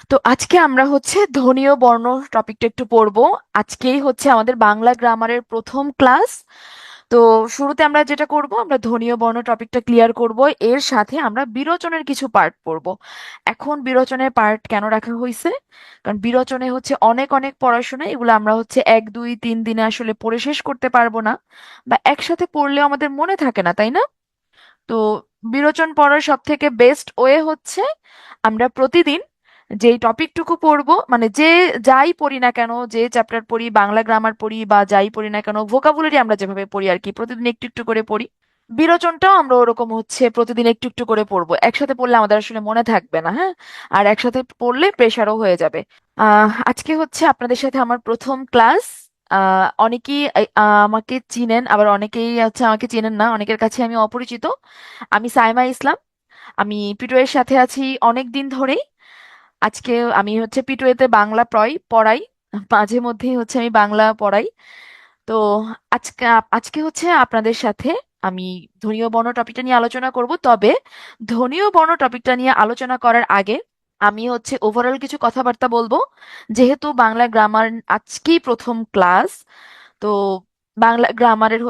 তো আজকে আমরা ধ্বনীয় বর্ণ টপিকটা একটু পড়বো। আজকেই আমাদের বাংলা গ্রামারের প্রথম ক্লাস। তো শুরুতে আমরা যেটা করব, আমরা ধ্বনীয় বর্ণ টপিকটা ক্লিয়ার করব, এর সাথে আমরা বিরোচনের কিছু পার্ট পড়ব। এখন বিরোচনের পার্ট কেন রাখা হয়েছে? কারণ বিরোচনে অনেক অনেক পড়াশোনা, এগুলো আমরা 1 2 3 দিনে আসলে পড়ে শেষ করতে পারবো না, বা একসাথে পড়লেও আমাদের মনে থাকে না, তাই না? তো বিরোচন পড়ার সব থেকে বেস্ট ওয়ে আমরা প্রতিদিন যেই টপিকটুকু পড়বো, মানে যাই পড়ি না কেন, যে চ্যাপ্টার পড়ি, বাংলা গ্রামার পড়ি বা যাই পড়ি না কেন, ভোকাবুলারি আমরা যেভাবে পড়ি আর কি, প্রতিদিন একটু একটু করে পড়ি। বিরোচনটাও আমরা ওরকম প্রতিদিন একটু একটু করে পড়বো। একসাথে পড়লে আমাদের আসলে মনে থাকবে না, হ্যাঁ। আর একসাথে পড়লে প্রেশারও হয়ে যাবে। আজকে আপনাদের সাথে আমার প্রথম ক্লাস। অনেকেই আমাকে চিনেন, আবার অনেকেই আমাকে চিনেন না, অনেকের কাছে আমি অপরিচিত। আমি সাইমা ইসলাম। আমি পিটুয়ের সাথে আছি অনেক দিন ধরেই। আজকে আমি পিটুয়েতে বাংলা পড়াই, মাঝে মধ্যেই আমি বাংলা পড়াই। তো আজকে আজকে আপনাদের সাথে আমি ধ্বনীয় বর্ণ টপিকটা নিয়ে আলোচনা করব। তবে ধ্বনীয় বর্ণ টপিকটা নিয়ে আলোচনা করার আগে আমি ওভারঅল কিছু কথাবার্তা বলবো। যেহেতু বাংলা গ্রামার আজকেই প্রথম ক্লাস, তো বাংলা গ্রামারের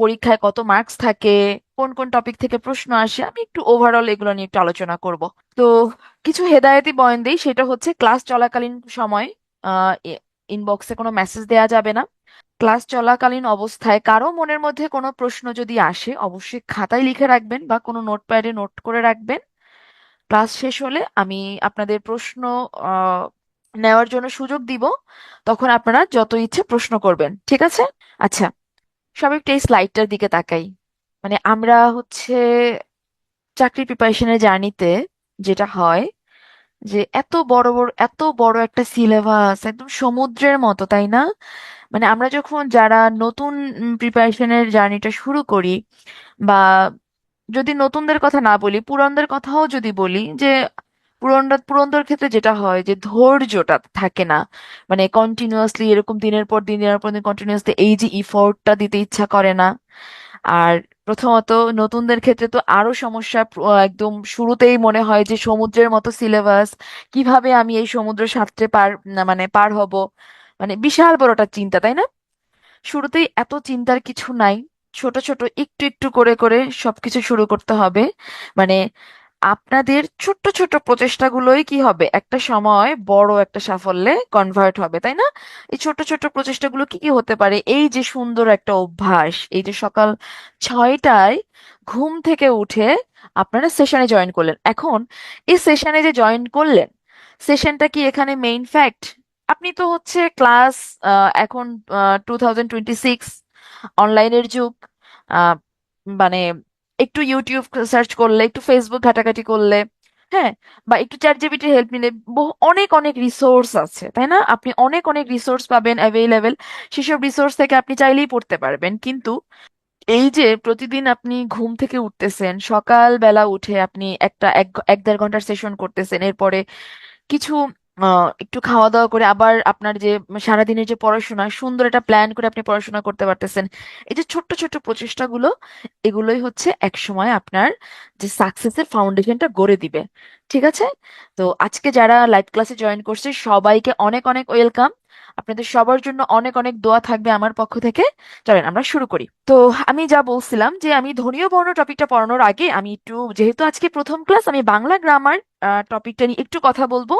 পরীক্ষায় কত মার্কস থাকে, কোন কোন টপিক থেকে প্রশ্ন আসে, আমি একটু ওভারঅল এগুলো নিয়ে একটু আলোচনা করব। তো কিছু হেদায়েতি বয়ান দেই, সেটা ক্লাস চলাকালীন সময় ইনবক্সে কোনো মেসেজ দেয়া যাবে না। ক্লাস চলাকালীন অবস্থায় কারো মনের মধ্যে কোনো প্রশ্ন যদি আসে, অবশ্যই খাতায় লিখে রাখবেন বা কোনো নোটপ্যাডে নোট করে রাখবেন। ক্লাস শেষ হলে আমি আপনাদের প্রশ্ন আহ, নেওয়ার জন্য সুযোগ দিব। তখন আপনারা যত ইচ্ছে প্রশ্ন করবেন, ঠিক আছে? আচ্ছা, সবাই একটু এই স্লাইডটার দিকে তাকাই। মানে আমরা চাকরি প্রিপারেশনের জার্নিতে যেটা হয়, যে এত বড় একটা সিলেবাস, একদম সমুদ্রের মতো, তাই না? মানে আমরা যখন যারা নতুন প্রিপারেশনের জার্নিটা শুরু করি, বা যদি নতুনদের কথা না বলি, পুরানদের কথাও যদি বলি, যে পুরনদের ক্ষেত্রে যেটা হয় যে ধৈর্যটা থাকে না। মানে কন্টিনিউয়াসলি এরকম দিনের পর দিন কন্টিনিউয়াসলি এই যে ইফোর্টটা দিতে ইচ্ছা করে না। আর প্রথমত নতুনদের ক্ষেত্রে তো আরো সমস্যা। একদম শুরুতেই মনে হয় যে সমুদ্রের মতো সিলেবাস, কিভাবে আমি এই সমুদ্র সাঁতরে পার হব। মানে বিশাল বড় একটা চিন্তা, তাই না? শুরুতেই এত চিন্তার কিছু নাই। ছোট ছোট একটু একটু করে করে সবকিছু শুরু করতে হবে। মানে আপনাদের ছোট্ট ছোট প্রচেষ্টাগুলোই কি হবে, একটা সময় বড় একটা সাফল্যে কনভার্ট হবে, তাই না? এই ছোট ছোট প্রচেষ্টাগুলো কি কি হতে পারে? এই যে সুন্দর একটা অভ্যাস, এই যে সকাল 6টায় ঘুম থেকে উঠে আপনারা সেশনে জয়েন করলেন। এখন এই সেশনে যে জয়েন করলেন, সেশনটা কি এখানে মেইন ফ্যাক্ট? আপনি তো ক্লাস, এখন 2026, অনলাইনের যুগ। আহ, মানে একটু ইউটিউব সার্চ করলে, একটু ফেসবুক ঘাটাঘাটি করলে, হ্যাঁ, বা একটু চ্যাট জিপিটির হেল্প নিলে অনেক অনেক রিসোর্স আছে, তাই না? আপনি অনেক অনেক রিসোর্স পাবেন অ্যাভেলেবেল। সেসব রিসোর্স থেকে আপনি চাইলেই পড়তে পারবেন। কিন্তু এই যে প্রতিদিন আপনি ঘুম থেকে উঠতেছেন, সকালবেলা উঠে আপনি এক দেড় ঘন্টার সেশন করতেছেন, এরপরে কিছু একটু খাওয়া দাওয়া করে আবার আপনার যে সারাদিনের যে পড়াশোনা, সুন্দর একটা প্ল্যান করে আপনি পড়াশোনা করতে পারতেছেন। এই যে ছোট্ট ছোট্ট প্রচেষ্টাগুলো, এগুলোই এক সময় আপনার যে সাকসেসের ফাউন্ডেশনটা গড়ে দিবে, ঠিক আছে? তো আজকে যারা লাইভ ক্লাসে জয়েন করছে, সবাইকে অনেক অনেক ওয়েলকাম। আপনাদের সবার জন্য অনেক অনেক দোয়া থাকবে আমার পক্ষ থেকে। চলেন আমরা শুরু করি। তো আমি যা বলছিলাম, যে আমি ধ্বনীয় বর্ণ টপিকটা পড়ানোর আগে আমি একটু, যেহেতু আজকে প্রথম ক্লাস, আমি বাংলা গ্রামার টপিকটা নিয়ে একটু কথা বলবো।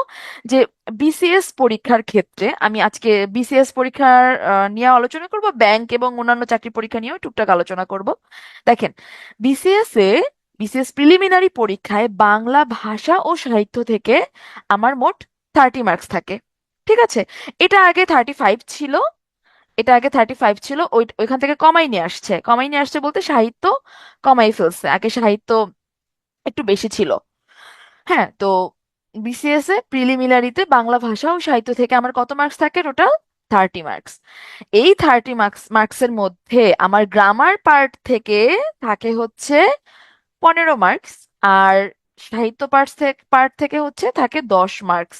যে বিসিএস পরীক্ষার ক্ষেত্রে আমি আজকে বিসিএস পরীক্ষার নিয়ে আলোচনা করব, ব্যাংক এবং অন্যান্য চাকরি পরীক্ষা নিয়েও টুকটাক আলোচনা করব। দেখেন, বিসিএস বিসিএস প্রিলিমিনারি পরীক্ষায় বাংলা ভাষা ও সাহিত্য থেকে আমার মোট 30 মার্কস থাকে, ঠিক আছে? এটা আগে 35 ছিল। ওইখান থেকে কমাই নিয়ে আসছে বলতে সাহিত্য কমাই ফেলছে। আগে সাহিত্য একটু বেশি ছিল। হ্যাঁ, তো বিসিএস এ প্রিলিমিনারিতে বাংলা ভাষা ও সাহিত্য থেকে আমার কত মার্কস থাকে? Total 30 marks. এই 30 মার্কসের মধ্যে আমার গ্রামার পার্ট থেকে থাকে 15 মার্কস। আর সাহিত্য পার্ট থেকে থাকে 10 মার্কস।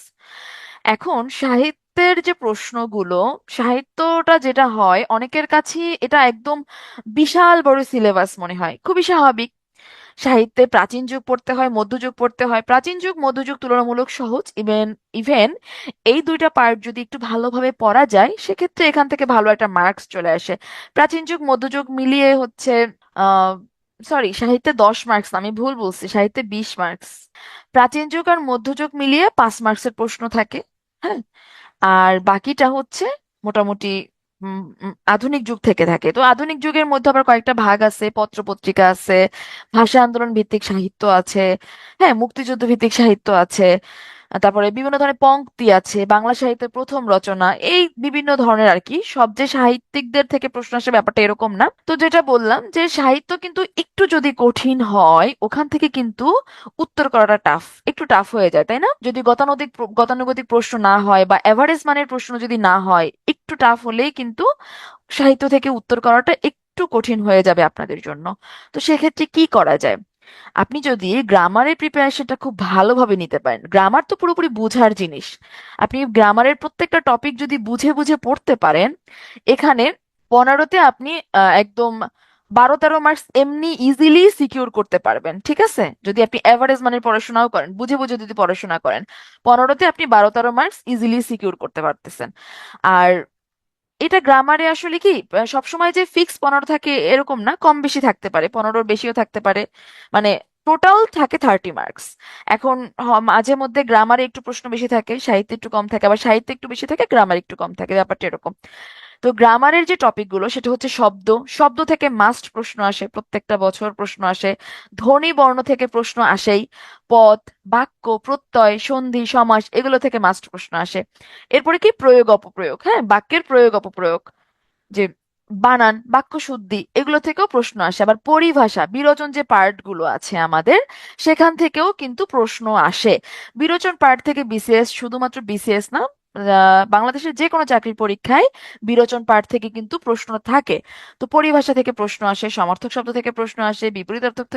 এখন সাহিত্যের যে প্রশ্নগুলো, সাহিত্যটা যেটা হয়, অনেকের কাছে এটা একদম বিশাল বড় সিলেবাস মনে হয়, খুবই স্বাভাবিক। সাহিত্যে প্রাচীন যুগ পড়তে হয়, মধ্যযুগ পড়তে হয়। প্রাচীন যুগ মধ্যযুগ তুলনামূলক সহজ। ইভেন এই দুইটা পার্ট যদি একটু ভালোভাবে পড়া যায় সেক্ষেত্রে এখান থেকে ভালো একটা মার্কস চলে আসে। প্রাচীন যুগ মধ্যযুগ মিলিয়ে হচ্ছে আহ সরি, সাহিত্যে 10 মার্কস, আমি ভুল বলছি, সাহিত্যে 20 মার্কস। প্রাচীন যুগ আর মধ্যযুগ মিলিয়ে 5 মার্কসের প্রশ্ন থাকে। হ্যাঁ, আর বাকিটা হচ্ছে মোটামুটি আধুনিক যুগ থেকে থাকে। তো আধুনিক যুগের মধ্যে আবার কয়েকটা ভাগ আছে, পত্র পত্রিকা আছে, ভাষা আন্দোলন ভিত্তিক সাহিত্য আছে, হ্যাঁ, মুক্তিযুদ্ধ ভিত্তিক সাহিত্য আছে, তারপরে বিভিন্ন ধরনের পংক্তি আছে, বাংলা সাহিত্যের প্রথম রচনা, এই বিভিন্ন ধরনের আর কি। সব যে সাহিত্যিকদের থেকে প্রশ্ন আসে ব্যাপারটা এরকম না। তো যেটা বললাম যে সাহিত্য কিন্তু একটু যদি কঠিন হয় ওখান থেকে কিন্তু উত্তর করাটা টাফ, একটু টাফ হয়ে যায়, তাই না? যদি গতানুগতিক প্রশ্ন না হয় বা এভারেজ মানের প্রশ্ন যদি না হয়, একটু টাফ হলেই কিন্তু সাহিত্য থেকে উত্তর করাটা একটু কঠিন হয়ে যাবে আপনাদের জন্য। তো সেক্ষেত্রে কি করা যায়? আপনি যদি গ্রামারের প্রিপারেশনটা খুব ভালোভাবে নিতে পারেন, গ্রামার তো পুরোপুরি বুঝার জিনিস, আপনি গ্রামারের প্রত্যেকটা টপিক যদি বুঝে বুঝে পড়তে পারেন, এখানে 15তে আপনি একদম 12-13 মার্কস এমনি ইজিলি সিকিউর করতে পারবেন। ঠিক আছে, যদি আপনি এভারেজ মানের পড়াশোনাও করেন, বুঝে বুঝে যদি পড়াশোনা করেন, 15তে আপনি 12-13 মার্কস ইজিলি সিকিউর করতে পারতেছেন। আর এটা গ্রামারে আসলে কি সবসময় যে ফিক্স 15 থাকে এরকম না, কম বেশি থাকতে পারে, 15-র বেশিও থাকতে পারে। মানে টোটাল থাকে 30 মার্কস। এখন মাঝে মধ্যে গ্রামারে একটু প্রশ্ন বেশি থাকে, সাহিত্যে একটু কম থাকে, আবার সাহিত্যে একটু বেশি থাকে, গ্রামার একটু কম থাকে, ব্যাপারটা এরকম। তো গ্রামারের যে টপিকগুলো সেটা হচ্ছে শব্দ। শব্দ থেকে মাস্ট প্রশ্ন আসে, প্রত্যেকটা বছর প্রশ্ন আসে। ধ্বনি বর্ণ থেকে প্রশ্ন আসেই। পদ, বাক্য, প্রত্যয়, সন্ধি, সমাস, এগুলো থেকে মাস্ট প্রশ্ন আসে। এরপরে কি প্রয়োগ অপপ্রয়োগ, হ্যাঁ, বাক্যের প্রয়োগ অপপ্রয়োগ, যে বানান, বাক্য শুদ্ধি, এগুলো থেকেও প্রশ্ন আসে। আবার পরিভাষা, বিরোচন যে পার্ট গুলো আছে আমাদের, সেখান থেকেও কিন্তু প্রশ্ন আসে। বিরোচন পার্ট থেকে বিসিএস, শুধুমাত্র বিসিএস না, বাংলাদেশের যে কোনো চাকরির পরীক্ষায় বিরোচন পার্ট থেকে কিন্তু প্রশ্ন থাকে। তো পরিভাষা থেকে প্রশ্ন আসে, সমার্থক শব্দ থেকে প্রশ্ন আসে, বিপরীতার্থক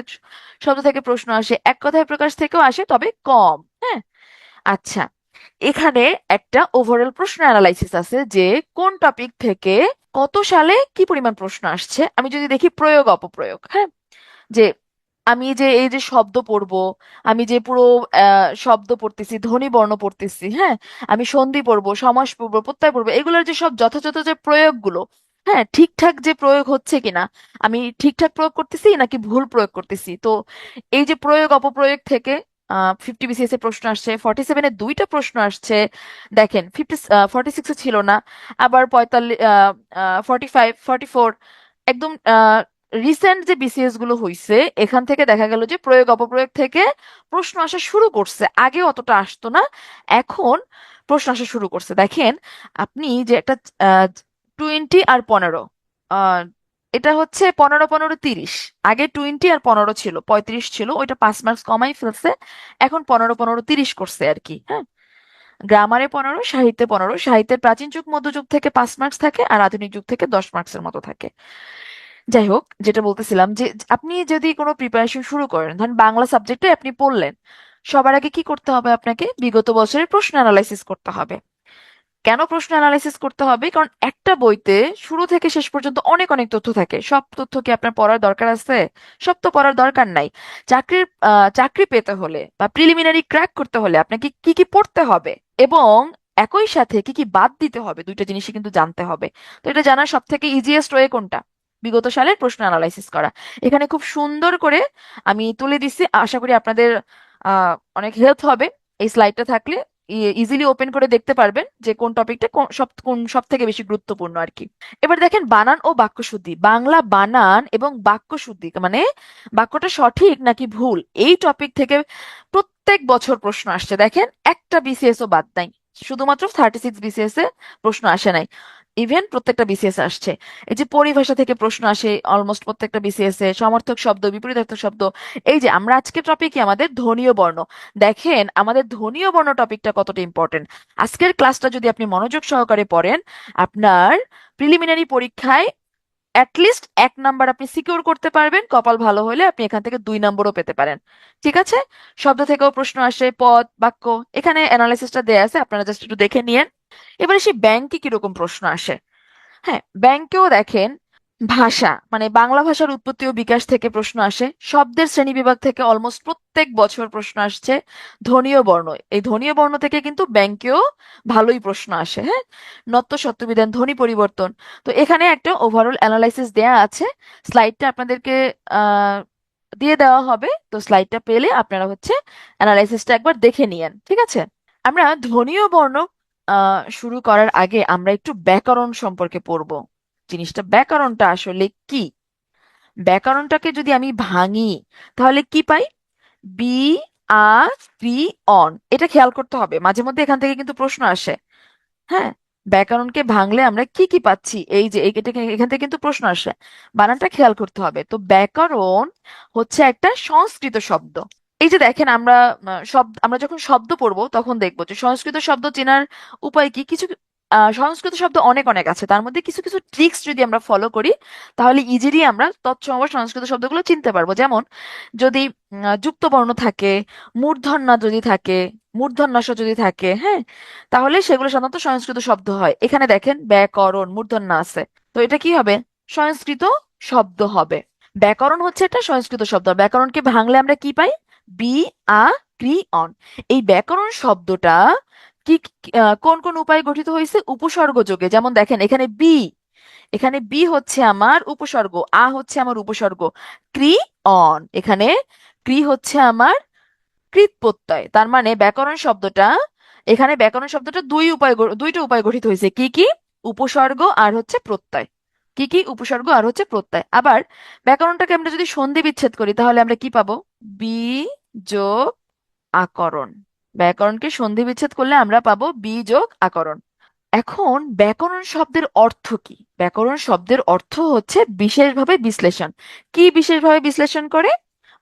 শব্দ থেকে প্রশ্ন আসে, এক কথায় প্রকাশ থেকেও আসে, তবে কম। হ্যাঁ, আচ্ছা, এখানে একটা ওভারঅল প্রশ্ন অ্যানালাইসিস আছে যে কোন টপিক থেকে কত সালে কি পরিমাণ প্রশ্ন আসছে। আমি যদি দেখি প্রয়োগ অপপ্রয়োগ, হ্যাঁ, যে আমি যে এই যে শব্দ পড়বো, আমি যে পুরো শব্দ পড়তেছি, ধ্বনি বর্ণ পড়তেছি, হ্যাঁ, আমি সন্ধি পড়বো, সমাস পড়বো, প্রত্যয় পড়বো, এগুলোর যে সব যথাযথ যে প্রয়োগগুলো, হ্যাঁ, ঠিকঠাক যে প্রয়োগ হচ্ছে কিনা, আমি ঠিকঠাক প্রয়োগ করতেছি নাকি ভুল প্রয়োগ করতেছি। তো এই যে প্রয়োগ অপপ্রয়োগ থেকে 50 বিসিএস এ প্রশ্ন আসছে, 47-এ দুইটা প্রশ্ন আসছে। দেখেন 46-এ ছিল না। আবার 45, 44, একদম রিসেন্ট যে বিসিএস গুলো হইছে এখান থেকে দেখা গেল যে প্রয়োগ অপপ্রয়োগ থেকে প্রশ্ন আসা শুরু করছে, আগে অতটা আসতো না, এখন প্রশ্ন আসা শুরু করছে। দেখেন আপনি যে একটা 20 আর 15, আহ এটা হচ্ছে 15-15-30। আগে 20 আর 15 ছিল, 35 ছিল, ওইটা 5 মার্কস কমাই ফেলছে, এখন 15-15-30 করছে আর কি। হ্যাঁ, গ্রামারে 15, সাহিত্যে 15। সাহিত্যের প্রাচীন যুগ মধ্যযুগ থেকে 5 মার্কস থাকে, আর আধুনিক যুগ থেকে 10 মার্কসের মতো থাকে। যাই হোক, যেটা বলতেছিলাম যে আপনি যদি কোনো প্রিপারেশন শুরু করেন, ধরেন বাংলা সাবজেক্টে আপনি পড়লেন, সবার আগে কি করতে হবে? আপনাকে বিগত বছরের প্রশ্ন অ্যানালাইসিস করতে হবে। কেন প্রশ্ন অ্যানালাইসিস করতে হবে? কারণ একটা বইতে শুরু থেকে শেষ পর্যন্ত অনেক অনেক তথ্য থাকে। সব তথ্য কি আপনার পড়ার দরকার আছে? সব তো পড়ার দরকার নাই। চাকরি পেতে হলে বা প্রিলিমিনারি ক্র্যাক করতে হলে আপনাকে কি কি পড়তে হবে এবং একই সাথে কি কি বাদ দিতে হবে, দুইটা জিনিসই কিন্তু জানতে হবে। তো এটা জানার সব থেকে ইজিয়েস্ট ওয়ে কোনটা? বিগত সালের প্রশ্ন অ্যানালাইসিস করা। এখানে খুব সুন্দর করে আমি তুলে দিচ্ছি, আশা করি আপনাদের অনেক হেল্প হবে। এই স্লাইডটা থাকলে ইজিলি ওপেন করে দেখতে পারবেন যে কোন টপিকটা কোন সব থেকে বেশি গুরুত্বপূর্ণ আর কি। এবার দেখেন বানান ও বাক্য শুদ্ধি, বাংলা বানান এবং বাক্য শুদ্ধি, মানে বাক্যটা সঠিক নাকি ভুল, এই টপিক থেকে প্রত্যেক বছর প্রশ্ন আসছে। দেখেন একটা বিসিএস ও বাদ নাই, শুধুমাত্র 36 বিসিএস এ প্রশ্ন আসে নাই, ইভেন প্রত্যেকটা বিসিএস আসছে। এই যে পরিভাষা থেকে প্রশ্ন আসে অলমোস্ট প্রত্যেকটা বিসিএস এ, সমার্থক শব্দ, বিপরীতার্থক শব্দ। এই যে আমরা আজকে টপিকে আমাদের ধ্বনীয় বর্ণ, দেখেন আমাদের ধ্বনীয় বর্ণ টপিকটা কতটা ইম্পর্টেন্ট। আজকের ক্লাসটা যদি আপনি মনোযোগ সহকারে পড়েন, আপনার প্রিলিমিনারি পরীক্ষায় অ্যাটলিস্ট 1 নাম্বার আপনি সিকিউর করতে পারবেন, কপাল ভালো হলে আপনি এখান থেকে 2 নম্বরও পেতে পারেন। ঠিক আছে, শব্দ থেকেও প্রশ্ন আসে, পদ, বাক্য, এখানে অ্যানালাইসিসটা দেয়া আছে, আপনারা জাস্ট একটু দেখে নিয়েন। এবারে সেই ব্যাংকে কিরকম প্রশ্ন আসে। হ্যাঁ, ব্যাংকেও দেখেন ভাষা মানে বাংলা ভাষার উৎপত্তি ও বিকাশ থেকে প্রশ্ন আসে, শব্দের শ্রেণীবিভাগ থেকে অলমোস্ট প্রত্যেক বছর প্রশ্ন আসছে, ধ্বনীয় বর্ণ, এই ধ্বনীয় বর্ণ থেকে কিন্তু ব্যাংকেও ভালোই প্রশ্ন আসে। হ্যাঁ, নত্য সত্যবিধান, ধ্বনি পরিবর্তন। তো এখানে একটা ওভারঅল অ্যানালাইসিস দেয়া আছে, স্লাইডটা আপনাদেরকে আহ দিয়ে দেওয়া হবে, তো স্লাইডটা পেলে আপনারা হচ্ছে অ্যানালাইসিসটা একবার দেখে নিয়েন, ঠিক আছে? আমরা ধ্বনীয় বর্ণ শুরু করার আগে আমরা একটু ব্যাকরণ সম্পর্কে পড়বো। জিনিসটা ব্যাকরণটা আসলে কি, ব্যাকরণটাকে যদি আমি ভাঙি তাহলে কি পাই? বি আ ত্রি অন, এটা খেয়াল করতে হবে, মাঝে মধ্যে এখান থেকে কিন্তু প্রশ্ন আসে। হ্যাঁ, ব্যাকরণকে ভাঙলে আমরা কি কি পাচ্ছি, এই যে এখান থেকে কিন্তু প্রশ্ন আসে, বানানটা খেয়াল করতে হবে। তো ব্যাকরণ হচ্ছে একটা সংস্কৃত শব্দ। এই যে দেখেন আমরা শব্দ, আমরা যখন শব্দ পড়বো তখন দেখবো যে সংস্কৃত শব্দ চেনার উপায় কি, কিছু সংস্কৃত শব্দ অনেক অনেক আছে, তার মধ্যে কিছু কিছু ট্রিক্স যদি আমরা ফলো করি তাহলে ইজিলি আমরা তৎসম সংস্কৃত শব্দগুলো চিনতে পারবো। যেমন যদি যুক্ত বর্ণ থাকে, মূর্ধন্য যদি থাকে, মূর্ধন্যাস যদি থাকে, হ্যাঁ, তাহলে সেগুলো সাধারণত সংস্কৃত শব্দ হয়। এখানে দেখেন ব্যাকরণ মূর্ধন্য আছে, তো এটা কি হবে? সংস্কৃত শব্দ হবে। ব্যাকরণ হচ্ছে একটা সংস্কৃত শব্দ। ব্যাকরণকে ভাঙলে আমরা কি পাই? Be a ক্রি on. এই ব্যাকরণ শব্দটা কি কোন কোন উপায়ে গঠিত হয়েছে? উপসর্গ যোগে। যেমন দেখেন এখানে বি, এখানে বি হচ্ছে আমার উপসর্গ, আ হচ্ছে আমার উপসর্গ, ক্রি অন, এখানে ক্রি হচ্ছে আমার কৃত প্রত্যয়। তার মানে ব্যাকরণ শব্দটা, এখানে ব্যাকরণ শব্দটা দুইটা উপায় গঠিত হয়েছে। কি কি? উপসর্গ আর হচ্ছে প্রত্যয়। কি কি? উপসর্গ আর হচ্ছে প্রত্যয়। আবার ব্যাকরণটাকে আমরা যদি সন্ধি বিচ্ছেদ করি তাহলে আমরা কি পাবো? বি যোগ আকরণ। ব্যাকরণকে সন্ধি বিচ্ছেদ করলে আমরা পাবো বি যোগ আকরণ। এখন ব্যাকরণ শব্দের অর্থ কি? ব্যাকরণ শব্দের অর্থ হচ্ছে বিশেষভাবে বিশ্লেষণ। কি বিশেষভাবে বিশ্লেষণ করে?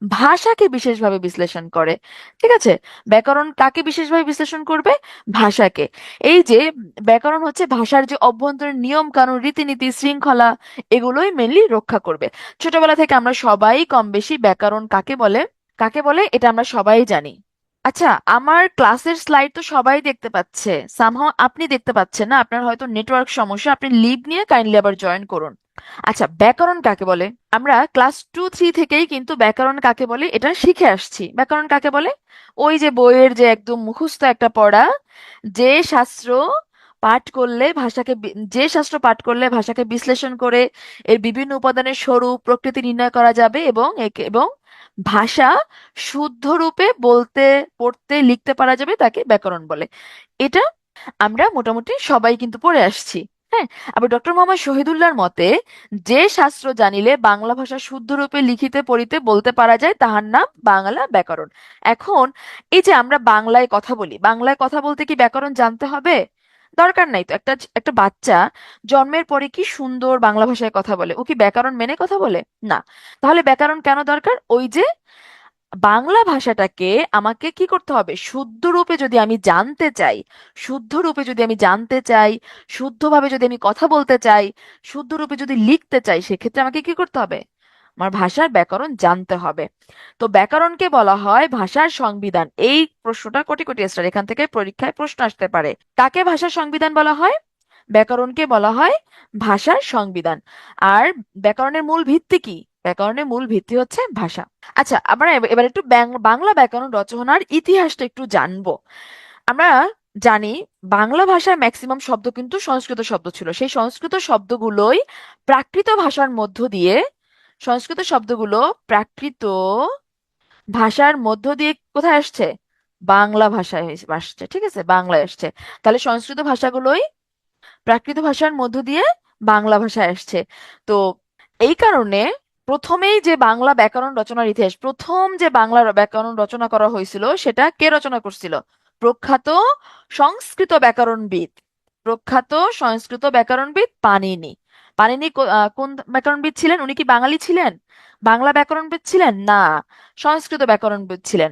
ভাষাকে বিশেষভাবে বিশ্লেষণ করে। ঠিক আছে, ব্যাকরণ কাকে বিশেষভাবে বিশ্লেষণ করবে? ভাষাকে। এই যে ব্যাকরণ হচ্ছে ভাষার যে অভ্যন্তরীণ নিয়ম কানুন রীতিনীতি শৃঙ্খলা, এগুলোই মেনলি রক্ষা করবে। ছোটবেলা থেকে আমরা সবাই কম বেশি ব্যাকরণ কাকে বলে, কাকে বলে এটা আমরা সবাই জানি। আচ্ছা, আমার ক্লাসের স্লাইড তো সবাই দেখতে পাচ্ছে, সামহাও আপনি দেখতে পাচ্ছেন না, আপনার হয়তো নেটওয়ার্ক সমস্যা, আপনি লিভ নিয়ে কাইন্ডলি আবার জয়েন করুন। আচ্ছা, ব্যাকরণ কাকে বলে? আমরা ক্লাস 2-3 থেকেই কিন্তু ব্যাকরণ কাকে বলে এটা শিখে আসছি। ব্যাকরণ কাকে বলে? ওই যে বইয়ের যে একদম মুখস্থ একটা পড়া, যে শাস্ত্র যে শাস্ত্র পাঠ করলে ভাষাকে বিশ্লেষণ করে এর বিভিন্ন উপাদানের স্বরূপ প্রকৃতি নির্ণয় করা যাবে এবং ভাষা শুদ্ধ রূপে বলতে পড়তে লিখতে পারা যাবে, তাকে ব্যাকরণ বলে। এটা আমরা মোটামুটি সবাই কিন্তু পড়ে আসছি। হ্যাঁ, আবার ডক্টর মোহাম্মদ শহীদুল্লাহর মতে যে শাস্ত্র জানিলে বাংলা ভাষা শুদ্ধ রূপে লিখিতে পড়িতে বলতে পারা যায় তাহার নাম বাংলা ব্যাকরণ। এখন এই যে আমরা বাংলায় কথা বলি, বাংলায় কথা বলতে কি ব্যাকরণ জানতে হবে? দরকার নাই তো। একটা একটা বাচ্চা জন্মের পরে কি সুন্দর বাংলা ভাষায় কথা বলে, ও কি ব্যাকরণ মেনে কথা বলে? না। তাহলে ব্যাকরণ কেন দরকার? ওই যে বাংলা ভাষাটাকে আমাকে কি করতে হবে? শুদ্ধ রূপে যদি আমি জানতে চাই, শুদ্ধ রূপে যদি আমি জানতে চাই, শুদ্ধভাবে যদি আমি কথা বলতে চাই, শুদ্ধ রূপে যদি লিখতে চাই, সেক্ষেত্রে আমাকে কি করতে হবে? আমার ভাষার ব্যাকরণ জানতে হবে। তো ব্যাকরণকে বলা হয় ভাষার সংবিধান। এই প্রশ্নটা কোটি কোটি স্টার, এখান থেকে পরীক্ষায় প্রশ্ন আসতে পারে। কাকে ভাষার সংবিধান বলা হয়? ব্যাকরণকে বলা হয় ভাষার সংবিধান। আর ব্যাকরণের মূল ভিত্তি কি? ব্যাকরণের মূল ভিত্তি হচ্ছে ভাষা। আচ্ছা, আমরা এবার একটু বাংলা ব্যাকরণ রচনার ইতিহাসটা একটু জানবো। আমরা জানি বাংলা ভাষায় ম্যাক্সিমাম শব্দ কিন্তু সংস্কৃত শব্দ ছিল। সেই সংস্কৃত শব্দগুলোই প্রাকৃত ভাষার মধ্য দিয়ে, সংস্কৃত শব্দগুলো প্রাকৃত ভাষার মধ্য দিয়ে কোথায় আসছে? বাংলা ভাষায় আসছে। ঠিক আছে, বাংলায় আসছে। তাহলে সংস্কৃত ভাষাগুলোই প্রাকৃত ভাষার মধ্য দিয়ে বাংলা ভাষায় আসছে। তো এই কারণে প্রথমেই যে বাংলা ব্যাকরণ রচনার ইতিহাস, প্রথম যে বাংলা ব্যাকরণ রচনা করা হয়েছিল সেটা কে রচনা করছিল? প্রখ্যাত সংস্কৃত ব্যাকরণবিদ, প্রখ্যাত সংস্কৃত ব্যাকরণবিদ পাণিনি। পাণিনি কোন ব্যাকরণবিদ ছিলেন? উনি কি বাঙালি ছিলেন? বাংলা ব্যাকরণবিদ ছিলেন না, সংস্কৃত ব্যাকরণবিদ ছিলেন।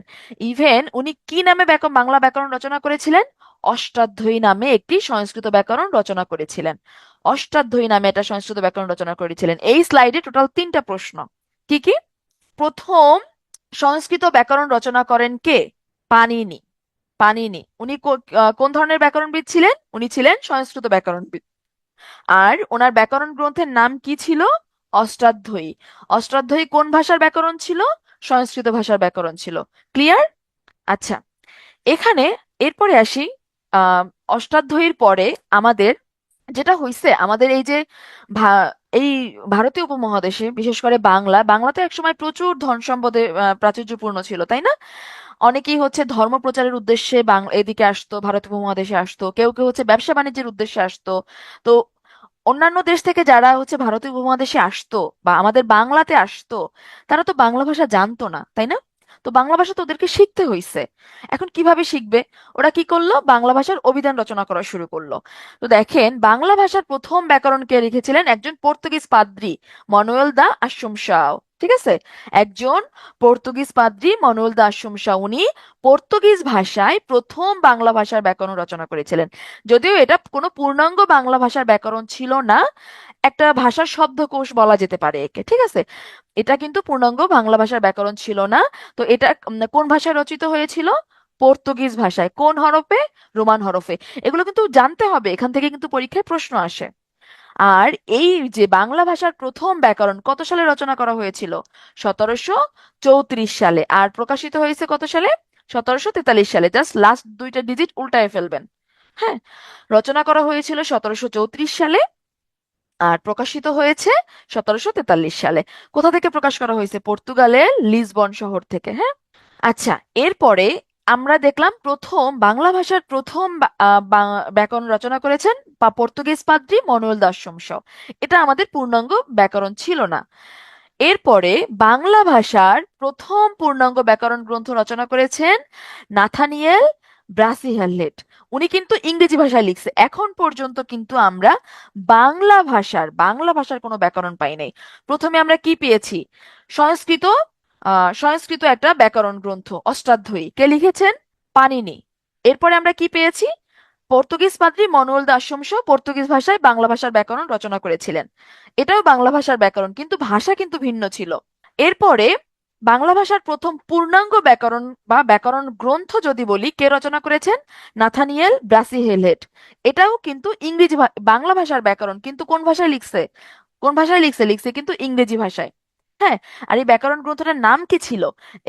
ইভেন উনি কি নামে বাংলা ব্যাকরণ রচনা করেছিলেন? অষ্টাধ্যায়ী নামে একটি সংস্কৃত ব্যাকরণ রচনা করেছিলেন। অষ্টাধ্যায়ী নামে একটা সংস্কৃত ব্যাকরণ রচনা করেছিলেন। এই স্লাইডে টোটাল 3টা প্রশ্ন। কি কি? প্রথম সংস্কৃত ব্যাকরণ রচনা করেন কে? পাণিনি। পাণিনি উনি কোন ধরনের ব্যাকরণবিদ ছিলেন? উনি ছিলেন সংস্কৃত ব্যাকরণবিদ। আর ওনার ব্যাকরণ গ্রন্থের নাম কি ছিল? অষ্টাধ্যায়ী। অষ্টাধ্যায়ী কোন ভাষার ব্যাকরণ ছিল? সংস্কৃত ভাষার ব্যাকরণ ছিল। ক্লিয়ার? আচ্ছা, এখানে এরপরে আসি। আহ অষ্টাধ্যায়ীর পরে আমাদের যেটা হইছে, আমাদের এই যে এই ভারতীয় উপমহাদেশে, বিশেষ করে বাংলা তো একসময় প্রচুর ধন সম্পদে প্রাচুর্যপূর্ণ ছিল, তাই না? অনেকেই হচ্ছে ধর্ম প্রচারের উদ্দেশ্যে এদিকে আসতো, ভারত উপমহাদেশে আসতো, কেউ কেউ হচ্ছে ব্যবসা বাণিজ্যের উদ্দেশ্যে আসতো। তো অন্যান্য দেশ থেকে যারা হচ্ছে ভারতীয় উপমহাদেশে আসতো বা আমাদের বাংলাতে আসতো, তারা তো বাংলা ভাষা জানতো না, তাই না? তো বাংলা ভাষা তো ওদেরকে শিখতে হইছে। এখন কিভাবে শিখবে? ওরা কি করলো? বাংলা ভাষার অভিধান রচনা করা শুরু করলো। তো দেখেন, বাংলা ভাষার প্রথম ব্যাকরণ কে লিখেছিলেন? একজন পর্তুগিজ পাদ্রী, মানুয়েল দা আসুমসাও। ঠিক আছে? একজন পর্তুগিজ পাদ্রী মানুয়েল দা আসুমসাও, উনি পর্তুগিজ ভাষায় প্রথম বাংলা ভাষার ব্যাকরণ রচনা করেছিলেন। যদিও এটা কোনো পূর্ণাঙ্গ বাংলা ভাষার ব্যাকরণ ছিল না, একটা ভাষার শব্দকোষ বলা যেতে পারে একে। ঠিক আছে? এটা কিন্তু পূর্ণাঙ্গ বাংলা ভাষার ব্যাকরণ ছিল না। তো এটা কোন ভাষায় রচিত হয়েছিল? পর্তুগিজ ভাষায়। কোন হরফে? রোমান হরফে। এগুলো কিন্তু জানতে হবে, এখান থেকে কিন্তু পরীক্ষায় প্রশ্ন আসে। আর এই যে বাংলা ভাষার প্রথম ব্যাকরণ কত সালে রচনা করা হয়েছিল? 1734 সালে। আর প্রকাশিত হয়েছে কত সালে? 1743 সালে। জাস্ট লাস্ট দুইটা ডিজিট উল্টায় ফেলবেন। হ্যাঁ, রচনা করা হয়েছিল 1734 সালে, আর প্রকাশিত হয়েছে 1743 সালে। কোথা থেকে প্রকাশ করা হয়েছে? পর্তুগালের লিসবন শহর থেকে। হ্যাঁ। আচ্ছা, এরপরে আমরা দেখলাম প্রথম বাংলা ভাষার প্রথম ব্যাকরণ রচনা করেছেন বা পর্তুগিজ পাদ্রী মনোয়েল দাস সোমসাও। এটা আমাদের পূর্ণাঙ্গ ব্যাকরণ ছিল না। এরপরে বাংলা ভাষার প্রথম পূর্ণাঙ্গ ব্যাকরণ গ্রন্থ রচনা করেছেন নাথানিয়েল ব্রাসিহারলেট। উনি কিন্তু ইংরেজি ভাষায় লিখছে। এখন পর্যন্ত কিন্তু আমরা বাংলা ভাষার কোনো ব্যাকরণ পাই নাই। প্রথমে আমরা কি পেয়েছি? সংস্কৃত। সংস্কৃত একটা ব্যাকরণ গ্রন্থ অষ্টাধ্যায়ী, কে লিখেছেন? পানিনি। এরপরে আমরা কি পেয়েছি? পর্তুগিজ পাদ্রী মনোয়েল দাস সোমসাও পর্তুগিজ ভাষায় বাংলা ভাষার ব্যাকরণ রচনা করেছিলেন। এটাও বাংলা ভাষার ব্যাকরণ, কিন্তু ভাষা কিন্তু ভিন্ন ছিল। এরপরে বাংলা ভাষার প্রথম পূর্ণাঙ্গ ব্যাকরণ বা ব্যাকরণ গ্রন্থ যদি বলি, কে রচনা করেছেন? নাথানিয়েল ব্রাসিহেলহেড। এটাও কিন্তু বাংলা ভাষার ব্যাকরণ, কিন্তু কোন ভাষায় লিখছে? কোন ভাষায় লিখছে? লিখছে কিন্তু ইংরেজি ভাষায়। হ্যাঁ। আর এই ব্যাকরণ গ্রন্থটার নাম কি ছিল?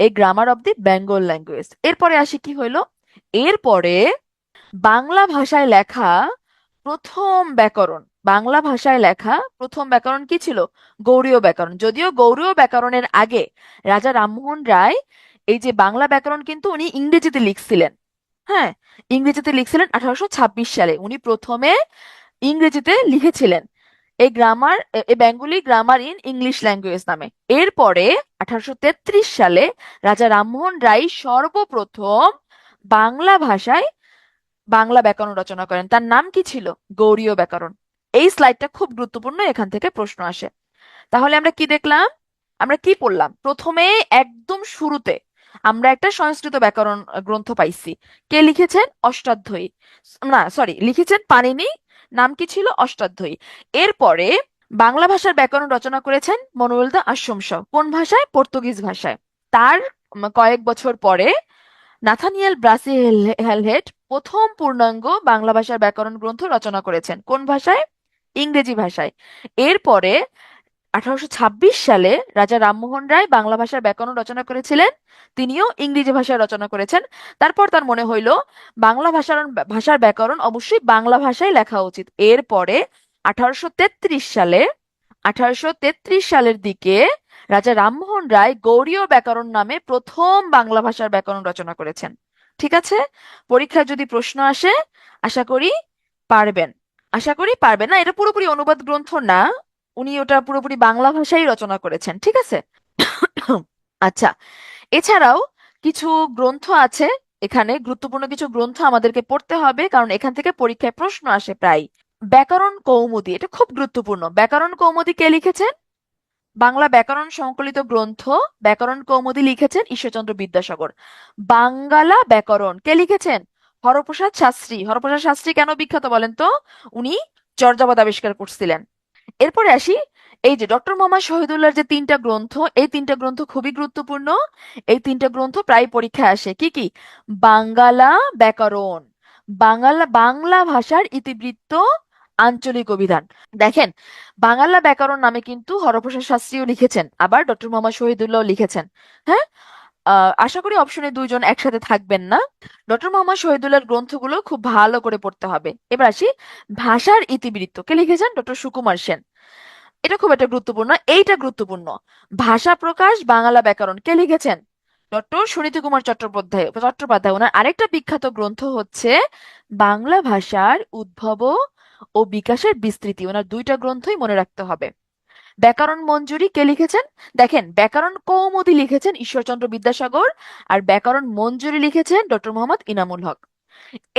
এই grammar of the Bengal language. এরপরে আসি কি হইলো? এরপরে বাংলা ভাষায় লেখা প্রথম ব্যাকরণ, বাংলা ভাষায় লেখা প্রথম ব্যাকরণ কি ছিল? গৌড়ীয় ব্যাকরণ। যদিও গৌড়ীয় ব্যাকরণের আগে রাজা রামমোহন রায় এই যে বাংলা ব্যাকরণ কিন্তু উনি ইংরেজিতে লিখছিলেন। হ্যাঁ, ইংরেজিতে লিখছিলেন 1826 সালে। উনি প্রথমে ইংরেজিতে লিখেছিলেন এই Bengali grammar in English language নামে। এরপরে 1833 সালে রাজা রামমোহন রায় সর্বপ্রথম বাংলা ভাষায় বাংলা ব্যাকরণ রচনা করেন। তার নাম কি ছিল? গৌড়ীয় ব্যাকরণ। এই স্লাইডটা খুব গুরুত্বপূর্ণ, এখান থেকে প্রশ্ন আসে। তাহলে আমরা কি দেখলাম? আমরা কি পড়লাম? প্রথমে একদম শুরুতে আমরা একটা সংস্কৃত ব্যাকরণ গ্রন্থ পাইছি। কে লিখেছেন? অষ্টাধ্যায়ী। না, সরি, লিখেছেন পাণিনি। নাম কি ছিল? অষ্টাধ্যায়ী। এরপরে বাংলা ভাষার ব্যাকরণ রচনা করেছেন মনোয়েল দা আশোমসাও। কোন ভাষায়? পর্তুগিজ ভাষায়। তার কয়েক বছর পরে নাথানিয়েল ব্রাসিহেলহেড প্রথম পূর্ণাঙ্গ বাংলা ভাষার ব্যাকরণ গ্রন্থ রচনা করেছেন। কোন ভাষায়? ইংরেজি ভাষায়। এরপরে 1826 সালে রাজা রামমোহন রায় বাংলা ভাষার ব্যাকরণ রচনা করেছিলেন। তিনিও ইংরেজি ভাষায় রচনা করেছেন। তারপর তার মনে হইল বাংলা ভাষার ব্যাকরণ অবশ্যই বাংলা ভাষায় লেখা উচিত। এরপরে 1833 সালে 1833 সালের দিকে রাজা রামমোহন রায় গৌড়ীয় ব্যাকরণ নামে প্রথম বাংলা ভাষার ব্যাকরণ রচনা করেছেন। ঠিক আছে? পরীক্ষায় যদি প্রশ্ন আসে, আশা করি পারবেন। আশা করি পারবেন না, এটা পুরোপুরি অনুবাদ গ্রন্থ না, উনি ওটা পুরোপুরি বাংলা ভাষায় রচনা করেছেন। ঠিক আছে? আচ্ছা, এছাড়াও কিছু গ্রন্থ আছে। এখানে গুরুত্বপূর্ণ কিছু গ্রন্থ আমাদেরকে পড়তে হবে, কারণ এখান থেকে পরীক্ষায় প্রশ্ন আসে প্রায়। ব্যাকরণ কৌমুদী, এটা খুব গুরুত্বপূর্ণ। ব্যাকরণ কৌমুদী কে লিখেছেন? বাংলা ব্যাকরণ সংকলিত গ্রন্থ ব্যাকরণ কৌমুদী লিখেছেন ঈশ্বরচন্দ্র বিদ্যাসাগর। বাঙ্গালা ব্যাকরণ কে লিখেছেন? হরপ্রসাদ শাস্ত্রী। হরপ্রসাদ শাস্ত্রী কেন বিখ্যাত বলেন তো? উনি চর্যাপদ আবিষ্কার করছিলেন। এরপরে আসি, এই যে ডক্টর মোহাম্মদ শহীদুল্লাহর যে তিনটা গ্রন্থ, এই তিনটা গ্রন্থ খুবই গুরুত্বপূর্ণ। এই তিনটা গ্রন্থ প্রায় পরীক্ষায় আসে। কি কি? বাঙ্গালা ব্যাকরণ, বাংলা ভাষার ইতিবৃত্ত, আঞ্চলিক অভিধান। দেখেন, বাংলা ব্যাকরণ নামে কিন্তু হরপ্রসাদ শাস্ত্রীও লিখেছেন, আবার ডক্টর মোহাম্মদ শহীদুল্লাহ লিখেছেন। হ্যাঁ, আশা করি অপশনে দুইজন একসাথে থাকবেন না। ডক্টর মোহাম্মদ শহীদুল্লাহর গ্রন্থগুলো খুব ভালো করে পড়তে হবে। এবার আসি, ভাষার ইতিবৃত্ত কে লিখেছেন? ডক্টর সুকুমার সেন। এটা খুব একটা গুরুত্বপূর্ণ, এইটা গুরুত্বপূর্ণ। ভাষা প্রকাশ বাংলা ব্যাকরণ কে লিখেছেন? ডক্টর সুনীতি কুমার চট্টোপাধ্যায়। ওনার আরেকটা বিখ্যাত গ্রন্থ হচ্ছে বাংলা ভাষার উদ্ভব ও বিকাশের বিস্তৃতি। ওনার দুইটা গ্রন্থই মনে রাখতে হবে। ব্যাকরণ মঞ্জুরি কে লিখেছেন? দেখেন, ব্যাকরণ কৌমুদি লিখেছেন ঈশ্বরচন্দ্র বিদ্যাসাগর, আর ব্যাকরণ মঞ্জুরি লিখেছেন ডক্টর মোহাম্মদ ইনামুল হক।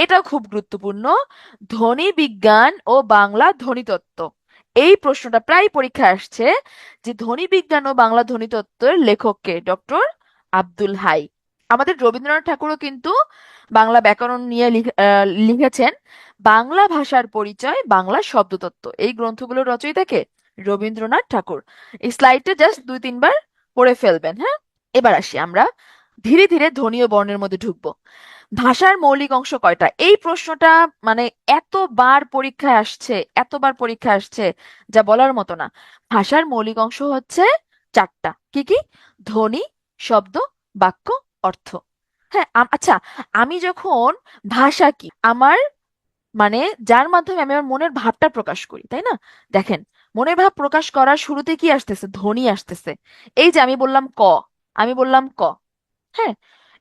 এটা খুব গুরুত্বপূর্ণ। ধ্বনি বিজ্ঞান ও বাংলা ধ্বনিতত্ত্ব, এই প্রশ্নটা প্রায় পরীক্ষায় আসছে, যে ধ্বনি বিজ্ঞান ও বাংলা ধ্বনিতত্ত্বের লেখককে? ডক্টর আব্দুল হাই। আমাদের রবীন্দ্রনাথ ঠাকুরও কিন্তু বাংলা ব্যাকরণ নিয়ে লিখেছেন বাংলা ভাষার পরিচয়, বাংলা শব্দতত্ত্ব। এই গ্রন্থগুলোর রচয়িতাকে? রবীন্দ্রনাথ ঠাকুর। এই স্লাইডটা জাস্ট দুই তিনবার পড়ে ফেলবেন। হ্যাঁ, এবার আসি আমরা ধীরে ধীরে ধ্বনি ও বর্ণের মধ্যে ঢুকবো। ভাষার মৌলিক অংশ কয়টা? এই প্রশ্নটা মানে এতবার পরীক্ষায় আসছে, এতবার পরীক্ষায় আসছে, যা বলার মতো না। ভাষার মৌলিক অংশ হচ্ছে চারটা। কি কি? ধ্বনি, শব্দ, বাক্য, অর্থ। হ্যাঁ, আচ্ছা, আমি যখন ভাষা কি আমার মানে যার মাধ্যমে আমি আমার মনের ভাবটা প্রকাশ করি, তাই না? দেখেন, মনের ভাব প্রকাশ করার শুরুতে কি আসতেছে? ধ্বনি আসতেছে। এই যে আমি বললাম ক, আমি বললাম ক, হ্যাঁ,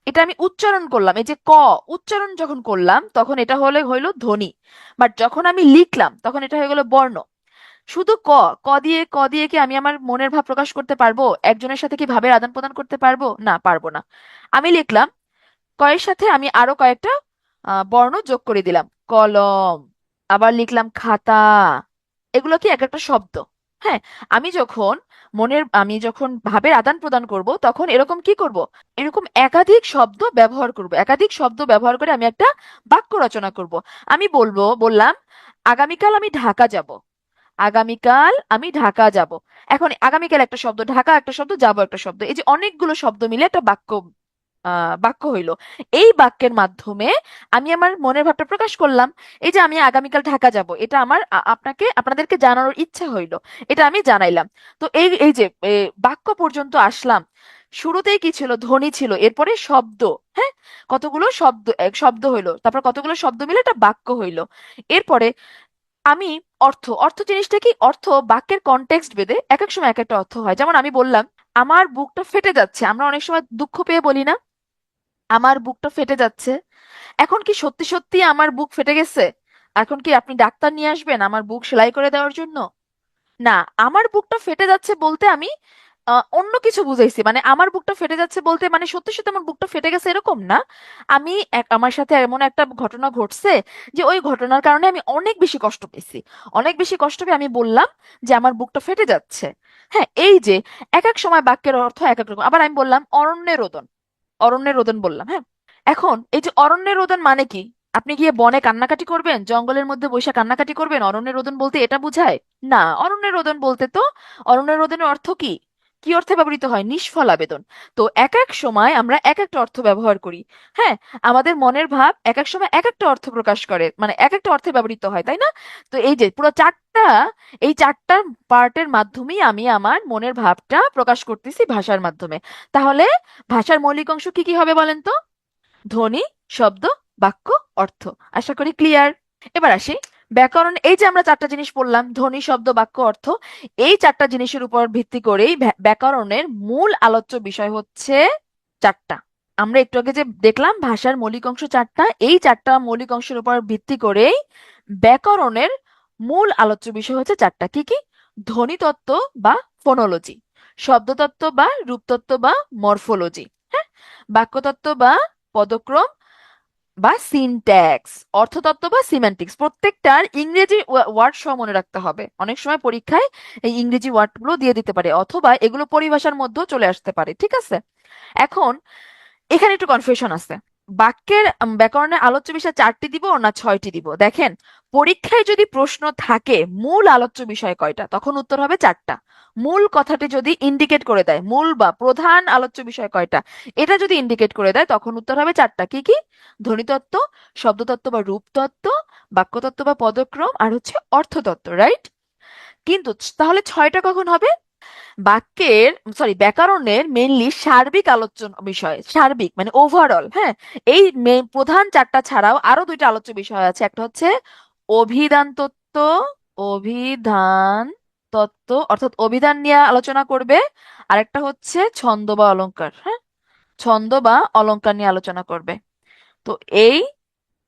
এটা আমি উচ্চারণ করলাম। এই যে ক, উচ্চারণ যখন করলাম তখন এটা হইলো ধ্বনি। বাট যখন আমি লিখলাম তখন এটা হয়ে গেল বর্ণ। শুধু ক দিয়ে কি আমি আমার মনের ভাব প্রকাশ করতে পারবো? একজনের সাথে কি ভাবের আদান প্রদান করতে পারবো? না, পারবো না। আমি লিখলাম, কয়ের সাথে আমি আরো কয়েকটা বর্ণ যোগ করে দিলাম, কলম, আবার লিখলাম খাতা। এগুলো কি এক একটা শব্দ? হ্যাঁ, আমি যখন ভাবের আদান প্রদান করব তখন এরকম কি করব? এরকম একাধিক শব্দ ব্যবহার করব, একাধিক শব্দ ব্যবহার করে আমি একটা বাক্য রচনা করব। আমি বললাম, আগামীকাল আমি ঢাকা যাব। আগামীকাল আমি ঢাকা যাব। এখন আগামীকাল একটা শব্দ, ঢাকা একটা শব্দ, যাব একটা শব্দ, এই যে অনেকগুলো শব্দ মিলে একটা বাক্য হইলো। এই বাক্যের মাধ্যমে আমি আমার মনের ভাবটা প্রকাশ করলাম। এই যে আমি আগামীকাল ঢাকা যাব, এটা আমার আপনাদেরকে জানানোর ইচ্ছা হইলো, এটা আমি জানাইলাম। তো এই এই যে বাক্য পর্যন্ত আসলাম। শুরুতেই কি ছিল? ধ্বনি ছিল, এরপরে শব্দ। হ্যাঁ, কতগুলো শব্দ, এক শব্দ হইলো, তারপর কতগুলো শব্দ মিলে একটা বাক্য হইলো। এরপরে আমি অর্থ জিনিসটা কি? অর্থ বাক্যের কনটেক্সট ভেদে এক এক সময় এক একটা অর্থ হয়। যেমন আমি বললাম আমার বুকটা ফেটে যাচ্ছে, আমরা অনেক সময় দুঃখ পেয়ে বলি না, আমার বুকটা ফেটে যাচ্ছে। এখন কি সত্যি সত্যি আমার বুক ফেটে গেছে? এখন কি আপনি ডাক্তার নিয়ে আসবেন আমার বুক সেলাই করে দেওয়ার জন্য? না, আমার বুকটা ফেটে যাচ্ছে বলতে আমি অন্য কিছু বুঝাইছি। মানে আমার বুকটা ফেটে যাচ্ছে বলতে মানে সত্যি সত্যি আমার বুকটা ফেটে গেছে এরকম না। আমার সাথে এমন একটা ঘটনা ঘটছে যে ওই ঘটনার কারণে আমি অনেক বেশি কষ্ট পেয়েছি। অনেক বেশি কষ্ট পেয়ে আমি বললাম যে আমার বুকটা ফেটে যাচ্ছে। হ্যাঁ, এই যে এক এক সময় বাক্যের অর্থ এক এক রকম। আবার আমি বললাম অরণ্যে রোদন, অরণ্যে রোদন বললাম। হ্যাঁ, এখন এই যে অরণ্যে রোদন মানে কি? আপনি গিয়ে বনে কান্নাকাটি করবেন, জঙ্গলের মধ্যে বসে কান্নাকাটি করবেন? অরণ্যে রোদন বলতে এটা বোঝায় না। অরণ্যে রোদন বলতে তো অরণ্যে রোদনের অর্থ কি? কি অর্থে ব্যবহৃত হয়? নিষ্ফল আবেদন। তো এক এক সময় আমরা এক একটা অর্থ ব্যবহার করি। হ্যাঁ, আমাদের মনের ভাব এক এক সময় এক একটা অর্থ প্রকাশ করে, মানে এক একটা অর্থে ব্যবহৃত হয়, তাই না? তো এই যে পুরো চারটা, এই চারটা পার্টের মাধ্যমেই আমি আমার মনের ভাবটা প্রকাশ করতেছি ভাষার মাধ্যমে। তাহলে ভাষার মৌলিক অংশ কি কি হবে বলেন তো? ধ্বনি, শব্দ, বাক্য, অর্থ। আশা করি ক্লিয়ার। এবার আসি ব্যাকরণ। এই যে আমরা চারটা জিনিস পড়লাম, ধ্বনি, শব্দ, বাক্য, অর্থ, এই চারটা জিনিসের উপর ভিত্তি করেই ব্যাকরণের মূল আলোচ্য বিষয় হচ্ছে চারটা। আমরা একটু আগে যে দেখলাম ভাষার মৌলিক অংশ চারটা, এই চারটা মৌলিক অংশের উপর ভিত্তি করেই ব্যাকরণের মূল আলোচ্য বিষয় হচ্ছে চারটা। কি কি? ধ্বনিতত্ত্ব বা ফোনোলজি, শব্দতত্ত্ব বা রূপতত্ত্ব বা মরফোলজি, হ্যাঁ, বাক্যতত্ত্ব বা পদক্রম বা সিনট্যাক্স, অর্থতত্ত্ব বা সিম্যান্টিক্স। প্রত্যেকটার ইংরেজি ওয়ার্ড সহ মনে রাখতে হবে। অনেক সময় পরীক্ষায় এই ইংরেজি ওয়ার্ডগুলো দিয়ে দিতে পারে, অথবা এগুলো পরিভাষার মধ্যেও চলে আসতে পারে। ঠিক আছে, এখন এখানে একটু কনফিউশন আছে। বাক্যের ব্যাকরণের আলোচ্য বিষয় 4টি দিব না 6টি দিব? দেখেন, পরীক্ষায় যদি প্রশ্ন থাকে মূল আলোচ্য বিষয় কয়টা, তখন উত্তর হবে 4টা। মূল কথাটি যদি ইন্ডিকেট করে দেয়, মূল বা প্রধান আলোচ্য বিষয় কয়টা, এটা যদি ইন্ডিকেট করে দেয়, তখন উত্তর হবে 4টা। কি কি? ধ্বনিতত্ত্ব, শব্দতত্ত্ব বা রূপতত্ত্ব, বাক্যতত্ত্ব বা পদক্রম, আর হচ্ছে অর্থতত্ত্ব, রাইট? কিন্তু তাহলে 6টা কখন হবে? বাক্যের, সরি, ব্যাকরণের মেইনলি সার্বিক আলোচ্য বিষয়, সার্বিক মানে ওভারঅল, হ্যাঁ। এই প্রধান 4টা ছাড়াও আরো 2টা আলোচ্য বিষয় আছে। একটা হচ্ছে অভিধান তত্ত্ব, অভিধান তত্ত্ব অর্থাৎ অভিধান নিয়ে আলোচনা করবে। আরেকটা হচ্ছে ছন্দ বা অলংকার, হ্যাঁ, ছন্দ বা অলংকার নিয়ে আলোচনা করবে। তো এই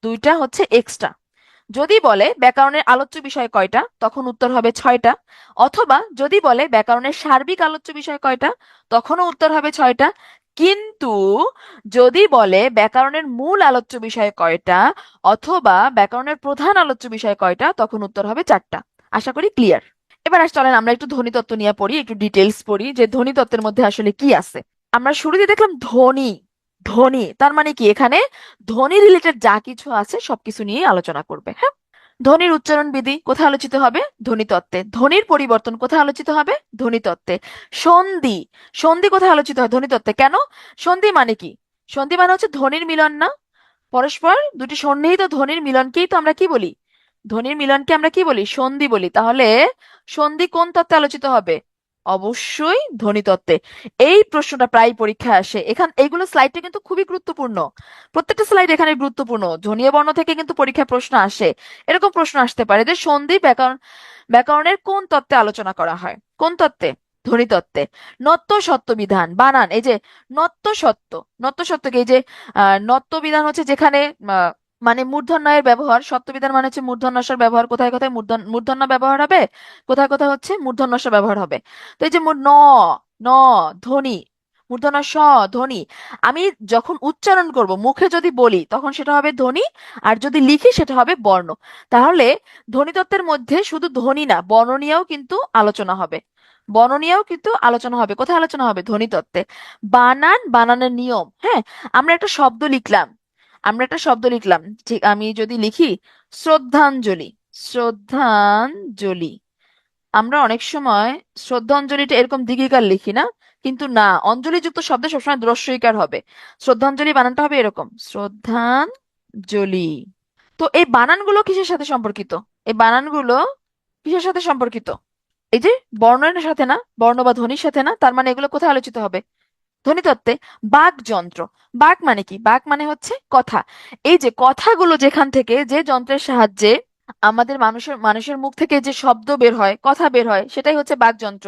2টা হচ্ছে এক্সট্রা। যদি বলে ব্যাকরণের আলোচ্য বিষয় কয়টা, তখন উত্তর হবে 6টা। অথবা যদি বলে ব্যাকরণের সার্বিক আলোচ্য বিষয় কয়টা, তখনও উত্তর হবে 6টা। কিন্তু যদি বলে ব্যাকরণের মূল আলোচ্য বিষয় কয়টা অথবা ব্যাকরণের প্রধান আলোচ্য বিষয় কয়টা, তখন উত্তর হবে 4টা। আশা করি ক্লিয়ার। এবার চলেন আমরা একটু ধ্বনিতত্ত্ব নিয়ে পড়ি, একটু ডিটেলস পড়ি যে ধ্বনিতত্ত্বের মধ্যে আসলে কি আছে। আমরা শুরুতে দেখলাম ধ্বনি। ধ্বনি তার মানে কি? এখানে ধ্বনি রিলেটেড যা কিছু আছে সবকিছু নিয়ে আলোচনা করবে, হ্যাঁ। ধ্বনির উচ্চারণ বিধি কোথায় আলোচিত হবে? ধ্বনিতত্ত্বে। ধ্বনির পরিবর্তন কোথায় আলোচিত হবে? ধ্বনিতত্ত্বে। সন্ধি, সন্ধি কোথায় আলোচিত হয়? ধ্বনিতত্ত্বে। কেন? সন্ধি মানে কি? সন্ধি মানে হচ্ছে ধ্বনির মিলন না? পরস্পর দুটি সন্নিহিত ধ্বনির মিলনকেই তো আমরা কি বলি? ধ্বনির মিলনকে আমরা কি বলি? সন্ধি বলি। তাহলে সন্ধি কোন তত্ত্বে আলোচিত হবে? অবশ্যই ধ্বনিতত্ত্বে। এই প্রশ্নটা প্রায় পরীক্ষায় আসে। এইগুলো স্লাইডটা কিন্তু খুবই গুরুত্বপূর্ণ। প্রত্যেকটা স্লাইড এখানে গুরুত্বপূর্ণ। ধ্বনীয় বর্ণ থেকে কিন্তু পরীক্ষায় প্রশ্ন আসে। এরকম প্রশ্ন আসতে পারে যে সন্ধি ব্যাকরণের কোন তত্ত্বে আলোচনা করা হয়? কোন তত্ত্বে? ধ্বনিতত্ত্বে। নত্য সত্য বিধান, বানান, এই যে নত্য সত্য, নত্য সত্যকে, এই যে নত্য বিধান হচ্ছে যেখানে মানে মূর্ধন্যয়ের ব্যবহার, সত্যবিধান মানে হচ্ছে মূর্ধন্যস্বর ব্যবহার, কোথায় কোথায় মূর্ধন্য ব্যবহার হবে, কোথায় কোথায় হচ্ছে মূর্ধন্যস্বর ব্যবহার হবে। তো এই যে ন, ন ধ্বনি, মূর্ধন্য স ধ্বনি, আমি যখন উচ্চারণ করব মুখে যদি বলি তখন সেটা হবে ধ্বনি, আর যদি লিখি সেটা হবে বর্ণ। তাহলে ধ্বনিতত্ত্বের মধ্যে শুধু ধ্বনি না, বর্ণ নিয়েও কিন্তু আলোচনা হবে। বর্ণ নিয়েও কিন্তু আলোচনা হবে। কোথায় আলোচনা হবে? ধ্বনিতত্ত্বে। বানান, বানানের নিয়ম, হ্যাঁ। আমরা একটা শব্দ লিখলাম, আমরা একটা শব্দ লিখলাম, ঠিক আমি যদি লিখি শ্রদ্ধাঞ্জলি, শ্রদ্ধাঞ্জলি, আমরা অনেক সময় শ্রদ্ধাঞ্জলিটা এরকম দীর্ঘিকার লিখি না? কিন্তু না, অঞ্জলিযুক্ত শব্দে সবসময় দ্রস্যইকার হবে। শ্রদ্ধাঞ্জলি বানানটা হবে এরকম, শ্রদ্ধাঞ্জলি। তো এই বানানগুলো কিসের সাথে সম্পর্কিত? এই বানানগুলো কিসের সাথে সম্পর্কিত? এই যে বর্ণের সাথে না, বর্ণ বা ধ্বনির সাথে না, তার মানে এগুলো কোথায় আলোচিত হবে? ধ্বনিতত্ত্বে। বাকযন্ত্র, বাক মানে কি? বাক মানে হচ্ছে কথা। এই যে কথাগুলো যেখান থেকে, যে যন্ত্রের সাহায্যে আমাদের মানুষের মানুষের মুখ থেকে যে শব্দ বের হয়, কথা বের হয়, সেটাই হচ্ছে বাকযন্ত্র।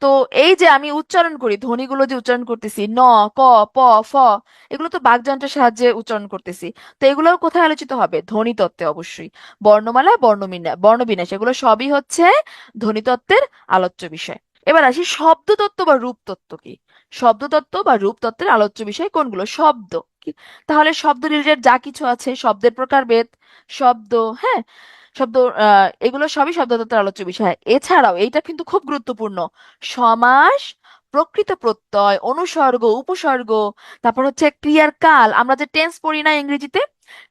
তো এই যে আমি উচ্চারণ করি, ধ্বনিগুলো যে উচ্চারণ করতেছি, ন, ক, প, ফ, এগুলো তো বাকযন্ত্রের সাহায্যে উচ্চারণ করতেছি। তো এগুলো কোথায় আলোচিত হবে? ধ্বনিতত্ত্বে অবশ্যই। বর্ণমালা, বর্ণবিন্যাস, এগুলো সবই হচ্ছে ধ্বনিতত্ত্বের আলোচ্য বিষয়। এবার আসি শব্দতত্ত্ব বা রূপতত্ত্ব কি? শব্দতত্ত্ব বা রূপতত্ত্বের আলোচ্য বিষয় কোনগুলো? শব্দ কি? তাহলে শব্দ রিলেটেড যা কিছু আছে, শব্দের প্রকারভেদ, শব্দ, হ্যাঁ, শব্দ, এগুলো সবই শব্দতত্ত্বের আলোচ্য বিষয়। এছাড়াও এইটা কিন্তু খুব গুরুত্বপূর্ণ, সমাস, প্রকৃত প্রত্যয়, অনুসর্গ, উপসর্গ, তারপর হচ্ছে ক্রিয়ার কাল, আমরা যে টেন্স পড়ি না ইংরেজিতে,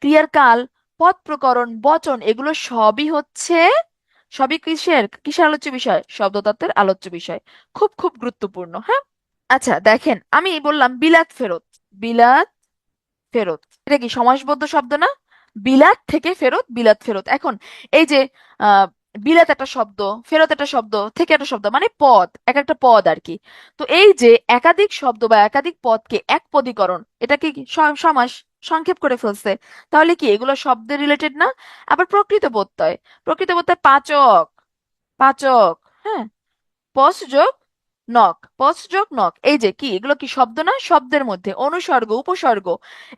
ক্রিয়ার কাল, পদ প্রকরণ, বচন, এগুলো সবই হচ্ছে, সবই কিসের কিসের আলোচ্য বিষয়? শব্দতত্ত্বের আলোচ্য বিষয়। খুব খুব গুরুত্বপূর্ণ, হ্যাঁ। আচ্ছা দেখেন, আমি বললাম বিলাত ফেরত, বিলাত ফেরত, এটা কি সমাসবদ্ধ শব্দ না? বিলাত থেকে ফেরত, বিলাত ফেরত। এখন এই যে আহ বিলাত একটা শব্দ, ফেরত একটা শব্দ, থেকে একটা শব্দ, মানে পদ, এক একটা পদ আর কি। তো এই যে একাধিক শব্দ বা একাধিক পদকে এক পদীকরণ, এটা কি সমাস, সংক্ষেপ করে ফেলছে। তাহলে কি এগুলো শব্দের রিলেটেড না? আবার প্রকৃত প্রত্যয়, প্রকৃত প্রত্যয় পাচক, পাচক, হ্যাঁ, পস যোগ নক, পস যোগ নক, এই যে কি এগুলো কি শব্দ না? শব্দের মধ্যে অনুসর্গ, উপসর্গ,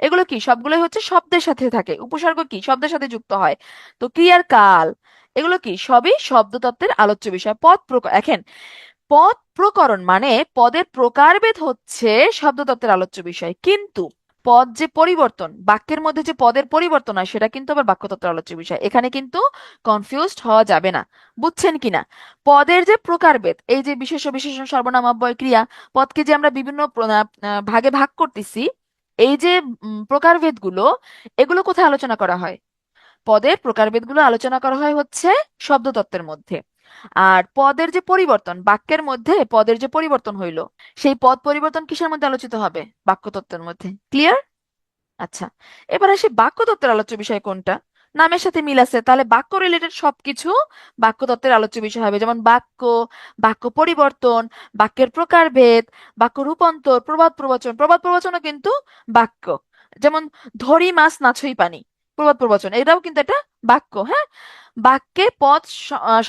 এগুলো কি সবগুলোই হচ্ছে শব্দের সাথে থাকে। উপসর্গ কি? শব্দের সাথে যুক্ত হয়। তো ক্রিয়ার কাল, এগুলো কি? সবই শব্দতত্ত্বের আলোচ্য বিষয়। পদ প্রকার, দেখেন, পদ প্রকরণ মানে পদের প্রকারভেদ হচ্ছে শব্দতত্ত্বের আলোচ্য বিষয়। কিন্তু পদ যে পরিবর্তন, বাক্যের মধ্যে যে পদের পরিবর্তন হয়, সেটা কিন্তু আবার বাক্যতত্ত্বের আলোচ্য বিষয়। এখানে কিন্তু কনফিউজড হওয়া যাবে না। বুঝছেন কিনা? পদের যে প্রকারভেদ, এই যে বিশেষ্য, বিশেষণ, সর্বনাম, অব্যয়, ক্রিয়া, পদকে যে আমরা বিভিন্ন ভাগে ভাগ করতেছি, এই যে প্রকারভেদগুলো, এগুলো কোথায় আলোচনা করা হয়? পদের প্রকারভেদগুলো আলোচনা করা হয় হচ্ছে শব্দতত্ত্বের মধ্যে। আর পদের যে পরিবর্তন, বাক্যের মধ্যে পদের যে পরিবর্তন হইলো, সেই পদ পরিবর্তন কিসের মধ্যে আলোচিত হবে? বাক্যতত্ত্বের মধ্যে। ক্লিয়ার? আচ্ছা, এবার আসি বাক্যতত্ত্বের আলোচ্য বিষয় কোনটা। নামের সাথে মিল আছে, তাহলে বাক্য রিলেটেড সবকিছু বাক্যতত্ত্বের আলোচ্য বিষয় হবে, যেমন বাক্য, বাক্য পরিবর্তন, বাক্যের প্রকারভেদ, বাক্য রূপান্তর, প্রবাদ প্রবচন। প্রবাদ প্রবচনও কিন্তু বাক্য, যেমন ধরি মাছ নাছই পানি, প্রবাদ প্রবচন, এটাও কিন্তু একটা বাক্য। হ্যাঁ, বাক্যে পদ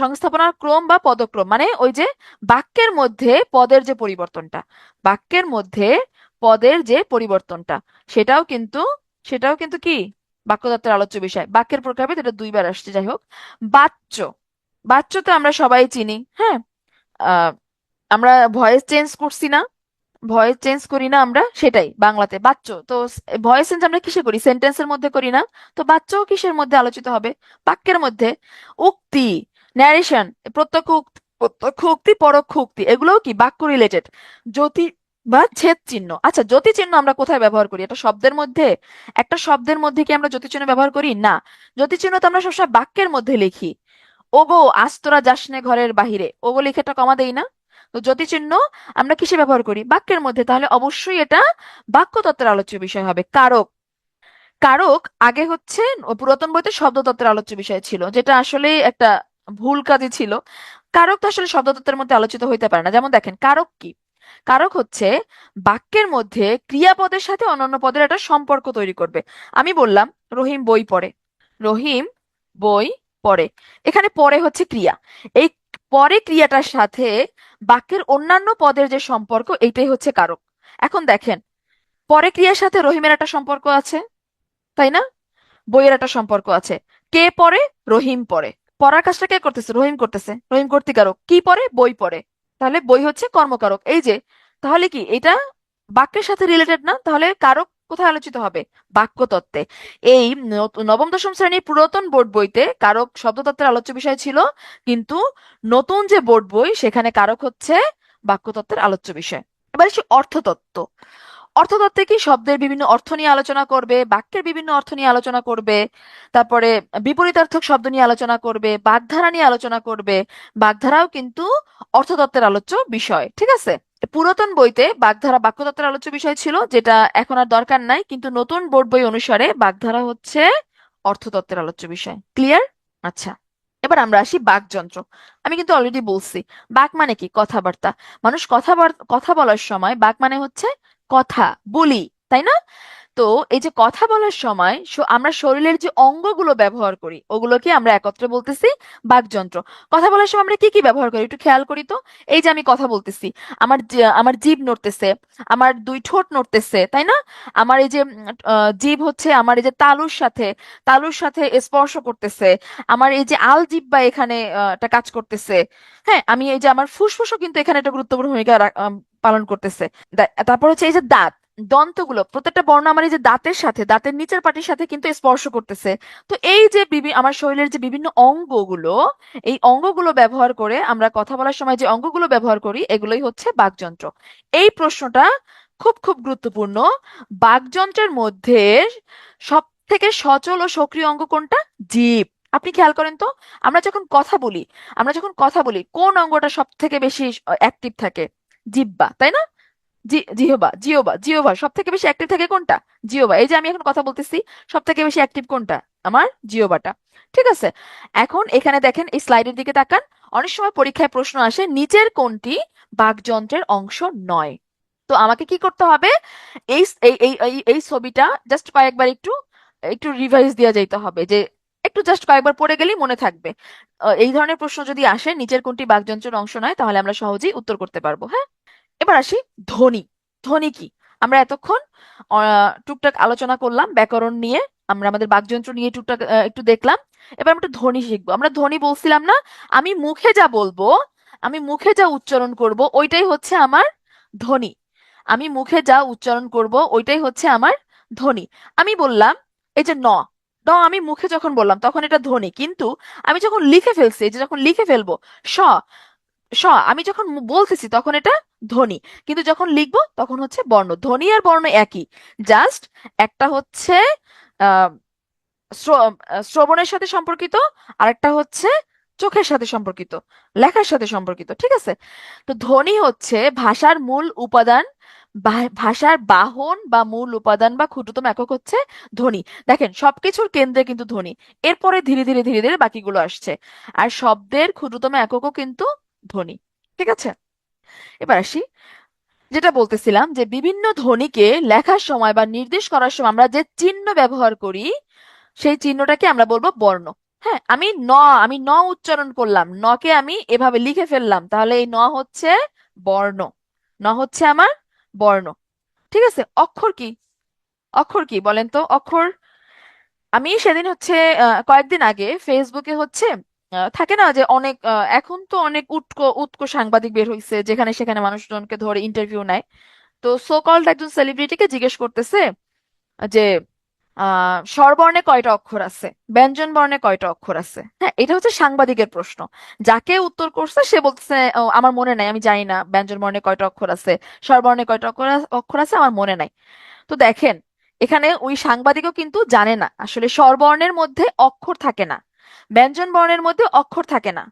সংস্থাপনার ক্রম বা পদক্রম, মানে ওই যে বাক্যের মধ্যে পদের যে পরিবর্তনটা, বাক্যের মধ্যে পদের যে পরিবর্তনটা, সেটাও কিন্তু সেটাও কিন্তু কি বাক্যতত্ত্বের আলোচ্য বিষয়। বাক্যের প্রকারভেদ এটা দুইবার আসছে, যাই হোক। বাচ্য, বাচ্য তো আমরা সবাই চিনি। হ্যাঁ, আহ আমরা ভয়েস চেঞ্জ করছি না, ভয়েস চেঞ্জ করি না আমরা, সেটাই বাংলাতে বাচ্য। তো ভয়েস চেঞ্জ আমরা কিসে করি? সেন্টেন্সের মধ্যে করি না? তো বাচ্চও কিসের মধ্যে আলোচিত হবে? বাক্যের মধ্যে। উক্তি, ন্যারেশন, প্রত্যক্ষ উক্তি, পরোক্ষ উক্তি, এগুলোও কি বাক্য রিলেটেড। জ্যোতি বা ছেদ চিহ্ন। আচ্ছা, জ্যোতি চিহ্ন আমরা কোথায় ব্যবহার করি? একটা শব্দের মধ্যে, একটা শব্দের মধ্যে কি আমরা জ্যোতি চিহ্ন ব্যবহার করি? না। জ্যোতি চিহ্ন তো আমরা সবসময় বাক্যের মধ্যে লিখি। ওগো আজ তোরা যাসনে ঘরের বাহিরে, ওগো লিখে একটা কমা দেই না? তো জ্যোতি চিহ্ন আমরা কিসে ব্যবহার করি? বাক্যের মধ্যে। তাহলে অবশ্যই এটা বাক্যতত্ত্বের আলোচ্য বিষয় হবে। কারক, কারক আগে হচ্ছে পুরাতন বইতে শব্দতত্ত্বের আলোচ্য বিষয় ছিল, যেটা আসলে একটা ভুল কাজই ছিল। কারক তো আসলে শব্দতত্ত্বের মধ্যে আলোচিত হইতে পারে না। যেমন দেখেন, কারক কি? কারক হচ্ছে বাক্যের মধ্যে ক্রিয়াপদের সাথে অন্যান্য পদের একটা সম্পর্ক তৈরি করবে। আমি বললাম রহিম বই পড়ে, রহিম বই পড়ে, এখানে পড়ে হচ্ছে ক্রিয়া। এই পরে ক্রিয়াটার সাথে বাক্যের অন্যান্য পদের যে সম্পর্ক, এইটাই হচ্ছে কারক। এখন দেখেন, পরে ক্রিয়ার সাথে রহিমের একটা সম্পর্ক আছে, তাই না? বইয়ের একটা সম্পর্ক আছে। কে পড়ে? রহিম পড়ে। পড়ার কাজটা কে করতেছে? রহিম করতেছে। রহিম কর্তৃকারক। কি পড়ে? বই পড়ে। তাহলে বই হচ্ছে কর্মকারক। এই যে, তাহলে কি এটা বাক্যের সাথে রিলেটেড না? তাহলে কারক কোথায় আলোচিত হবে? বাক্যতত্ত্বে। এই নবম দশম শ্রেণীর পুরাতন বোর্ড বইতে কারক শব্দতত্ত্বের আলোচ্য বিষয় ছিল, কিন্তু নতুন যে বোর্ড বই সেখানে কারক হচ্ছে বাক্যতত্ত্বের আলোচ্য বিষয়। এবার আসি অর্থতত্ত্ব। অর্থতত্ত্বে কি শব্দের বিভিন্ন অর্থ নিয়ে আলোচনা করবে, বাক্যের বিভিন্ন অর্থ নিয়ে আলোচনা করবে, তারপরে বিপরীতার্থক শব্দ নিয়ে আলোচনা করবে, বাগধারা নিয়ে আলোচনা করবে। বাগধারাও কিন্তু অর্থতত্ত্বের আলোচ্য বিষয়, ঠিক আছে? পুরাতন বইতে বাগধারা বাক্যতত্ত্বের আলোচ্য বিষয় ছিল, যেটা এখন আর দরকার নাই, কিন্তু নতুন বোর্ড বই অনুসারে বাগধারা হচ্ছে অর্থতত্ত্বের আলোচ্য বিষয়। ক্লিয়ার? আচ্ছা, এবার আমরা আসি বাকযন্ত্র। আমি কিন্তু অলরেডি বলছি, বাক মানে কি? কথাবার্তা। মানুষ কথা বলার সময় বাক মানে হচ্ছে কথা বলি, তাই না? তো এই যে কথা বলার সময় আমরা শরীরের যে অঙ্গগুলো ব্যবহার করি, ওগুলোকে আমরা একত্রে বলতেছি বাকযন্ত্র। কথা বলার সময় আমরা কি কি ব্যবহার করি একটু খেয়াল করি তো। এই যে আমি কথা বলতেছি, আমার জিভ নড়তেছে, আমার দুই ঠোঁট নড়তেছে, তাই না? আমার এই যে জিভ হচ্ছে আমার এই যে তালুর সাথে স্পর্শ করতেছে। আমার এই যে আল জিহ্বা এখানে একটা কাজ করতেছে। হ্যাঁ, আমি এই যে আমার ফুসফুসও কিন্তু এখানে একটা গুরুত্বপূর্ণ ভূমিকা পালন করতেছে। তারপর হচ্ছে এই যে দাঁত, দন্তগুলো, প্রত্যেকটা বর্ণ আমার এই যে দাঁতের সাথে, দাঁতের নিচের পাটির সাথে কিন্তু স্পর্শ করতেছে। তো এই যে আমার শরীরের যে বিভিন্ন অঙ্গগুলো, এই অঙ্গগুলো ব্যবহার করে আমরা কথা বলার সময় যে অঙ্গগুলো ব্যবহার করি, এগুলোই হচ্ছে বাকযন্ত্র। এই প্রশ্নটা খুব খুব গুরুত্বপূর্ণ। বাকযন্ত্রের মধ্যে সব থেকে সচল ও সক্রিয় অঙ্গ কোনটা? জিভ। আপনি খেয়াল করেন তো, আমরা যখন কথা বলি, কোন অঙ্গটা সব থেকে বেশি অ্যাক্টিভ থাকে? জিহ্বা, তাই না? জিহ্বা, জিহ্বা, জিহ্বা সব থেকে বেশি অ্যাক্টিভ থাকে কোনটা? জিহ্বা। এই যে আমি এখন কথা বলতেছি, সব থেকে বেশি অ্যাক্টিভ কোনটা? আমার জিহ্বাটা। ঠিক আছে, এখন এখানে দেখেন, এই স্লাইডের দিকে তাকান। অনেক সময় পরীক্ষায় প্রশ্ন আসে, নিচের কোনটি বাকযন্ত্রের অংশ নয়? তো আমাকে কি করতে হবে? এই এই এই এই এই ছবিটা জাস্ট কয়েকবার একটু একটু রিভাইজ দেওয়া যাইতে হবে, যে একটু জাস্ট কয়েকবার পড়ে গেলেই মনে থাকবে। এই ধরনের প্রশ্ন যদি আসে, নিচের কোনটি বাকযন্ত্রের অংশ নয়, তাহলে আমরা সহজেই উত্তর করতে পারবো। হ্যাঁ, এবার আসি ধ্বনি। ধ্বনি কি? আমরা এতক্ষণ টুকটাক আলোচনা করলাম ব্যাকরণ নিয়ে, আমরা আমাদের বাকযন্ত্র নিয়ে টুকটাক একটু দেখলাম। এবার আমরা একটু ধ্বনি শিখবো। আমরা ধ্বনি বলছিলাম না, আমি মুখে যা বলবো, আমি মুখে যা উচ্চারণ করব, ওইটাই হচ্ছে আমার ধ্বনি। আমি মুখে যা উচ্চারণ করব, ওইটাই হচ্ছে আমার ধ্বনি। আমি বললাম এই যে ন, ন আমি মুখে যখন বললাম তখন এটা ধ্বনি, কিন্তু আমি যখন লিখে ফেলছি, এই যে যখন লিখে ফেলবো স, আমি যখন বলতেছি তখন এটা ধ্বনি, কিন্তু যখন লিখবো তখন হচ্ছে বর্ণ। ধ্বনি আর বর্ণ একই, জাস্ট একটা হচ্ছে আহ শ্রবণের সাথে সম্পর্কিত, আর একটা হচ্ছে চোখের সাথে সম্পর্কিত, লেখার সাথে সম্পর্কিত, ঠিক আছে? তো ধ্বনি হচ্ছে ভাষার মূল উপাদান, ভাষার বাহন বা মূল উপাদান বা ক্ষুদ্রতম একক হচ্ছে ধ্বনি। দেখেন সবকিছুর কেন্দ্রে কিন্তু ধ্বনি, এরপরে ধীরে ধীরে ধীরে ধীরে বাকিগুলো আসছে। আর শব্দের ক্ষুদ্রতম এককও কিন্তু ধ্বনি, ঠিক আছে? এবার আসি, যেটা বলতেছিলাম যে বিভিন্ন ধ্বনিকে লেখার সময় বা নির্দেশ করার সময় আমরা যে চিহ্ন ব্যবহার করি, সেই চিহ্নটাকে আমরা বলবো বর্ণ। হ্যাঁ, আমি ন উচ্চারণ করলাম, নকে আমি এভাবে লিখে ফেললাম, তাহলে এই ন হচ্ছে বর্ণ। ন হচ্ছে আমার বর্ণ, ঠিক আছে? অক্ষর কি? অক্ষর কি বলেন তো? অক্ষর, আমি সেদিন হচ্ছে কয়েকদিন আগে ফেসবুকে হচ্ছে থাকে না যে অনেক এখন তো অনেক উটকো উটকো সাংবাদিক বের হইছে, যেখানে সেখানে মানুষজনকে ধরে ইন্টারভিউ নেয়। তো সো কল্ড একজন সেলিব্রিটিকে জিজ্ঞেস করতেছে যে স্বরবর্ণে কয়টা অক্ষর আছে, ব্যঞ্জন বর্ণে কয়টা অক্ষর আছে। হ্যাঁ, এটা হচ্ছে সাংবাদিকের প্রশ্ন। যাকে উত্তর করছে সে বলতেছে, "ও, আমার মনে নাই, আমি জানি না ব্যঞ্জন বর্ণে কয়টা অক্ষর আছে, স্বরবর্ণে কয়টা অক্ষর আছে আমার মনে নাই।" তো দেখেন, এখানে ওই সাংবাদিকও কিন্তু জানে না আসলে স্বরবর্ণের মধ্যে অক্ষর থাকে না, ব্যঞ্জন বর্ণের মধ্যে অক্ষর থাকে না।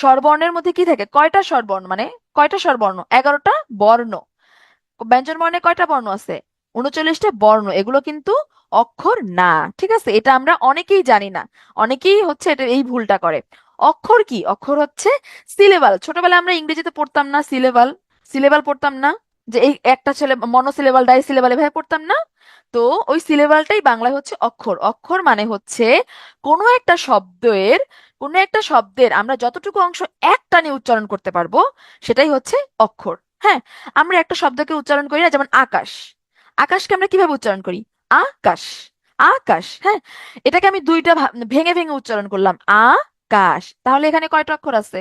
স্বরবর্ণের মধ্যে কি থাকে? কয়টা স্বরবর্ণ, মানে কয়টা স্বরবর্ণ? 11টা বর্ণ। ব্যঞ্জন বর্ণে কয়টা বর্ণ আছে? 39টা বর্ণ। এগুলো কিন্তু অক্ষর না, ঠিক আছে? এটা আমরা অনেকেই জানি না, অনেকেই হচ্ছে এটা এই ভুলটা করে। অক্ষর কি? অক্ষর হচ্ছে সিলেবাল। ছোটবেলায় আমরা ইংরেজিতে পড়তাম না সিলেবাল? সিলেবাল পড়তাম না, যে এই একটা ছেলে মনোসিলেবাল ডাই সিলেবাল এভাবে পড়তাম না? তো ওই সিলেবালটাই বাংলায় হচ্ছে অক্ষর। অক্ষর মানে হচ্ছে কোনো একটা শব্দের, কোনো একটা শব্দের আমরা যতটুকু অংশ এক টানে উচ্চারণ করতে পারবো, সেটাই হচ্ছে অক্ষর। হ্যাঁ, আমরা একটা শব্দকে উচ্চারণ করি না, যেমন আকাশ। আকাশকে আমরা কিভাবে উচ্চারণ করি? আকাশ, আকাশ। হ্যাঁ, এটাকে আমি দুইটা ভেঙে ভেঙে উচ্চারণ করলাম, আকাশ। তাহলে এখানে কয়টা অক্ষর আছে?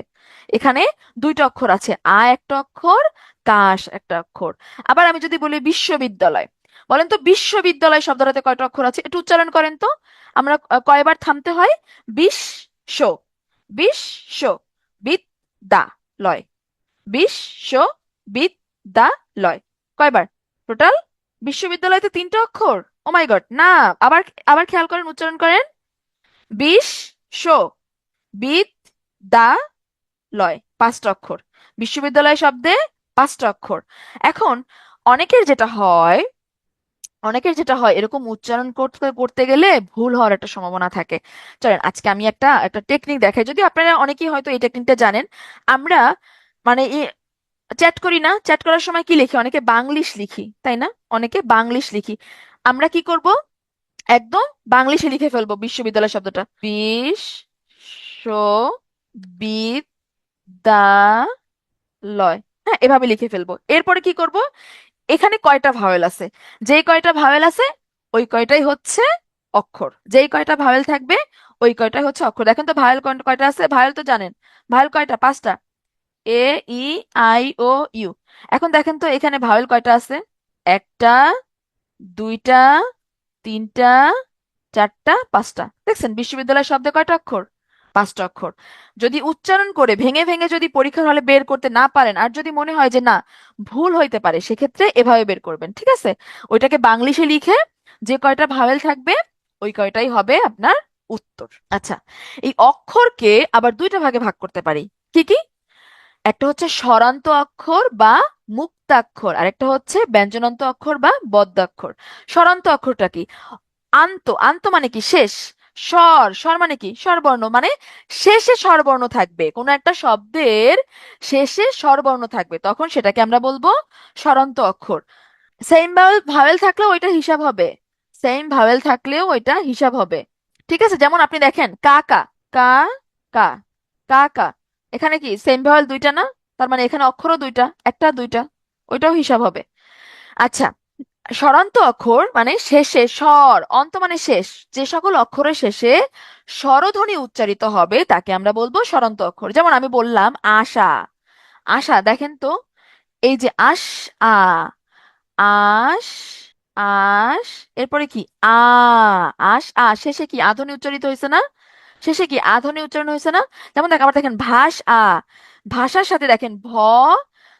এখানে দুইটা অক্ষর আছে, একটা অক্ষর, কাশ একটা অক্ষর। আবার আমি যদি বলি বিশ্ববিদ্যালয়, বলেন তো বিশ্ববিদ্যালয় শব্দটাতে কয়টা অক্ষর আছে? একটু উচ্চারণ করেন তো। আমরা কয়বার থামতে হয়? বিশ্ব, বিশ্ব, বিদ্যালয়, বিশ্ববিদ্যালয়। কয়বার টোটাল? বিশ্ববিদ্যালয়তে তিনটা অক্ষর? ও মাই গড, না। আবার আবার খেয়াল করেন, উচ্চারণ করেন, বিশ্ব বিদ্যালয়, পাঁচটা অক্ষর। বিশ্ববিদ্যালয় শব্দে পাঁচটা অক্ষর। এখন অনেকের যেটা হয়, অনেকের যেটা হয় এরকম উচ্চারণ করতে করতে গেলে ভুল হওয়ার একটা সম্ভাবনা থাকে। চলেন আজকে আমি একটা একটা টেকনিক দেখাই, যদি আপনারা অনেকেই হয়তো এই টেকনিকটা জানেন। আমরা মানে চ্যাট করি না, চ্যাট করার সময় কি লিখি? অনেকে বাংলিশ লিখি, তাই না? অনেকে বাংলিশ লিখি। আমরা কি করব? একদম বাংলিশে লিখে ফেলবো বিশ্ববিদ্যালয় শব্দটা, বিশ্ববিদ্যালয়। হ্যাঁ, এভাবে লিখে ফেলবো। এরপরে কি করব? এখানে কয়টা ভাওয়েল আছে? যেই কয়টা ভাওয়েল আছে ওই কয়টাই হচ্ছে অক্ষর। যেই কয়টা ভাওয়েল থাকবে ওই কয়টাই হচ্ছে অক্ষর। দেখেন তো ভাওয়েল কয়টা আছে? ভাওয়েল তো জানেন, ভাওয়েল কয়টা? পাঁচটা। এ, ই, আই, ও, ইউ। এখন দেখেন তো এখানে ভাওয়েল কয়টা আছে? একটা, দুইটা, তিনটা, চারটা, পাঁচটা। দেখছেন বিশ্ববিদ্যালয় শব্দে কয়টা অক্ষর? পাঁচটা অক্ষর। যদি উচ্চারণ করে ভেঙে ভেঙে যদি পরীক্ষার হলে বের করতে না পারেন, আর যদি মনে হয় যে না ভুল হইতে পারে, সেক্ষেত্রে এভাবে বের করবেন, ঠিক আছে? ওইটাকে বাংলিশে লিখে যে কয়টা ভাওয়েল থাকবে ওই কয়টাই হবে আপনার উত্তর। আচ্ছা, এই অক্ষরকে আবার দুইটা ভাগে ভাগ করতে পারি। কি কি? একটা হচ্ছে স্বরান্ত অক্ষর বা মুক্তাক্ষর, আর একটা হচ্ছে ব্যঞ্জনান্ত অক্ষর বা বদ্যাক্ষর। স্বরান্ত অক্ষরটা কি? আন্ত মানে কি? শেষ। স্বর মানে কি? স্বরবর্ণ, মানে শেষে স্বরবর্ণ থাকবে, কোনো একটা শব্দের শেষে স্বরবর্ণ থাকবে, তখন সেটাকে আমরা বলবো স্বরান্ত অক্ষর। সেম ভাওয়েল ভাওয়েল থাকলেও ওইটা হিসাব হবে, সেম ভাওয়েল থাকলেও ওইটা হিসাব হবে, ঠিক আছে? যেমন আপনি দেখেন কাকা, কা, কা, কাকা। এখানে কি সেম ভাওয়েল দুইটা না? তার মানে এখানে অক্ষরও দুইটা, একটা দুইটা, ওইটাও হিসাব হবে। আচ্ছা, স্বরান্ত অক্ষর মানে শেষে স্বর, অন্ত মানে শেষ, যে সকল অক্ষরের শেষে স্বরধ্বনি উচ্চারিত হবে তাকে আমরা বলবো স্বরান্ত অক্ষর। যেমন আমি বললাম আশা, আশা। দেখেন তো এই যে আ, আশ, আশ, এরপরে কি শেষে কি আধ্বনি উচ্চারিত হয়েছে না? শেষে কি আধ্বনি উচ্চারণ হয়েছে না? যেমন দেখ, আবার দেখেন ভাস ভাষার সাথে দেখেন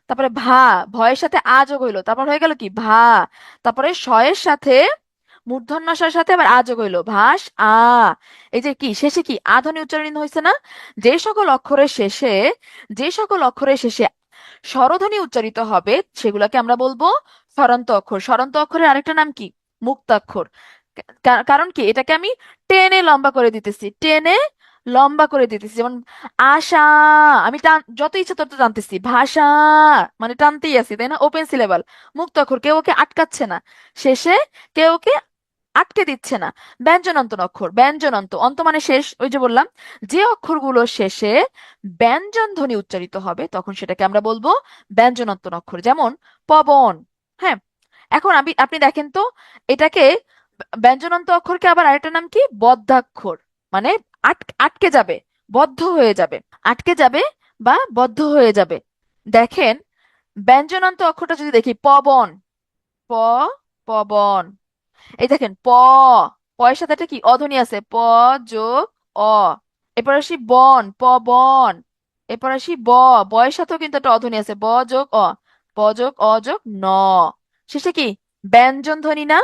তারপরে ভয়ের সাথে আ যোগ হইলো, তারপর হয়ে গেল কি তারপরে শয়ের সাথে মূর্ধন্যসার সাথে আবার আ যোগ হইলো এই যে কি শেষে কি আ ধ্বনি উচ্চারণ হয়েছে না? যে সকল অক্ষরের শেষে যে সকল অক্ষরের শেষে স্বরধ্বনি উচ্চারিত হবে সেগুলোকে আমরা বলবো স্বরান্ত অক্ষর। স্বরান্ত অক্ষরের আরেকটা নাম কি? মুক্তাক্ষর। কারণ কি এটাকে আমি টেনে লম্বা করে দিতেছি, টেনে লম্বা করে দিতেছি। যেমন আশা, আমি যত ইচ্ছা তত টানতেছি। ভাষা মানে টানতেই আছি, তাই না? ওপেন সিলেবাল, মুক্ত অক্ষর, কেউ ওকে আটকাচ্ছে না শেষে, কেউ ওকে আটকে দিচ্ছে না। ব্যঞ্জনান্ত অক্ষর, ব্যঞ্জনান্ত, অন্ত মানে শেষ, ওই যে বললাম যে অক্ষরগুলো শেষে ব্যঞ্জন ধ্বনি উচ্চারিত হবে তখন সেটাকে আমরা বলবো ব্যঞ্জনান্ত অক্ষর। যেমন পবন। হ্যাঁ, এখন আপনি দেখেন তো, এটাকে ব্যঞ্জনান্ত অক্ষরকে আবার আরেকটা নাম কি? বদ্ধাক্ষর। মানে আটকে যাবে, বদ্ধ হয়ে যাবে, আটকে যাবে বা বদ্ধ হয়ে যাবে। দেখেন ব্যঞ্জনান্ত অক্ষরটা যদি দেখি, পবন, প, পবন। এই দেখেন পয়ের সাথে একটা কি অধ্বনি আছে, যোগ অ। এরপর আসি বন, বন। এরপর আসি বয়ের সাথেও কিন্তু একটা অধ্বনি আছে, যোগ অ, যোগ অ যোগ ন। শেষে কি ব্যঞ্জন ধ্বনি না?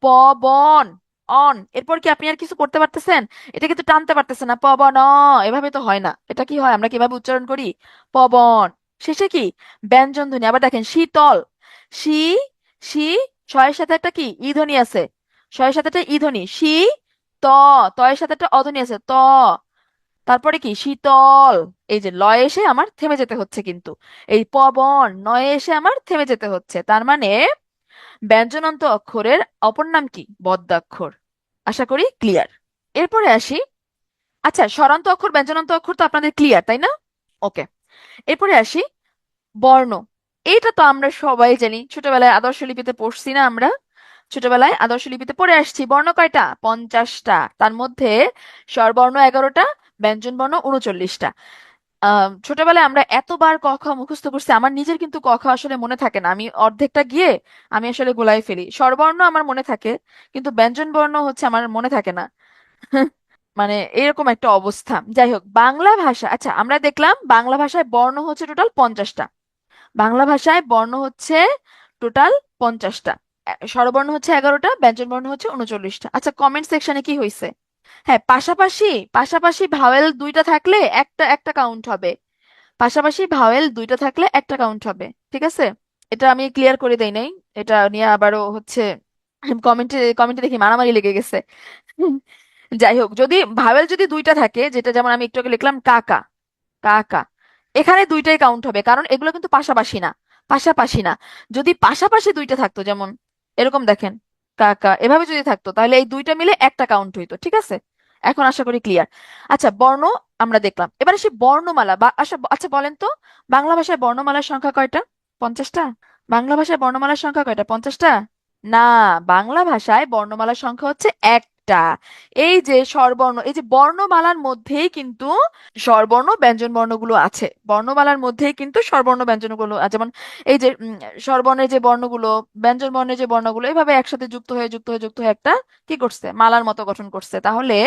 পবন, অন। এরপর কি আপনি আর কিছু করতে পারতেছেন? এটা কিন্তু টানতে পারতেছেন না, পবন এভাবে তো হয় না। এটা কি হয়, আমরা কিভাবে উচ্চারণ করি? পবন। শেষে কি ব্যঞ্জন ধ্বনি। আবার দেখেন শীতল, শি, শি, ছয়ের সাথে একটা কি ই ধ্বনি আছে, ছয়ের সাথে একটা ই ধ্বনি, ত, তয়ের সাথে একটা অধ্বনি আছে, তারপরে কি শীতল। এই যে লয়ে এসে আমার থেমে যেতে হচ্ছে কিন্তু, এই পবন নয়ে এসে আমার থেমে যেতে হচ্ছে। তার মানে ব্যঞ্জনান্ত অক্ষরের অপর নাম কি? বদ্যাক্ষর। আশা করি ক্লিয়ার। এরপরে আসি, আচ্ছা স্বরান্ত অক্ষর ব্যঞ্জনান্ত অক্ষর তো আপনাদের ক্লিয়ার, তাই না? ওকে, এরপরে আসি বর্ণ। এইটা তো আমরা সবাই জানি, ছোটবেলায় আদর্শ লিপিতে পড়ছি না আমরা? ছোটবেলায় আদর্শ লিপিতে পড়ে আসছি। বর্ণ কয়টা? 50টা। তার মধ্যে স্বরবর্ণ 11টা, ব্যঞ্জন বর্ণ 39টা। ছোটবেলায় আমরা এতবার ক খ মুখস্থ করছি, আমার নিজের কিন্তু ক খ আসলে মনে থাকে না। আমি অর্ধেকটা গিয়ে আমি আসলে গোলাই ফেলি। স্বরবর্ণ আমার মনে থাকে, কিন্তু ব্যঞ্জন বর্ণ হচ্ছে আমার মনে থাকে না। মানে এরকম একটা অবস্থা। যাই হোক, বাংলা ভাষা, আচ্ছা আমরা দেখলাম বাংলা ভাষায় বর্ণ হচ্ছে টোটাল 50টা। বাংলা ভাষায় বর্ণ হচ্ছে টোটাল 50টা। স্বরবর্ণ হচ্ছে 11টা, ব্যঞ্জন বর্ণ হচ্ছে 39টা। আচ্ছা কমেন্ট সেকশনে কি হয়েছে? হ্যাঁ, পাশাপাশি, পাশাপাশি ভাওয়েল দুইটা থাকলে একটা একটা কাউন্ট হবে। পাশাপাশি ভাওয়েল দুইটা থাকলে একটা কাউন্ট হবে, ঠিক আছে? এটা আমি ক্লিয়ার করে দেই নাই, এটা নিয়ে আবারও হচ্ছে কমেন্টে কমেন্টে দেখি মারামারি লেগে গেছে। যাই হোক, যদি ভাওয়েল যদি দুইটা থাকে, যেটা যেমন আমি একটু আগে লিখলাম কাকা, কাকা, এখানে দুইটাই কাউন্ট হবে, কারণ এগুলো কিন্তু পাশাপাশি না, পাশাপাশি না। যদি পাশাপাশি দুইটা থাকতো, যেমন এরকম দেখেন কাকা, এভাবে যদি থাকতো তাহলে এই দুইটা মিলে একটা কাউন্ট হইতো, ঠিক আছে? এখন আশা করি ক্লিয়ার। আচ্ছা বর্ণ আমরা দেখলাম, এবারে সে বর্ণমালা বা আচ্ছা আচ্ছা বলেন তো, বাংলা ভাষায় বর্ণমালার সংখ্যা কয়টা? 50টা। বাংলা ভাষায় বর্ণমালার সংখ্যা কয়টা? 50টা? না, বাংলা ভাষায় বর্ণমালার সংখ্যা হচ্ছে একটা। এই যে স্বরবর্ণ, এই যে বর্ণমালার মধ্যেই কিন্তু স্বরবর্ণ ব্যঞ্জন বর্ণগুলো আছে। বর্ণমালার মধ্যেই কিন্তু স্বরবর্ণ ব্যঞ্জনগুলো আছে। যেমন এই যে স্বরবর্ণের যে বর্ণগুলো, ব্যঞ্জন বর্ণের যে বর্ণগুলো, এভাবে একসাথে যুক্ত হয়ে একটা কি করছে, মালার মতো গঠন করছে। তাহলে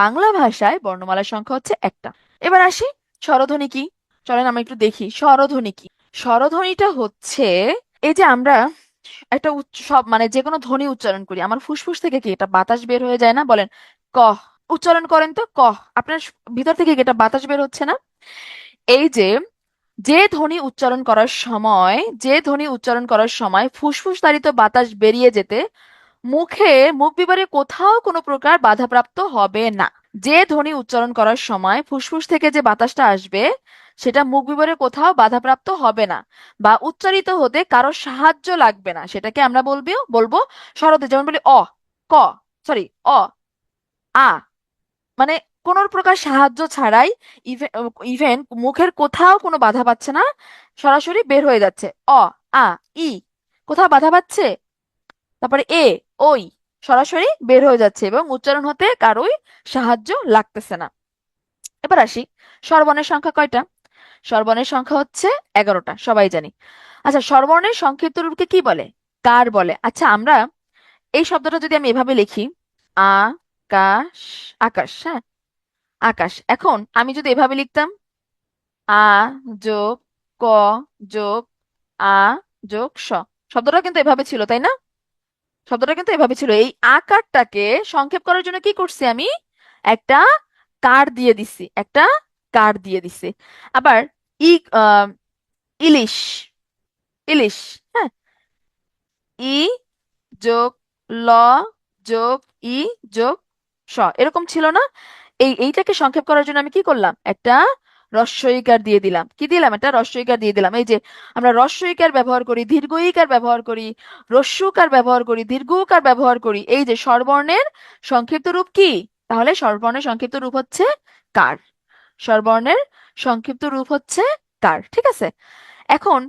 বাংলা ভাষায় বর্ণমালার সংখ্যা হচ্ছে একটা। এবার আসি স্বরধ্বনি কি। চলেন আমরা একটু দেখি স্বরধ্বনি কি। স্বরধ্বনিটা হচ্ছে, এই যে আমরা একটা সব মানে যে কোনো ধ্বনি উচ্চারণ করি, আমার ফুসফুস থেকে কি এটা বাতাস বের হয়ে যায় না? বলেন ক, উচ্চারণ করেন তো ক, আপনার ভিতর থেকে কি এটা বাতাস বের হচ্ছে না? এই যে যে ধ্বনি উচ্চারণ করার সময়, যে ধ্বনি উচ্চারণ করার সময় ফুসফুস তাড়িত বাতাস বেরিয়ে যেতে মুখে মুখ বিবরে কোথাও কোনো প্রকার বাধাপ্রাপ্ত হবে না। যে ধ্বনি উচ্চারণ করার সময় ফুসফুস থেকে যে বাতাসটা আসবে সেটা মুখ বিবরে কোথাও বাধাপ্রাপ্ত হবে না বা উচ্চারিত হতে কারো সাহায্য লাগবে না, সেটাকে আমরা বলবো স্বরধ্বনি। যেমন বলি ক, সরি অ, আ, মানে কোন প্রকার সাহায্য ছাড়াই, ইভেন মুখের কোথাও কোনো বাধা পাচ্ছে না, সরাসরি বের হয়ে যাচ্ছে। আ, ই, কোথাও বাধা পাচ্ছে? তারপরে ওই, সরাসরি বের হয়ে যাচ্ছে এবং উচ্চারণ হতে কারোই সাহায্য লাগতেছে না। এবার আসি স্বরবর্ণের সংখ্যা কয়টা। স্বরবর্ণের সংখ্যা হচ্ছে 11টা, সবাই জানি। আচ্ছা স্বরবর্ণের সংক্ষিপ্ত রূপকে কি বলে? কার বলে। আচ্ছা আমরা এই শব্দটা যদি আমি এভাবে লিখি, আকাশ, আকাশ, হ্যাঁ আকাশ, এখন আমি যদি এভাবে লিখতাম আ যোগ ক যোগ আ যোগ স। শব্দটা কিন্তু এভাবে ছিল, তাই না? শব্দটা কিন্তু এভাবে ছিল। এই আকারটাকে সংক্ষেপ করার জন্য কি করছি আমি? একটা কার দিয়ে দিছি, একটা কার দিয়ে দিছি। আবার ই আহ, ইলিশ, ইলিশ। হ্যাঁ, ই যোগ ল যোগ ই যোগ স, এরকম ছিল না? এইটাকে সংক্ষেপ করার জন্য আমি কি করলাম? একটা হ্রস্বইকার দিয়ে দিলাম। কি দিলাম? একটা হ্রস্বইকার দিয়ে দিলাম। এই যে আমরা হ্রস্বইকার ব্যবহার করি, দীর্ঘইকার ব্যবহার করি, হ্রস্বকার ব্যবহার করি, দীর্ঘকার ব্যবহার করি, এই যে স্বরবর্ণের সংক্ষিপ্ত রূপ কি? তাহলে স্বরবর্ণের সংক্ষিপ্ত রূপ হচ্ছে কার। স্বরবর্ণের সংক্ষিপ্ত রূপ হচ্ছে কার, ঠিক আছে? এখন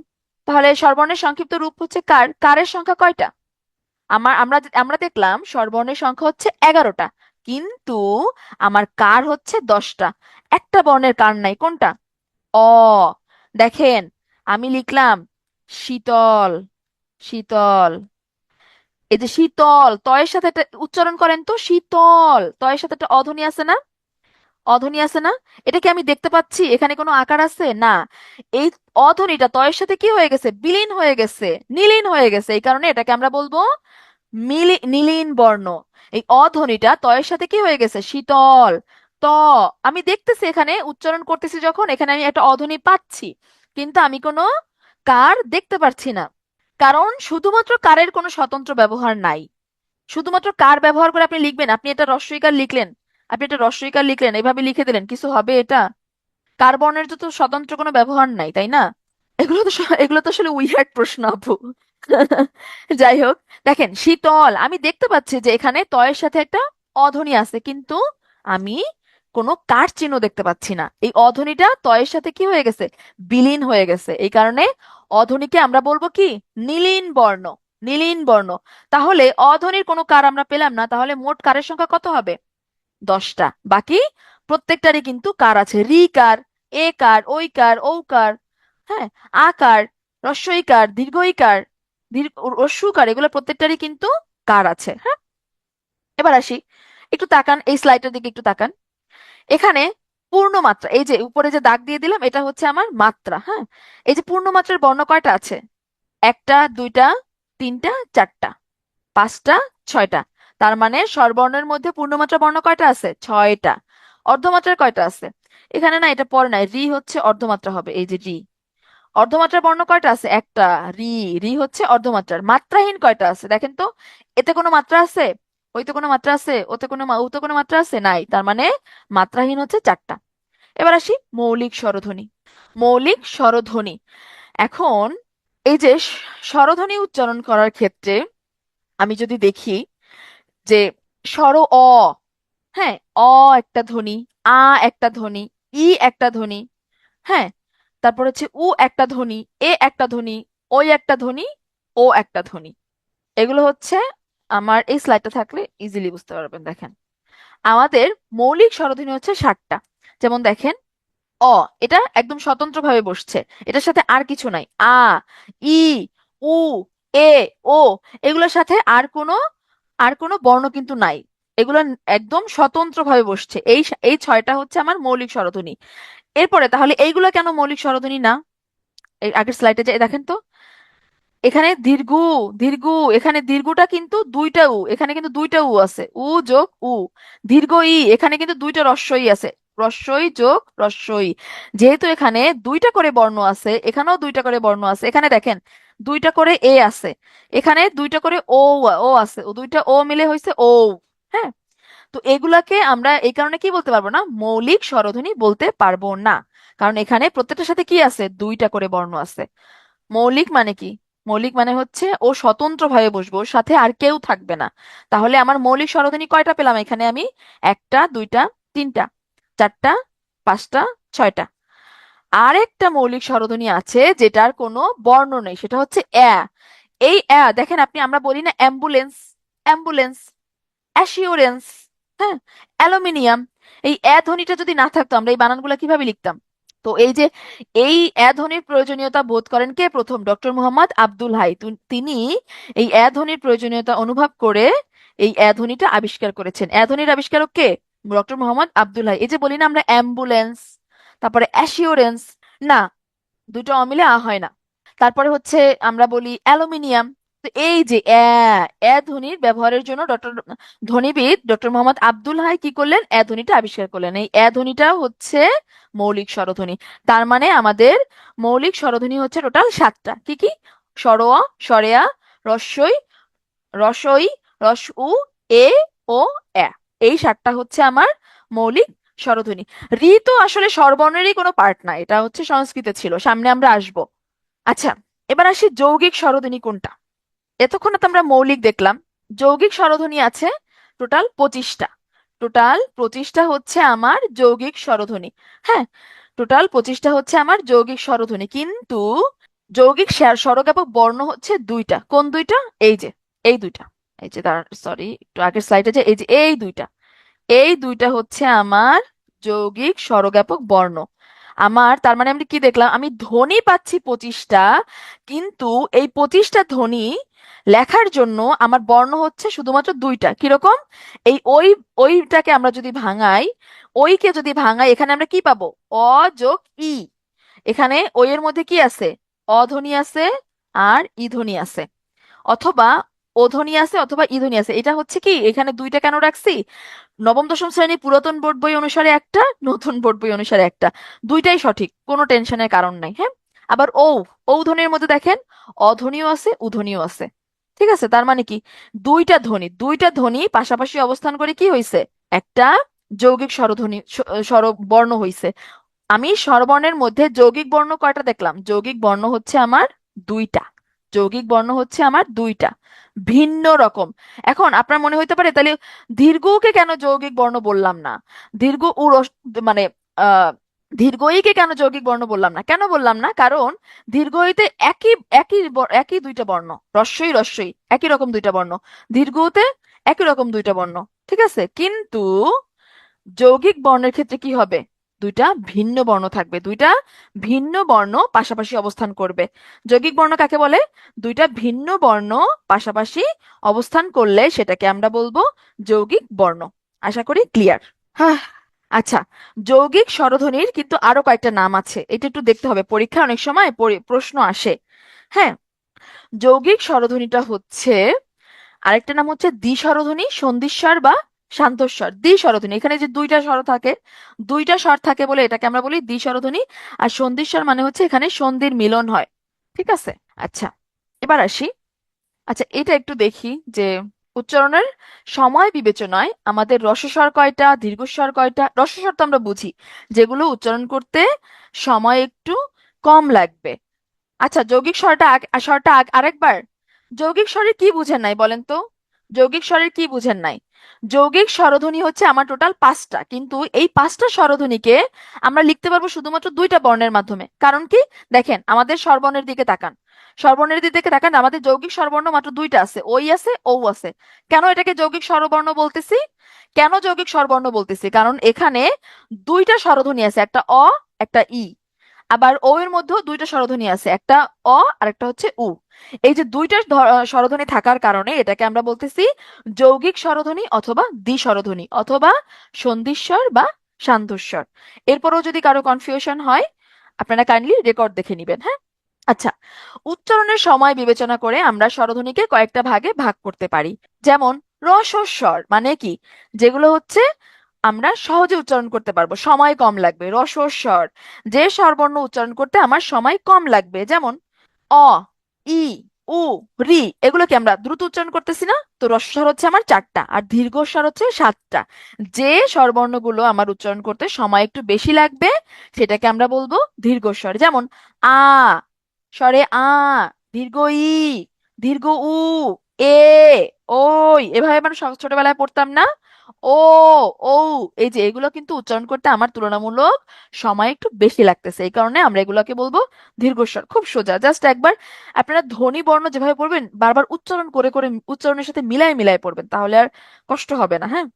তাহলে স্বরবর্ণের সংক্ষিপ্ত রূপ হচ্ছে কার। কারের সংখ্যা কয়টা? আমরা আমরা দেখলাম স্বরবর্ণের সংখ্যা হচ্ছে 11টা, কিন্তু আমার কার হচ্ছে 10টা। একটা বর্ণের কার নাই, কোনটা? অ। দেখেন, আমি লিখলাম শীতল, শীতল। এই যে শীতল, তয়ের সাথে একটা উচ্চারণ করেন তো, শীতল, তয়ের সাথে একটা অধ্বনি আছে না? অধ্বনি আছে না? এটা কি আমি দেখতে পাচ্ছি? এখানে কোনো আকার আছে না? এই অধ্বনিটা তয়ের সাথে কি হয়ে গেছে? বিলীন হয়ে গেছে, নীলীন হয়ে গেছে। এই কারণে এটাকে আমরা বলবো নীলীন বর্ণ। এই অধ্বনিটা তয়ের সাথে কি হয়ে গেছে? শীতল। ত। আমি দেখতেছি এখানে উচ্চারণ করতেছি যখন, এখানে আমি একটা অধ্বনি পাচ্ছি, কিন্তু আমি কোনো কার দেখতে পারছি না। কারণ শুধুমাত্র কারের কোনো স্বতন্ত্র ব্যবহার নাই। শুধুমাত্র কার ব্যবহার করে আপনি লিখবেন, আপনি এটা রস্বইকার লিখলেন, আপনি এটা রস্বইকার লিখলেন, এভাবে লিখে দিলেন, কিছু হবে এটা? কার বর্ণের তো স্বতন্ত্র কোনো ব্যবহার নাই, তাই না? এগুলো তো আসলে উইয়ার্ড প্রশ্ন, আপু। যাই হোক, দেখেন শীতল, আমি দেখতে পাচ্ছি যে এখানে তয়ের সাথে একটা অধ্বনি আছে, কিন্তু আমি কোনো কার চিহ্ন দেখতে পাচ্ছি না। এই অধ্বনিটা তয়ের সাথে কি হয়ে গেছে? বিলীন হয়ে গেছে। এই কারণে অধ্বনিকে আমরা বলবো কি? নীলীন বর্ণ, নীলীন বর্ণ। তাহলে অধ্বনির কোনো কার আমরা পেলাম না, তাহলে মোট কারের সংখ্যা কত হবে? 10টা। বাকি প্রত্যেকটারই কিন্তু কার আছে। রি কার, এ কার, ওই কার, ও কার, হ্যাঁ, আকার, হ্রস্বইকার, দীর্ঘইকার, হ্রস্বকার, এগুলো প্রত্যেকটারই কিন্তু কার আছে। হ্যাঁ, এবার আসি, একটু তাকান এই স্লাইডের দিকে, একটু তাকান। এখানে পূর্ণ মাত্রা, এই যে উপরে যে দাগ দিয়ে দিলাম, এটা হচ্ছে আমার মাত্রা। হ্যাঁ, এই যে পূর্ণ মাত্রার বর্ণ কয়টা আছে? একটা, দুইটা, তিনটা, চারটা, পাঁচটা, ছয়টা। তার মানে স্বরবর্ণের মধ্যে পূর্ণমাত্রা বর্ণ কয়টা আছে? 6টা। অর্ধমাত্রার কয়টা আছে? এখানে না, এটা পরে নাই, রি হচ্ছে অর্ধমাত্রা হবে, এই যে রি। অর্ধমাত্রার বর্ণ কয়টা আছে? একটা, রি। রি হচ্ছে অর্ধমাত্রার। মাত্রাহীন কয়টা আছে দেখেন তো? এতে কোনো মাত্রা আছে? ওইতে কোনো মাত্রা আছে? ওতে কোনো মাত্রা আছে? নাই। তার মানে মাত্রাহীন হচ্ছে 4টা। এবার আসি মৌলিক স্বরধ্বনি। মৌলিক স্বরধ্বনি। এখন এই যে স্বরধ্বনি উচ্চারণ করার ক্ষেত্রে আমি যদি দেখি যে স্বর অ, হ্যাঁ, অ একটা ধ্বনি, আ একটা ধ্বনি, ই একটা ধ্বনি, হ্যাঁ, তারপর হচ্ছে উ একটা ধ্বনি, এ একটা ধ্বনি, ওই একটা ধ্বনি, ও একটা ধ্বনি। এগুলো হচ্ছে, আমার এই স্লাইডটা থাকলে ইজিলি বুঝতে পারবেন। দেখেন, আমাদের মৌলিক স্বরধ্বনি হচ্ছে 7টা। যেমন দেখেন, অ, এটা একদম স্বতন্ত্রভাবে বসছে, এটার সাথে আর কিছু নাই। আ, ই, উ, এ, ও, এগুলোর সাথে আর কোনো বর্ণ কিন্তু নাই। এগুলো একদম স্বতন্ত্রভাবে বসছে। এই 6টা হচ্ছে আমার মৌলিক স্বরধ্বনি। এরপরে তাহলে এইগুলো কেন মৌলিক স্বরধ্বনি না? এই আগের স্লাইডে যে দেখেন তো, এখানে দীর্ঘ, দীর্ঘ, এখানে দীর্ঘটা কিন্তু দুইটা উ, এখানে কিন্তু দুইটা উ আছে, উ যোগ উ। দীর্ঘ ই, এখানে কিন্তু দুইটা রস্বই আছে, রস্বই যোগ রস্বই। যেহেতু এখানে দুইটা করে বর্ণ আছে, এখানেও দুইটা করে বর্ণ আছে। এখানে দেখেন দুইটা করে এ আছে, এখানে দুইটা করে ও, ও আছে, ও দুইটা ও মিলে হয়েছে ও। হ্যাঁ, তো এগুলাকে আমরা এই কারণে কি বলতে পারবো না? মৌলিক স্বরধ্বনি বলতে পারবো না। কারণ এখানে প্রত্যেকটার সাথে কি আছে? দুইটা করে বর্ণ আছে। মৌলিক মানে কি? মৌলিক মানে হচ্ছে ও স্বতন্ত্রভাবে বসবো, ওর সাথে আর কেউ থাকবে না। তাহলে আমার মৌলিক স্বরধ্বনি কয়টা পেলাম এখানে আমি? একটা, দুইটা, তিনটা, চারটা, পাঁচটা, ছয়টা। আরেকটা মৌলিক স্বরধ্বনি আছে যেটার কোনো বর্ণ নেই, সেটা হচ্ছে অ্যা। এই অ্যা দেখেন, আমরা বলি না অ্যাম্বুলেন্স, অ্যাম্বুলেন্স, অ্যাসিওরেন্স, হ্যাঁ, অ্যালুমিনিয়াম। এই অ্যা ধ্বনিটা যদি না থাকতো, আমরা এই বানানগুলো কিভাবে লিখতাম? তো এই যে এই অ্যা ধ্বনির প্রয়োজনীয়তা বোধ করেন কে প্রথম? ডক্টর মুহাম্মদ আব্দুল হাই। তিনি এই অ্যা ধ্বনির প্রয়োজনীয়তা অনুভব করে এই অ্যা ধ্বনিটা আবিষ্কার করেছেন। অ্যা ধ্বনির আবিষ্কারক কে? ডক্টর মুহাম্মদ আব্দুল হাই। এই যে বলি না আমরা অ্যাম্বুলেন্স, তারপরে অ্যাসিওরেন্স, না, দুটো অমিলে আ হয় না। তারপরে হচ্ছে আমরা বলি অ্যালুমিনিয়াম। তো এই যে এ ধ্বনির ব্যবহারের জন্য ধ্বনিবিদ ডক্টর মোহাম্মদ আব্দুল হাই কি করলেন, এ ধ্বনিটা আবিষ্কার করলেন। এই এ ধ্বনিটা হচ্ছে মৌলিক স্বরধ্বনি। তার মানে আমাদের মৌলিক স্বরধ্বনি হচ্ছে টোটাল সাতটা। কি কি? স্বর অ, স্বরে আ, রস্বই, রসই, রস উ, এ ও এ। এই সাতটা হচ্ছে আমার মৌলিক স্বরধ্বনি। রি তো আসলে স্বরবর্ণেরই কোনো পার্ট না, এটা হচ্ছে সংস্কৃতে ছিল, সামনে আমরা আসবো। আচ্ছা, এবার আসি যৌগিক স্বরধ্বনি কোনটা। এতক্ষণ তো আমরা মৌলিক দেখলাম, যৌগিক স্বরধ্বনি আছে টোটাল 25টা। টোটাল 25টা হচ্ছে আমার যৌগিক স্বরধ্বনি। হ্যাঁ, টোটাল 25টা হচ্ছে আমার যৌগিক স্বরধ্বনি, কিন্তু যৌগিক স্বরজ্ঞাপক বর্ণ হচ্ছে দুইটা। কোন দুইটা? এই যে এই দুইটা, এই যে দাঁড়ান, সরি একটু আগের স্লাইডে, যে এই যে এই দুইটা, এই দুইটা হচ্ছে আমার যৌগিক স্বরজ্ঞাপক বর্ণ। আমার তার মানে আমি কি দেখলাম, আমি ধ্বনি পাচ্ছি 25টা, কিন্তু এই 25টা ধ্বনি লেখার জন্য আমার বর্ণ হচ্ছে শুধুমাত্র দুইটা। কিরকম? এই ওইটাকে আমরা যদি ভাঙাই, ওইকে যদি ভাঙাই, এখানে আমরা কি পাবো? অ যোগ ই। এখানে ওই এর মধ্যে কি আছে? অধ্বনি আছে আর ই ধ্বনি আছে, অথবা অধ্বনি আছে অথবা ই ধ্বনি আছে। এটা হচ্ছে কি, এখানে দুইটা কেন রাখছি? নবম দশম শ্রেণী পুরাতন বোর্ড বই অনুসারে একটা, নতুন বোর্ড বই অনুসারে একটা, দুইটাই সঠিক, কোনো টেনশনের কারণ নাই। হ্যাঁ, আবার ও ধ্বনির মধ্যে দেখেন অধ্বনিও আছে, উধ্বনিও আছে। ঠিক আছে, তার মানে কি, দুইটা ধ্বনি পাশাপাশি অবস্থান করে কি হয়েছে, একটা যৌগিক স্বরধ্বনি, স্বরবর্ণ হইছে। আমি স্বরবর্ণের মধ্যে যৌগিক বর্ণ কয়টা দেখলাম? যৌগিক বর্ণ হচ্ছে আমার দুইটা। যৌগিক বর্ণ হচ্ছে আমার দুইটা, ভিন্ন রকম। এখন আপনার মনে হইতে পারে, তাহলে দীর্ঘকে কেন যৌগিক বর্ণ বললাম না? দীর্ঘ মানে আহ দীর্ঘ ইকে কেন যৌগিক বর্ণ বললাম না? কেন বললাম না? কারণ দীর্ঘ ইতে একই একই একই দুইটা বর্ণ, রস্বই রস্বই একই রকম দুইটা বর্ণ, দীর্ঘতে একই রকম দুইটা বর্ণ। ঠিক আছে, কিন্তু যৌগিক বর্ণের ক্ষেত্রে কি হবে? দুইটা ভিন্ন বর্ণ থাকবে, দুইটা ভিন্ন বর্ণ পাশাপাশি অবস্থান করবে। যৌগিক বর্ণ কাকে বলে? দুইটা ভিন্ন বর্ণ পাশাপাশি অবস্থান করলে সেটাকে আমরা বলবো যৌগিক বর্ণ। আশা করি ক্লিয়ার। হ্যাঁ, আচ্ছা, যৌগিক স্বরধ্বনির কিন্তু আরো কয়েকটা নাম আছে, এটা একটু দেখতে হবে, পরীক্ষায় অনেক সময় প্রশ্ন আসে। হ্যাঁ, যৌগিক স্বরধ্বনিটা হচ্ছে, আরেকটা নাম হচ্ছে দ্বিস্বরধ্বনি, সন্ধিস্বর বা শান্তস্বর। দ্বিস্বরধ্বনি, এখানে যে দুইটা স্বর থাকে, দুইটা স্বর থাকে বলে এটাকে আমরা বলি দ্বিস্বরধ্বনি। আর সন্ধিস্বর মানে হচ্ছে এখানে সন্ধির মিলন হয়। ঠিক আছে, আচ্ছা এবার আসি। আচ্ছা, এটা একটু দেখি যে উচ্চারণের সময় বিবেচনায় আমাদের রসস্বর কয়টা, দীর্ঘস্বর কয়টা। রসস্বর তো আমরা বুঝি, যেগুলো উচ্চারণ করতে সময় একটু কম লাগবে। আচ্ছা, যৌগিক আরেকবার। যৌগিক স্বরের কি বুঝেন নাই বলেন তো? যৌগিক স্বরের কি বুঝেন নাই? যৌগিক স্বরধ্বনি হচ্ছে আমার টোটাল 5টা, কিন্তু এই 5টা স্বরধ্বনিকে আমরা লিখতে পারবো শুধুমাত্র দুইটা বর্ণের মাধ্যমে। কারণ কি? দেখেন আমাদের স্বরবর্ণের দিকে তাকান, স্বরবর্ণের দিকে তাকান, আমাদের যৌগিক স্বরবর্ণ মাত্র দুইটা আছে, ওই আছে ও আছে। কেন এটাকে যৌগিক স্বরবর্ণ বলতেছি? কেন যৌগিক স্বরবর্ণ বলতেছি? কারণ এখানে দুইটা স্বরধ্বনি আছে, একটা অ, একটা ই। আবার ও এর মধ্যেও দুইটা স্বরধ্বনি আছে, একটা অ আর একটা হচ্ছে উ। এই যে দুইটা স্বরধ্বনি থাকার কারণে এটাকে আমরা বলতেছি যৌগিক স্বরধ্বনি অথবা দ্বিস্বরধ্বনি অথবা সন্ধিস্বর বা সান্ধ্যস্বর। এরপরও যদি কারো কনফিউশন হয়, আপনারা কাইন্ডলি রেকর্ড দেখে নিবেন। হ্যাঁ, আচ্ছা, উচ্চারণের সময় বিবেচনা করে আমরা স্বরধ্বনিকে কয়েকটা ভাগে ভাগ করতে পারি। যেমন রসস্বর মানে কি? যেগুলো হচ্ছে আমরা সহজে উচ্চারণ করতে পারবো, সময় কম লাগবে। রসস্বর, যে স্বরবর্ণ উচ্চারণ করতে আমার সময় কম লাগবে, যেমন অ, ই, উ, রি। এগুলো কি আমরা দ্রুত উচ্চারণ করতেছি না? তো রসস্বর হচ্ছে আমার 4টা আর দীর্ঘস্বর হচ্ছে 7টা। যে স্বরবর্ণগুলো আমার উচ্চারণ করতে সময় একটু বেশি লাগবে সেটাকে আমরা বলবো দীর্ঘস্বর। যেমন আ, স্বরে আ, দীর্ঘ ই, দীর্ঘ উ, এ, ওই, এভাবে আমরা ছোটবেলায় পড়তাম না? ও, ও, এই যে এগুলো কিন্তু উচ্চারণ করতে আমার তুলনামূলক সময় একটু বেশি লাগতেছে, এই কারণে আমরা এগুলোকে বলবো দীর্ঘস্বর। খুব সোজা, জাস্ট একবার আপনারা ধ্বনি বর্ণ যেভাবে পড়বেন বারবার উচ্চারণ করে করে উচ্চারণের সাথে মিলায় মিলায় পড়বেন, তাহলে আর কষ্ট হবে না। হ্যাঁ,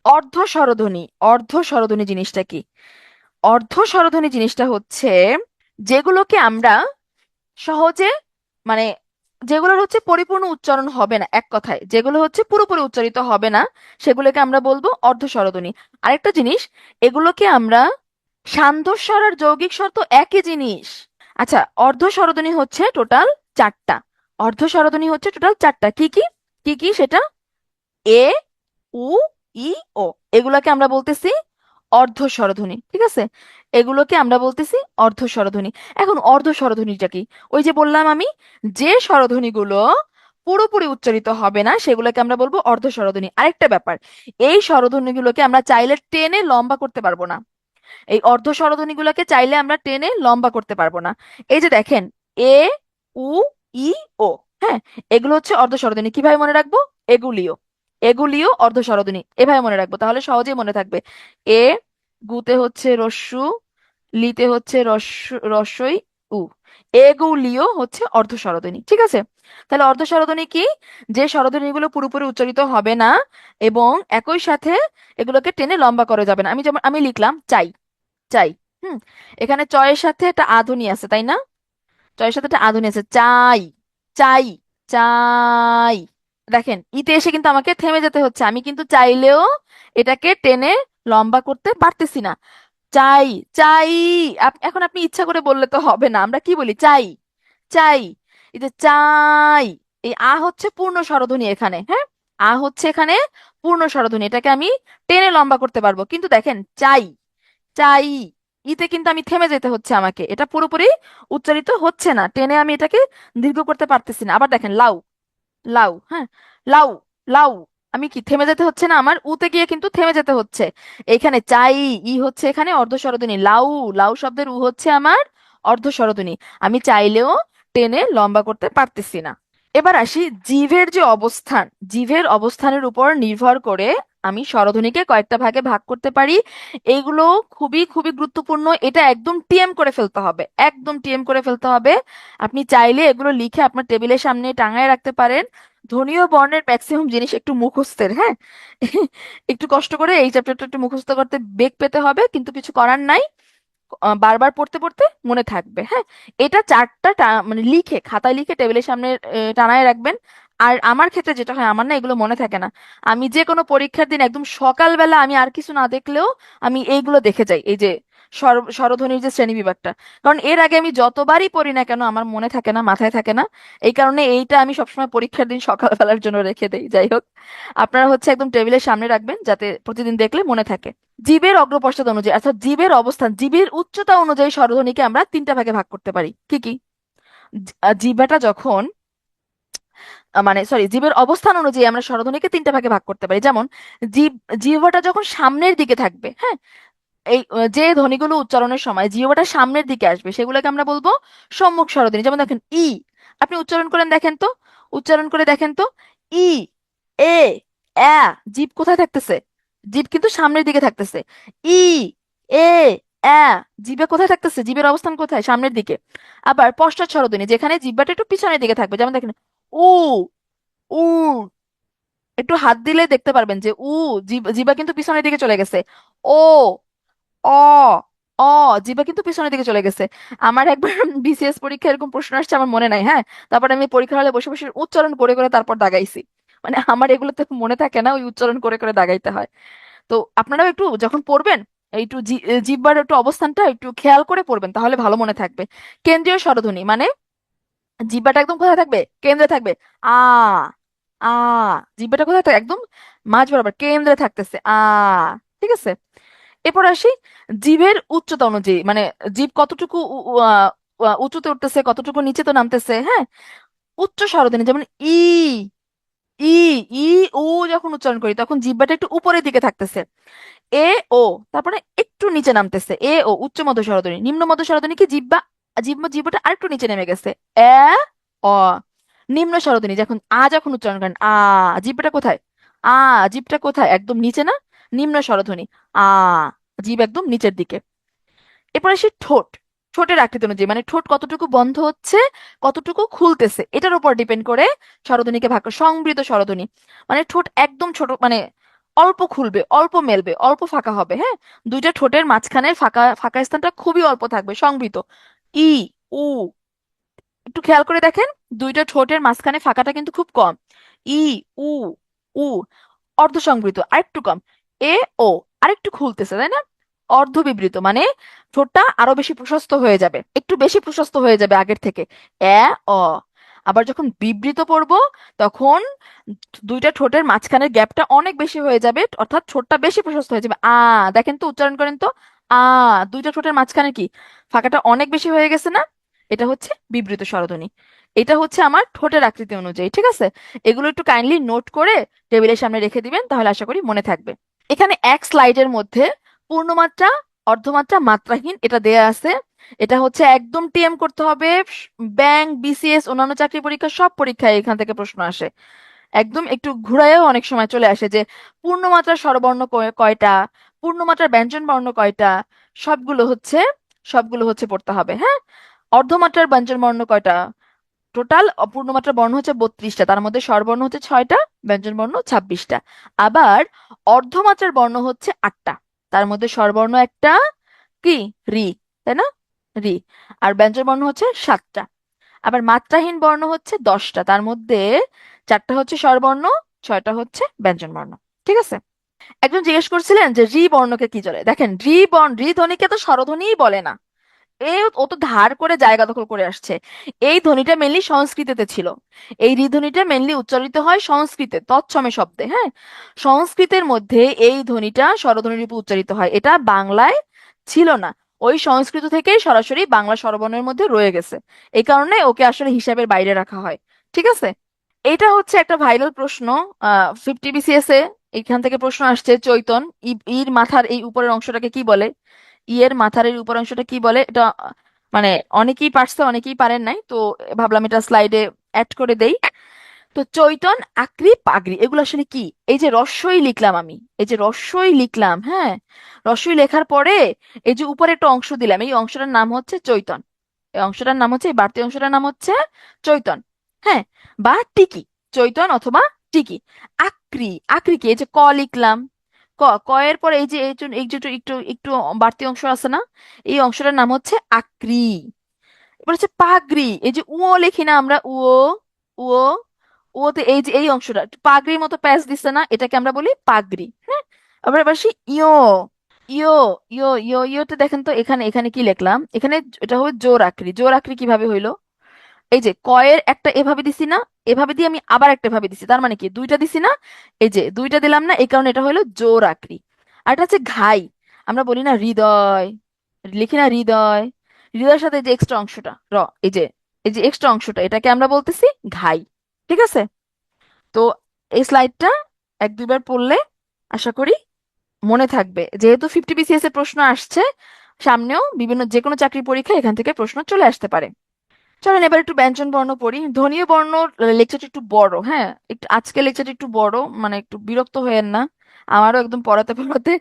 অর্ধ স্বরধ্বনি। অর্ধ স্বরধ্বনি জিনিসটা কি? অর্ধ স্বরধ্বনি জিনিসটা হচ্ছে যেগুলোকে আমরা সহজে, মানে যেগুলোর হচ্ছে পরিপূর্ণ উচ্চারণ হবে না, এক কথায় যেগুলো হচ্ছে পুরোপুরি উচ্চারিত হবে না, সেগুলোকে আমরা বলবো অর্ধ স্বরধ্বনি। আরেকটা জিনিস, এগুলোকে আমরা সান্ধ্যস্বর আর যৌগিক স্বর তো একই জিনিস। আচ্ছা, অর্ধ স্বরধ্বনি হচ্ছে টোটাল চারটা। অর্ধ স্বরধ্বনি হচ্ছে টোটাল চারটা। কি কি? কি কি সেটা? এ, উ, ই, ও। এগুলাকে আমরা বলতেছি অর্ধ স্বরধ্বনি, ঠিক আছে? এগুলোকে আমরা বলতেছি অর্ধ স্বরধ্বনি। এখন অর্ধ স্বরধ্বনিটা কি? ওই যে বললাম আমি, যে স্বরধ্বনিগুলো পুরোপুরি উচ্চারিত হবে না সেগুলোকে আমরা বলবো অর্ধ স্বরধ্বনি। আরেকটা ব্যাপার, এই স্বরধ্বনিগুলোকে আমরা চাইলে টেনে লম্বা করতে পারবো না। এই অর্ধ স্বরধ্বনিগুলোকে চাইলে আমরা টেনে লম্বা করতে পারবো না। এই যে দেখেন, এ, উ, ই, ও। হ্যাঁ, এগুলো হচ্ছে অর্ধ স্বরধ্বনি। কিভাবে মনে রাখবো? এগুলিও, এগুলিও অর্ধ স্বরধ্বনি। এভাবে মনে রাখবো, তাহলে সহজেই মনে থাকবে। এ, গুতে হচ্ছে রস্যু, লিতে হচ্ছে রস্যই, উ। এগুলিও হচ্ছে অর্ধ স্বরধ্বনি, ঠিক আছে? তাহলে অর্ধ স্বরধ্বনি কি? যে স্বরধ্বনিগুলো পুরোপুরি উচ্চারিত হবে না এবং একই সাথে এগুলোকে টেনে লম্বা করা যাবে না। আমি যেমন আমি লিখলাম চাই, চাই। হুম, এখানে চয়ের সাথে একটা আধুনি আছে, তাই না? চয়ের সাথে একটা আধুনি আছে, চাই, চাই, চাই। দেখেন, ইতে এসে কিন্তু আমাকে থেমে যেতে হচ্ছে। আমি কিন্তু চাইলেও এটাকে টেনে লম্বা করতে পারতেছি না। চাই, চাই। এখন আপনি ইচ্ছা করে বললে তো হবে না। আমরা কি বলি? চাই, চাই। এই যে চাই, এই আ হচ্ছে পূর্ণ স্বরধ্বনি এখানে, হ্যাঁ? আ হচ্ছে এখানে পূর্ণ স্বরধ্বনি, এটাকে আমি টেনে লম্বা করতে পারবো। কিন্তু দেখেন, চাই, চাই, ইতে কিন্তু আমি থেমে যেতে হচ্ছে আমাকে। এটা পুরোপুরি উচ্চারিত হচ্ছে না, টেনে আমি এটাকে দীর্ঘ করতে পারতেছি না। আবার দেখেন, লাউ, লাউ, হ্যাঁ, লাউ, লাউ। আমি কি থেমে যেতে হচ্ছে না? আমার উতে গিয়ে কিন্তু থেমে যেতে হচ্ছে। এখানে চাই, ই হচ্ছে এখানে অর্ধ স্বরধ্বনি। লাউ, লাউ শব্দের উ হচ্ছে আমার অর্ধ স্বরধ্বনি। আমি চাইলেও টেনে লম্বা করতে পারতেছি না। এবার আসি জিভের যে অবস্থান, জিভের অবস্থানের উপর নির্ভর করে আমি স্বরধ্বনিকে কয়েকটা ভাগে ভাগ করতে পারি। এইগুলো খুবই খুবই গুরুত্বপূর্ণ। এটা একদম টিএম করে ফেলতে হবে, একদম টিএম করে ফেলতে হবে। আপনি চাইলে এগুলো লিখে আপনার টেবিলের সামনে টাঙায় রাখতে পারেন। ধ্বনি ও বর্ণের ম্যাক্সিমাম জিনিস একটু মুখস্থের, হ্যাঁ। একটু কষ্ট করে এই চ্যাপ্টারটা একটু মুখস্থ করতে বেগ পেতে হবে, কিন্তু কিছু করার নাই। বারবার পড়তে পড়তে মনে থাকবে, হ্যাঁ। এটা চারটা মানে লিখে খাতায় লিখে টেবিলের সামনে টানায় রাখবেন। আর আমার ক্ষেত্রে যেটা হয়, আমার না এগুলো মনে থাকে না। আমি যে কোনো পরীক্ষার দিন একদম সকালবেলা আমি আর কিছু না দেখলেও আমি এইগুলো দেখে যাই, এই যে স্বরধ্বনির যে শ্রেণী বিভাগটা। কারণ এর আগে আমি যতবারই পড়ি না কেন আমার মনে থাকে না, মাথায় থাকে না। এই কারণে এইটা আমি সবসময় পরীক্ষার দিন সকালবেলার জন্য রেখে দেই। যাই হোক, আপনারা হচ্ছে একদম টেবিলের সামনে রাখবেন যাতে প্রতিদিন দেখলে মনে থাকে। জীবের অগ্রপশ্চাৎ অনুযায়ী, অর্থাৎ জীবের অবস্থান, জীবের উচ্চতা অনুযায়ী স্বরধ্বনিকে আমরা তিনটা ভাগে ভাগ করতে পারি। কি কি? জিহ্বাটা যখন মানে সরি, জীবের অবস্থান অনুযায়ী আমরা স্বরধ্বনিকে তিনটা ভাগে ভাগ করতে পারি। যেমন জীব জিহ্বাটা যখন সামনের দিকে থাকবে, হ্যাঁ, এই যে ধ্বনিগুলো উচ্চারণের সময় জিহ্বাটা সামনের দিকে আসবে সেগুলোকে আমরা বলবো সম্মুখ স্বরধ্বনি। যেমন দেখেন, ই। আপনি উচ্চারণ করেন দেখেন তো, উচ্চারণ করে দেখেন তো। ই, এ, এ। জিভ কোথায় থাকতেছে? জিভ কিন্তু সামনের দিকে থাকতেছে। ই, এ, এ। জিভে কোথায় থাকতেছে? জিভের অবস্থান কোথায়? সামনের দিকে। আবার পশ্চাৎ স্বরধ্বনি, যেখানে জিহ্বাটা একটু পিছনের দিকে থাকবে। যেমন দেখেন, উ, উ। একটু হাত দিলে দেখতে পারবেন যে জিহ্বা কিন্তু পিছনের দিকে চলে গেছে। ও, অ, অ। জিহ্বা কিন্তু পিছনের দিকে চলে গেছে। আমার একবার বিসিএস পরীক্ষা এরকম প্রশ্ন আসছে, আমার মনে নাই, হ্যাঁ। তারপর আমি পরীক্ষা হলে বসে বসে উচ্চারণ করে করে তারপর দাগাইছি। মানে আমার এগুলো তো মনে থাকে না, ওই উচ্চারণ করে করে দাগাইতে হয়। তো আপনারাও একটু যখন পড়বেন একটু জিহ্বার একটু অবস্থানটা একটু খেয়াল করে পড়বেন, তাহলে ভালো মনে থাকবে। কেন্দ্রীয় স্বরধ্বনি মানে জিহ্বাটা একদম কোথায় থাকবে? কেন্দ্রে থাকবে। আ, আ। জিহ্বাটা কোথায় থাকবে? একদম মাঝ বরাবর কেন্দ্রে থাকতেছে। ঠিক আছে। এরপর আসি জিভের উচ্চতা অনুযায়ী, মানে জিভ কতটুকু উঁচুতে উঠতেছে, কতটুকু নিচে তো নামতেছে, হ্যাঁ। উচ্চ স্বরধ্বনি যেমন ই, ই, ই, উ। যখন উচ্চারণ করি তখন জিহ্বাটা একটু উপরের দিকে থাকতেছে। এ, ও, তারপরে একটু নিচে নামতেছে। এ, ও উচ্চ মধ্য স্বরধ্বনি। নিম্ন মধ্য স্বরধ্বনি কি? জিহ্বাটা আরেকটু নিচে নেমে গেছে। এ, অ। নিম্ন স্বরধ্বনি যখন যখন উচ্চারণ করেন জিহ্বাটা কোথায়? আ, জিভটা কোথায়? একদম নিচে না? নিম্ন স্বরধ্বনি। আ, জিভ একদম নিচের দিকে। এরপর আসি ঠোঁট। ঠোঁটের আকৃতি অনুযায়ী, মানে ঠোঁট কতটুকু বন্ধ হচ্ছে, কতটুকু খুলতেছে, এটার উপর ডিপেন্ড করে স্বরধ্বনিকে ভাগ করে। সংবৃত স্বরধ্বনি মানে ঠোঁট একদম ছোট, মানে অল্প খুলবে, অল্প মেলবে, অল্প ফাঁকা হবে, হ্যাঁ। দুইটা ঠোঁটের মাঝখানে ফাঁকা ফাঁকা স্থানটা খুবই অল্প থাকবে, সংবৃত। ই, উ। একটু খেয়াল করে দেখেন, দুইটা ঠোঁটের মাঝখানে ফাঁকাটা কিন্তু খুব কম। ই, উ, উ। অর্ধ সংবৃত আরেকটু কম। এ, ও আরেকটু খুলতেছে, তাই না? অর্ধবিবৃত মানে ঠোঁটটা আরো বেশি প্রশস্ত হয়ে যাবে, একটু বেশি প্রশস্ত হয়ে যাবে আগের থেকে। এ, অ। আবার যখন বিবৃত পড়বো তখন দুইটা ঠোঁটের মাঝখানের গ্যাপটা অনেক বেশি হয়ে যাবে, অর্থাৎ ঠোঁটটা বেশি প্রশস্ত হয়ে যাবে। দেখেন তো, উচ্চারণ করেন তো। আ, দুইটা ঠোঁটের মাঝখানে কি ফাঁকাটা অনেক বেশি হয়ে গেছে না? এটা হচ্ছে বিবৃত স্বরধ্বনি। এটা হচ্ছে আমার ঠোঁটের আকৃতি অনুযায়ী, ঠিক আছে? এগুলো একটু কাইন্ডলি নোট করে টেবিলের সামনে রেখে দিবেন, তাহলে আশা করি মনে থাকবে। এখানে এক স্লাইডের মধ্যে পূর্ণমাত্রা, অর্ধমাত্রা, মাত্রাহীন এটা দেয়া আছে। এটা হচ্ছে একদম টিএম করতে হবে। ব্যাংক, বিসিএস, অন্যান্য চাকরি পরীক্ষা, সব পরীক্ষায় এখান থেকে প্রশ্ন আসে। একদম একটু ঘুরাইও অনেক সময় চলে আসে যে পূর্ণমাত্রার স্বরবর্ণ কয়টা, পূর্ণমাত্রার ব্যঞ্জন বর্ণ কয়টা, সবগুলো হচ্ছে সবগুলো হচ্ছে পড়তে হবে, হ্যাঁ। অর্ধমাত্রার ব্যঞ্জন বর্ণ কয়টা? টোটাল পূর্ণমাত্রার বর্ণ হচ্ছে 32টা, তার মধ্যে স্বরবর্ণ হচ্ছে 6টা, ব্যঞ্জন বর্ণ 26টা। আবার অর্ধমাত্রার বর্ণ হচ্ছে 8টা, তার মধ্যে স্বরবর্ণ একটা, কি, রি, তাই না? রি। আর ব্যঞ্জন বর্ণ হচ্ছে 7টা। আবার মাত্রাহীন বর্ণ হচ্ছে 10টা, তার মধ্যে 4টা হচ্ছে স্বরবর্ণ, 6টা হচ্ছে ব্যঞ্জন বর্ণ। ঠিক আছে? একজন জিজ্ঞেস করছিলেন যে রি বর্ণকে কি বলে। দেখেন, রি ধ্বনিকে তো স্বরধ্বনিই বলে না। ও তো ধার করে জায়গা দখল করে আসছে। এই ধ্বনিটা মেনলি সংস্কৃতেতে ছিল। এই রি ধ্বনিটা মেনলি উচ্চারিত হয় সংস্কৃতে, তৎসমে শব্দে, হ্যাঁ। সংস্কৃতের মধ্যে এই ধ্বনিটা স্বরধ্বনি রূপে উচ্চারিত হয়, এটা বাংলায় ছিল না। ওই সংস্কৃত থেকেই সরাসরি বাংলা স্বরবর্ণের মধ্যে রয়ে গেছে। এই কারণে ওকে আসলে হিসাবের বাইরে রাখা হয়। ঠিক আছে? এটা হচ্ছে একটা ভাইরাল প্রশ্ন। 50 BCS এ এখান থেকে প্রশ্ন আসছে, চৈতন, ইর মাথার এই উপরের অংশটাকে কি বলে? এর মাথার এই উপর অংশটা কি বলে? এটা মানে অনেকেই পারছে, অনেকেই পারেন নাই, তো ভাবলাম এটা স্লাইডে অ্যাড করে দেই। তো চৈতন, আকরি, পাগড়ি এগুলো আসলে কি? এই যে রস্বই লিখলাম আমি, এই যে রস্বই লিখলাম, হ্যাঁ, রস্বই লেখার পরে এই যে উপরে একটা অংশ দিলাম, এই অংশটার নাম হচ্ছে চৈতন। এই অংশটার নাম হচ্ছে, এই বাড়তি অংশটার নাম হচ্ছে চৈতন, হ্যাঁ, বা টিকি। চৈতন অথবা টিকি। আকরি, আকরি কি? এই যে ক লিখলাম, ক এর পরে এই যে এই যে একটু একটু একটু বাড়তি অংশ আছে না, এই অংশটার নাম হচ্ছে আকরি। এবার হচ্ছে পাগড়ি, এই যে লিখি না আমরা, উও, ওতে এই যে এই অংশটা একটু পাগড়ির মতো প্যাচ দিচ্ছে না, এটাকে আমরা বলি পাগড়ি, হ্যাঁ। আবার এবার আসি ইয়ো, ইয়ো, ইয়োতে দেখেন তো, এখানে এখানে কি লিখলাম, এখানে এটা হবে জোর আকরি। জোর আকরি কিভাবে হইলো? এই যে কয়ের একটা এভাবে দিছি না, এভাবে দিয়ে আমি আবার একটা এভাবে দিছি, তার মানে কি দুইটা দিছি না? এই যে দুইটা দিলাম না, এই কারণে এটা হলো জোর আকরি। আর এটা হচ্ছে ঘাই। আমরা বলি না হৃদয়, লিখি না হৃদয়, হৃদয়ের সাথে এই যে এক্সট্রা অংশটা এই যে, এই যে এক্সট্রা অংশটা, এটাকে আমরা বলতেছি ঘাই। ঠিক আছে? তো এই স্লাইডটা এক দুইবার পড়লে আশা করি মনে থাকবে, যেহেতু 50 BCS এর প্রশ্ন আসছে সামনেও, বিভিন্ন যে কোনো চাকরি পরীক্ষা এখান থেকে প্রশ্ন চলে আসতে পারে। চলেন এবার একটু ব্যঞ্জন বর্ণ পড়ি। ধ্বনীয় বর্ণ লেকচারটা একটু বড়, হ্যাঁ, একটু আজকে লেকচারটা একটু বড়, মানে একটু বিরক্ত হয়েন না। আমারও একদম পড়াতে পড়াতে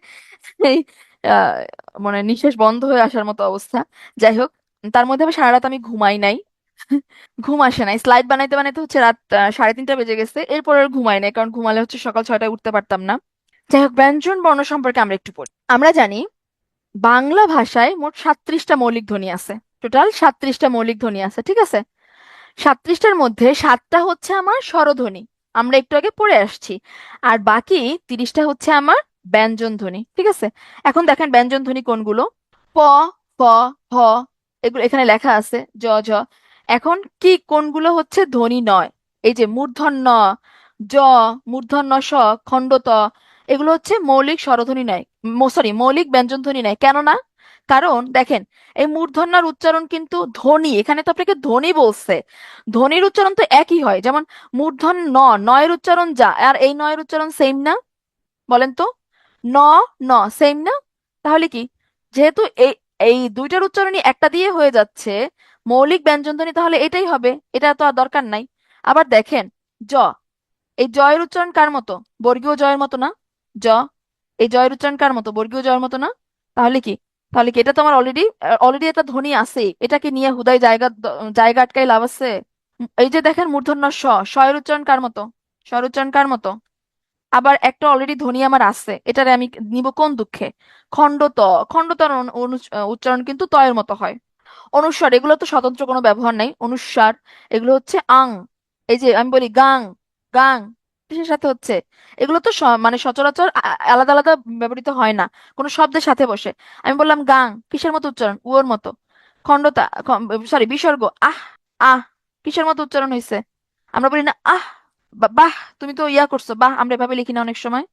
এই আহ, মানে নিঃশ্বাস বন্ধ হয়ে আসার মতো অবস্থা। যাই হোক, তার মধ্যে আবার সারা রাত আমি ঘুমাই নাই। ঘুম আসে নাই, স্লাইড বানাইতে বানাইতে হচ্ছে রাত 3:30 বেজে গেছে, এরপর আর ঘুমাই নাই, কারণ ঘুমালে হচ্ছে সকাল 6টায় উঠতে পারতাম না। যাই হোক, ব্যঞ্জন বর্ণ সম্পর্কে আমরা একটু পড়ি। আমরা জানি বাংলা ভাষায় মোট 37টা মৌলিক ধ্বনি আছে। টোটাল 37টা মৌলিক ধ্বনি আছে, ঠিক আছে? 37টার মধ্যে 7টা হচ্ছে আমার স্বরধ্বনি, আমরা একটু আগে পড়ে আসছি। আর বাকি 30টা হচ্ছে আমার ব্যঞ্জন ধ্বনি, ঠিক আছে? এখন দেখেন ব্যঞ্জন ধ্বনি কোনগুলো। প, ফ, হ, এগুলো এখানে লেখা আছে, জ। এখন কি কোনগুলো হচ্ছে ধ্বনি নয়? এই যে মূর্ধন্য জ, মূর্ধন্য স, খণ্ড ত, এগুলো হচ্ছে মৌলিক স্বরধ্বনি নয়, সরি, মৌলিক ব্যঞ্জন ধ্বনি নয়। কেন না? কারণ দেখেন, এই মূর্ধন্যার উচ্চারণ কিন্তু ধ্বনি, এখানে তো আপনাকে ধ্বনি বলছে, ধ্বনির উচ্চারণ তো একই হয়। যেমন মূর্ধন্য নয়ের উচ্চারণ যা, আর এই নয়ের উচ্চারণ সেম না? বলেন তো, ন, ন সেম না? তাহলে কি, যেহেতু এই এই দুইটার উচ্চারণই একটা দিয়ে হয়ে যাচ্ছে, মৌলিক ব্যঞ্জনধ্বনি তাহলে এটাই হবে, এটা তো আর দরকার নাই। আবার দেখেন, জ, এই জয়ের উচ্চারণ কার মতো? বর্গীয় জয়ের মতো না? জ, এই জয়ের উচ্চারণ কার মতো? বর্গীয় জয়ের মতো না? তাহলে কি, তাহলে কি এটা তো আমার অলরেডি অলরেডি একটা ধ্বনি আছে, এটাকে নিয়ে হুদায় জায়গা জায়গা আটকাই লাভ আছে? এই যে দেখেন মূর্ধন্য স, স এর উচ্চারণ কার মতো? স এর উচ্চারণ কার মতো? আবার একটা অলরেডি ধ্বনি আমার আছে, এটারে আমি নিব কোন দুঃখে? খণ্ড ত। খণ্ড তর উচ্চারণ কিন্তু ত এর মতো হয়। অনুস্বার, এগুলো তো স্বতন্ত্র কোনো ব্যবহার নাই, অনুস্বার। এগুলো হচ্ছে আং, এই যে আমি বলি গাং, গাং, কিসের সাথে হচ্ছে? এগুলো তো মানে সচরাচর আলাদা আলাদা ব্যবহৃত হয় না, কোনো শব্দের সাথে বসে। আমি বললাম গাং, কিসের মতো উচ্চারণ? উয়োর মতো। খণ্ডতা, সরি বিসর্গ, আহ, আহ, কিসের মতো উচ্চারণ হয়েছে? আমরা বলি না আহ, বাহ, তুমি তো ইয়া করছো, বাহ আমরা এভাবে লিখি না অনেক সময়।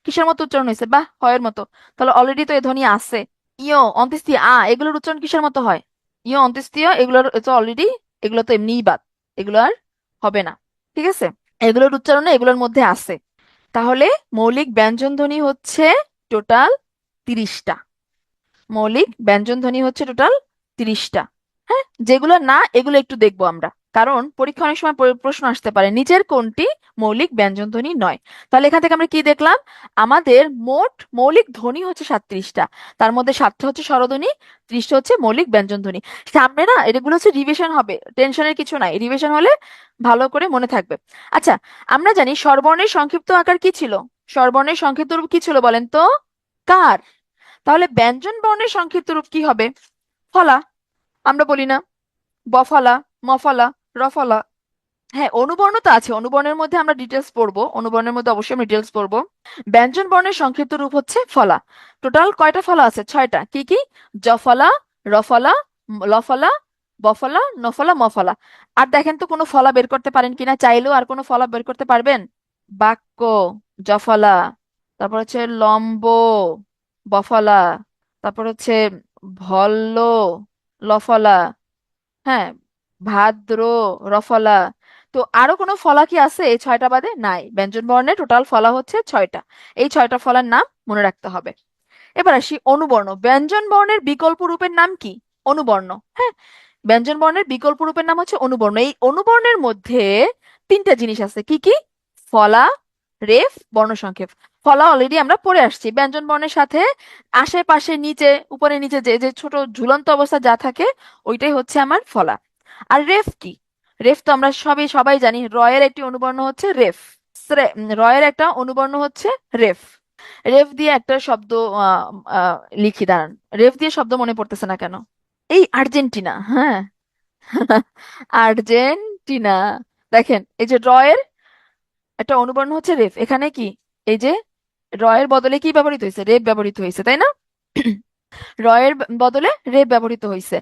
কিসের মতো উচ্চারণ হয়েছে? বাহ, হয়ের মতো। তাহলে অলরেডি তো এ ধ্বনি আছে। ইয়, অন্ত্যেষ্টি আ, এগুলোর উচ্চারণ কিসের মতো হয়? ইয়, অন্ত্যেষ্টিয়, এগুলোর তো অলরেডি, এগুলো তো এমনিই বাদ, এগুলো আর হবে না। ঠিক আছে, এগুলোর উচ্চারণে এগুলোর মধ্যে আছে। তাহলে মৌলিক ব্যঞ্জনধ্বনি হচ্ছে টোটাল 30টা। মৌলিক ব্যঞ্জনধ্বনি হচ্ছে টোটাল 30টা। হ্যাঁ, যেগুলো না এগুলো একটু দেখবো আমরা, কারণ পরীক্ষা অনেক সময় প্রশ্ন আসতে পারে নিচের কোনটি মৌলিক ব্যঞ্জনধ্বনি নয়। তাহলে এখান থেকে আমরা কি দেখলাম? আমাদের মোট মৌলিক ধ্বনি হচ্ছে 37টা। তার মধ্যে 7টা হচ্ছে স্বরধ্বনি, 30টা হচ্ছে মৌলিক ব্যঞ্জনধ্বনি। সামনে না এগুলো হচ্ছে রিভিশন হবে, টেনশনের কিছু নাই, রিভিশন হলে ভালো করে মনে থাকবে। আচ্ছা, আমরা জানি স্বরবর্ণের সংক্ষিপ্ত আকার কি ছিল? স্বরবর্ণের সংক্ষিপ্ত রূপ কি ছিল বলেন তো? কার? তাহলে ব্যঞ্জন বর্ণের সংক্ষিপ্ত রূপ কি হবে? ফলা। আমরা বলি না বফলা, মফলা, রফলা। হ্যাঁ, অনুবর্ণ তো আছে, অনুবর্ণের মধ্যে আমরা ডিটেলস পড়বো, অনুবর্ণের মধ্যে অবশ্যই আমরা ডিটেলস পড়বো। ব্যঞ্জন বর্ণের সংক্ষিপ্ত রূপ হচ্ছে ফলা। টোটাল কয়টা ফলা আছে? 6টা। কি কি? জফলা, রফলা, লফলা, বফলা, নফলা, মফলা। আর দেখেন তো কোনো ফলা বের করতে পারেন কিনা, চাইলেও আর কোনো ফলা বের করতে পারবেন? বাক্য, জফলা। তারপর হচ্ছে লম্ব, বফলা। তারপর হচ্ছে ভল্ল, লফলা। হ্যাঁ, ভাদ্র, রফলা। তো আরো কোনো ফলা কি আছে এই 6টা বাদে? নাই, ব্যঞ্জন বর্ণের টোটাল ফলা হচ্ছে 6টা। এই 6টা ফলার নাম মনে রাখতে হবে। এবার আসি অনুবর্ণ। ব্যঞ্জন বর্ণের বিকল্প রূপের নাম কি? অনুবর্ণ। হ্যাঁ, ব্যঞ্জন বর্ণের বিকল্প রূপের নাম হচ্ছে অনুবর্ণ। এই অনুবর্ণের মধ্যে 3টা জিনিস আছে। কি কি? ফলা, রেফ, বর্ণসংক্ষেপ। ফলা অলরেডি আমরা পড়ে আসছি, ব্যঞ্জন বর্ণের সাথে আশেপাশে নিচে উপরে নিচে যে যে ছোট ঝুলন্ত অবস্থা যা থাকে ওইটাই হচ্ছে আমার ফলা। আর রেফ কি? রেফ তো আমরা সবাই জানি, রয়ের একটি অনুবর্ণ হচ্ছে রেফ। রয়ের একটা অনুবর্ণ হচ্ছে রেফ। রেফ দিয়ে একটা শব্দ আহ, আহ, লিখি, দাঁড়ান। রেফ দিয়ে শব্দ মনে পড়তেছে না কেন? এই আর্জেন্টিনা, হ্যাঁ। আর্জেন্টিনা। দেখেন এই যে রয়ের একটা অনুবর্ণ হচ্ছে রেফ, এখানে কি এই যে রয়ের বদলে কি ব্যবহৃত হয়েছে? রেফ ব্যবহৃত হয়েছে, তাই না? রয়ের বদলে রেফ ব্যবহৃত হয়েছে।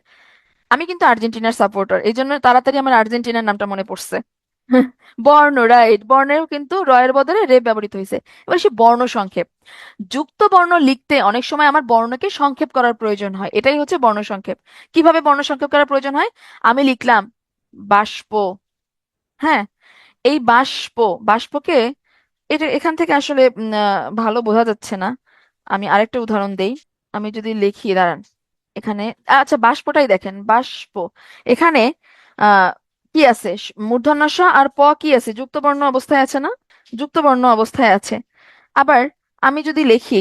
আমি কিন্তু আর্জেন্টিনার সাপোর্টার, এই জন্য তাড়াতাড়ি আমার আর্জেন্টিনার নামটা মনে পড়ছে। বর্ণ, রাইট, বর্ণেও কিন্তু রয়ের বদলে রেফ ব্যবহৃত হয়েছে। এবার সে বর্ণ সংক্ষেপ। যুক্ত বর্ণ লিখতে অনেক সময় আমার বর্ণকে সংক্ষেপ করার প্রয়োজন হয়, এটাই হচ্ছে বর্ণ সংক্ষেপ। কিভাবে বর্ণ সংক্ষেপ করার প্রয়োজন হয়? আমি লিখলাম বাষ্প। হ্যাঁ, এই বাষ্প, বাষ্পকে, এটা এখান থেকে আসলে ভালো বোঝা যাচ্ছে না। আমি আরেকটা উদাহরণ দেই। আমি যদি লিখি, দাঁড়ান, এখানে, আচ্ছা বাষ্পটাই দেখেন, বাষ্প। এখানে আহ কি আছে? মূর্ধন্য ষ আর প কি আছে? যুক্ত বর্ণ অবস্থায় আছে না? যুক্ত বর্ণ অবস্থায় আছে। আবার আমি যদি লিখি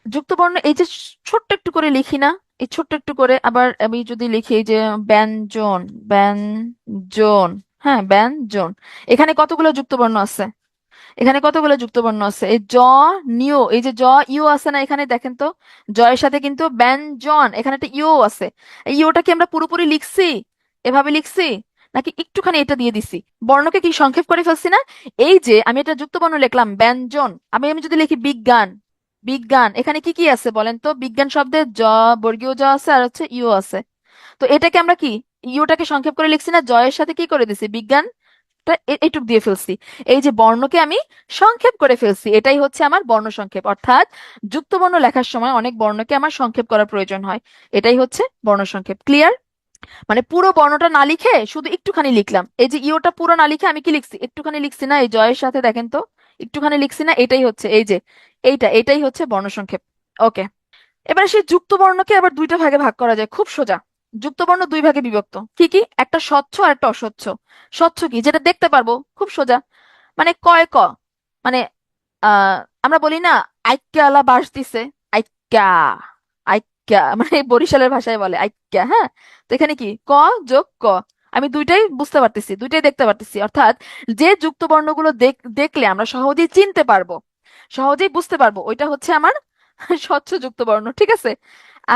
যুক্ত বর্ণ, এই যে ছোট্ট একটু করে লিখি না, এই ছোট্ট একটু করে, আবার আমি যদি লিখি এই যে ব্যঞ্জন, ব্যঞ্জন, হ্যাঁ ব্যঞ্জন, এখানে কতগুলো যুক্ত বর্ণ আছে? এখানে কতগুলো যুক্তবর্ণ আছে? এই জ, নিও, এই যে জ, ইও আছে না এখানে? দেখেন তো, জয়ের সাথে কিন্তু ব্যঞ্জন, এখানে একটা ইও আছে। এই ইওটা কি আমরা পুরোপুরি লিখছি, এভাবে লিখছি, নাকি একটুখানি এটা দিয়ে দিছি? বর্ণকে কি সংক্ষেপ করে ফেলছি না? এই যে আমি এটা যুক্তবর্ণ লিখলাম ব্যঞ্জন, আমি যদি লিখি বিজ্ঞান, বিজ্ঞান, এখানে কি কি আছে বলেন তো? বিজ্ঞান শব্দে জ, বর্গীয় জ আছে, আর হচ্ছে ইও আছে। তো এটাকে আমরা কি, ইওটাকে সংক্ষেপ করে লিখছি না, জয়ের সাথে কি করে দিছি? বিজ্ঞান, এইটুক দিয়ে ফেলছি। এই যে বর্ণকে আমি সংক্ষেপ করে ফেলছি, এটাই হচ্ছে আমার বর্ণ সংক্ষেপ। অর্থাৎ যুক্ত বর্ণ লেখার সময় অনেক বর্ণকে আমার সংক্ষেপ করার প্রয়োজন হয়, এটাই হচ্ছে বর্ণ সংক্ষেপ। ক্লিয়ার? মানে পুরো বর্ণটা না লিখে শুধু একটুখানি লিখলাম। এই যে ইওটা পুরো না লিখে আমি কি লিখছি? একটুখানি লিখছি না, এই জয়ের সাথে দেখেন তো, একটুখানি লিখছি না, এটাই হচ্ছে এই যে এটাই হচ্ছে বর্ণ সংক্ষেপ। ওকে, এবার সেই যুক্ত বর্ণকে আবার 2টা ভাগে ভাগ করা যায়, খুব সোজা। যুক্ত বর্ণ 2 ভাগে বিভক্ত। কি কি? একটা স্বচ্ছ আর একটা অস্বচ্ছ। স্বচ্ছ কি? যেটা দেখতে পারবো, খুব সোজা। মানে কয় ক, মানে আহ আমরা বলি না আইক্যা আলা বাস দিছে, আইক্যা, আইক্যা, মানে বরিশালের ভাষায় বলে আইক্যা। হ্যাঁ, তো এখানে কি ক যোগ ক, আমি দুইটাই বুঝতে পারতেছি, দুইটাই দেখতে পারতেছি। অর্থাৎ যে যুক্ত বর্ণগুলো দেখলে আমরা সহজেই চিনতে পারবো, সহজেই বুঝতে পারবো, ওইটা হচ্ছে আমার স্বচ্ছ যুক্ত বর্ণ। ঠিক আছে?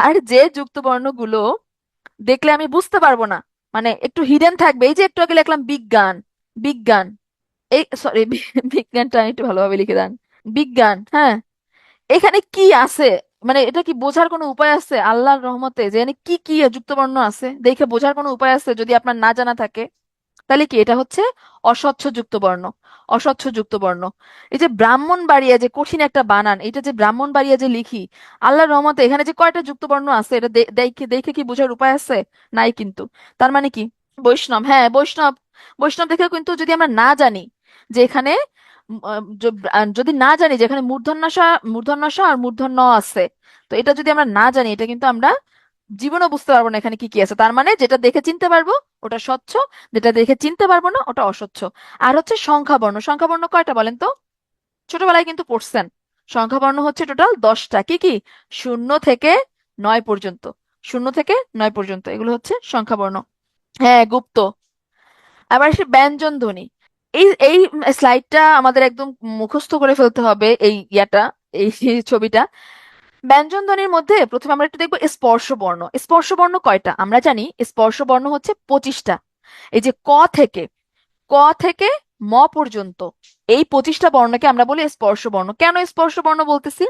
আর যে যুক্ত বর্ণগুলো দেখলে আমি বুঝতে পারবো না, মানে একটু হিডেন থাকবে, এই যে একটু আগে লিখলাম বিজ্ঞান, বিজ্ঞান, এই সরি, বিজ্ঞানটা একটু ভালোভাবে লিখে দেন। বিজ্ঞান, হ্যাঁ। এখানে কি আছে? মানে এটা কি বোঝার কোনো উপায় আছে আল্লাহর রহমতে যে এখানে কি কি যুক্তবর্ণ আছে দেখে বোঝার কোনো উপায় আছে যদি আপনার না জানা থাকে? তাহলে কি এটা হচ্ছে অস্বচ্ছ যুক্ত বর্ণ। অস্বচ্ছ যুক্ত বর্ণ। এই যে ব্রাহ্মণবাড়িয়া, যে কঠিন একটা বানান, এটা যে ব্রাহ্মণবাড়িয়া যে লিখি, আল্লাহর রহমতে এখানে যে কয়টা যুক্ত বর্ণ আছে এটা দেখে দেখে কি বোঝার উপায় আছে? নাই কিন্তু। তার মানে কি? বৈষ্ণব, হ্যাঁ বৈষ্ণব। বৈষ্ণব দেখেও কিন্তু যদি আমরা না জানি যে এখানে যদি না জানি যে এখানে মূর্ধন্য ষ আর মূর্ধন্য ণ আছে, তো এটা যদি আমরা না জানি এটা কিন্তু আমরা জীবনও বুঝতে পারবো না এখানে কি কি আছে। তার মানে যেটা দেখে চিনতে পারবো ওটা স্বচ্ছ, যেটা দেখে চিনতে পারবো না ওটা অস্বচ্ছ। আর হচ্ছে সংখ্যাবর্ণ। সংখ্যাবর্ণ কয়টা বলেন তো? ছোটবেলায় কিন্তু পড়ছেন। সংখ্যাবর্ণ হচ্ছে টোটাল 10টা। কি কি? 0 থেকে 9 পর্যন্ত। 0 থেকে 9 পর্যন্ত এগুলো হচ্ছে সংখ্যাবর্ণ। হ্যাঁ, গুপ্ত। আবার সে ব্যঞ্জন ধ্বনি। এই এই স্লাইডটা আমাদের একদম মুখস্থ করে ফেলতে হবে, এই ইয়াটা, এই ছবিটা। ব্যঞ্জন ধ্বনির মধ্যে প্রথমে আমরা একটু দেখবো স্পর্শ বর্ণ। স্পর্শ বর্ণ কয়টা আমরা জানি? স্পর্শ বর্ণ হচ্ছে 25টা। এই যে থেকে ক থেকে ম পর্যন্ত, এই 25টা বর্ণকে আমরা বলি স্পর্শ বর্ণ। কেন স্পর্শ বর্ণ বলতেছি?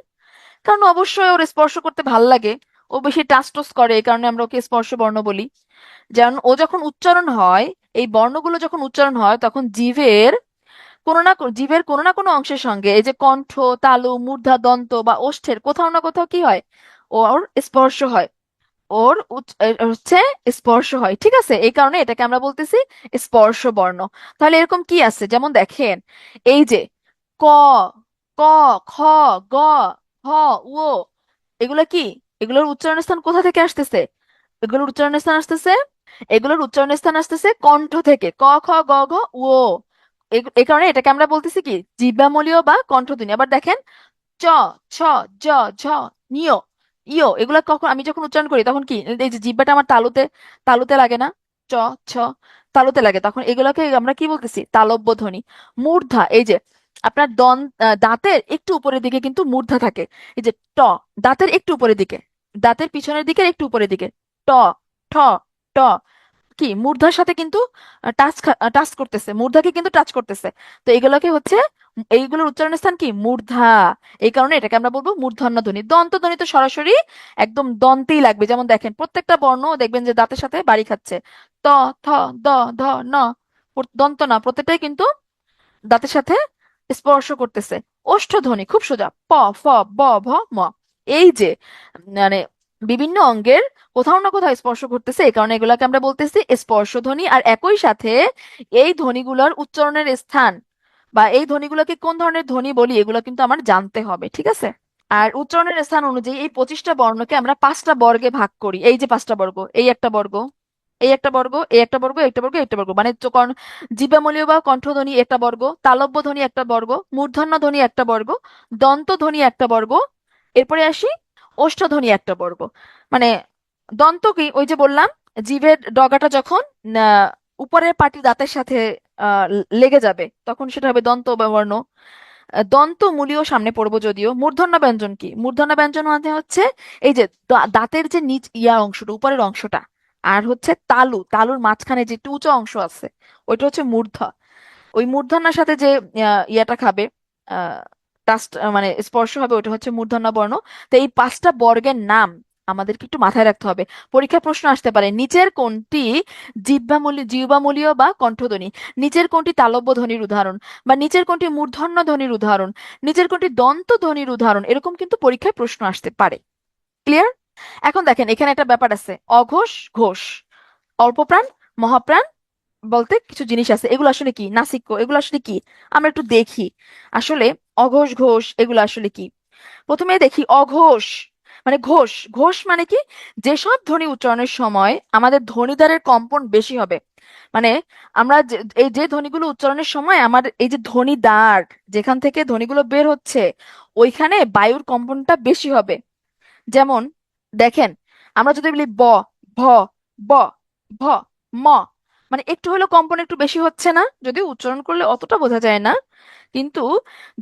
কারণ অবশ্যই ওর স্পর্শ করতে ভাল লাগে, ও বেশি টাচ টুস করে, এই কারণে আমরা ওকে স্পর্শ বর্ণ বলি। যেমন ও যখন উচ্চারণ হয়, এই বর্ণগুলো যখন উচ্চারণ হয় তখন জিভের কোনো না কোনো অংশের সঙ্গে এই যে কণ্ঠ, তালু, মূর্ধা, দন্ত বা ওষ্ঠের কোথাও না কোথাও কি হয়? ওর স্পর্শ হয়। হচ্ছে স্পর্শ হয়, ঠিক আছে? এই কারণে এটাকে আমরা বলতেছি স্পর্শ বর্ণ। তাহলে এরকম কি আছে, যেমন দেখেন, এই যে ক, ক, খ, গ, ঘ, উ, এগুলা কি? এগুলোর উচ্চারণ স্থান কোথা থেকে আসতেছে? এগুলোর উচ্চারণ স্থান আসতেছে এগুলোর উচ্চারণ স্থান আসতেছে কণ্ঠ থেকে। ক, খ, গ, ঘ, উ। এই কারণে এটাকে আমরা বলতেছি কি জিহ্বামূলীয় বা কণ্ঠধ্বনি। আবার দেখেন, চ, ছ, জ, ঝ, নিয়, ইয়, এগুলা কখন আমি যখন উচ্চারণ করি তখন কি এই যে জিহ্বাটা আমার তালুতে তালুতে লাগে না? চ, ছ, তালুতে লাগে, তখন এগুলাকে আমরা কি বলতেছি? তালব্য ধ্বনি। মূর্ধা, এই যে আপনার দাঁতের একটু উপরের দিকে কিন্তু মূর্ধা থাকে। এই যে দাঁতের একটু উপরের দিকে, দাঁতের পিছনের দিকে একটু উপরের দিকে। ট, ঠ, ট, কি মূর্ধার সাথে কিন্তু টাচ করতেছে, মূর্ধাকে কিন্তু টাচ করতেছে। তো এগুলোকে হচ্ছে, এইগুলোর উচ্চারণ স্থান কি মূর্ধা। এই কারণে এটাকে আমরা বলবো মূর্ধন্য ধ্বনি। দন্ত ধ্বনি তো সরাসরি একদম দন্তেই লাগবে। যেমন দেখেন প্রত্যেকটা বর্ণ দেখবেন যে দাঁতের সাথে বাড়ি খাচ্ছে। ত, থ, দ, ধ, ন, দন্ত না, প্রত্যেকটাই কিন্তু দাঁতের সাথে স্পর্শ করতেছে। ওষ্ঠধ্বনি খুব সোজা, প, ফ, ব, ভ, ম। এই যে মানে বিভিন্ন অঙ্গের কোথাও না কোথাও স্পর্শ করতেছে, এই কারণে এগুলাকে আমরা বলতেছি স্পর্শধ্বনি। আর একই সাথে এই ধ্বনিগুলোর উচ্চারণের স্থান বা এই ধ্বনিগুলোকে কোন ধরনের ধ্বনি বলি এগুলো কিন্তু আমার জানতে হবে, ঠিক আছে? আর উচ্চারণের স্থান অনুযায়ী এই 25টা বর্ণকে আমরা 5টা বর্গে ভাগ করি। এই যে 5টা বর্গ, এই একটা বর্গ, এই একটা বর্গ, এই একটা বর্গ, একটা বর্গ, একটা বর্গ, মানে জিহ্বামূলীয় বা কণ্ঠধ্বনি একটা বর্গ, তালব্য ধ্বনি একটা বর্গ, মূর্ধন্য ধ্বনি একটা বর্গ, দন্ত ধ্বনি একটা বর্গ। এরপরে আসি ওষ্ঠধ্বনি একটা বর্গ। মানে দন্ত কি? ওই যে বললাম, জিভের ডগাটা যখন আহ, উপরের পাটি দাঁতের সাথে লেগে যাবে তখন সেটা হবে দন্ত বর্ণ। দন্ত মূলীয় সামনে পড়বো যদিও। মূর্ধন্য ব্যঞ্জন কি? মূর্ধন্য ব্যঞ্জন মানে হচ্ছে এই যে দাঁতের যে নিচ অংশটা, উপরের অংশটা, আর হচ্ছে তালুর মাঝখানে যে একটু উঁচু অংশ আছে, ওইটা হচ্ছে মূর্ধা। ওই মূর্ধন্যার সাথে যে ইয়াটা খাবে, আহ টাস্ট, মানে স্পর্শ হবে, ওটা হচ্ছে মূর্ধন্য বর্ণ। তো এই 5টা বর্গের নাম আমাদেরকে একটু মাথায় রাখতে হবে। পরীক্ষা প্রশ্ন আসতে পারে, নিচের কোনটি জিহ্বামূলীয় বা কণ্ঠধ্বনি, নিচের কোনটি তালব্য ধ্বনির উদাহরণ, বা নিচের কোনটি মূর্ধন্য ধ্বনির উদাহরণ, নিচের কোনটি দন্ত ধ্বনির উদাহরণ, এরকম কিন্তু পরীক্ষায় প্রশ্ন আসতে পারে। ক্লিয়ার? এখন দেখেন এখানে একটা ব্যাপার আছে, অঘোষ ঘোষ, অল্পপ্রাণ, মহাপ্রাণ বলতে কিছু জিনিস আছে। এগুলো আসলে কি? নাসিক্য, এগুলো আসলে কি? আমরা একটু দেখি আসলে অঘোষ ঘোষ এগুলো আসলে কি। প্রথমে দেখি অঘোষ মানে ঘোষ। ঘোষ মানে কি? যেসব ধ্বনি উচ্চারণের সময় আমাদের ধ্বনিদ্বারের কম্পন বেশি হবে। মানে আমরা এই যে ধ্বনিগুলো উচ্চারণের সময় আমার এই যে ধ্বনিদ্বার, যেখান থেকে ধ্বনিগুলো বের হচ্ছে, ওইখানে বায়ুর কম্পনটা বেশি হবে। যেমন দেখেন, আমরা যদি বলি ভ, ব, ভ, ম, মানে একটু হলেও কম্পন একটু বেশি হচ্ছে না? যদিও উচ্চারণ করলে অতটা বোঝা যায় না, কিন্তু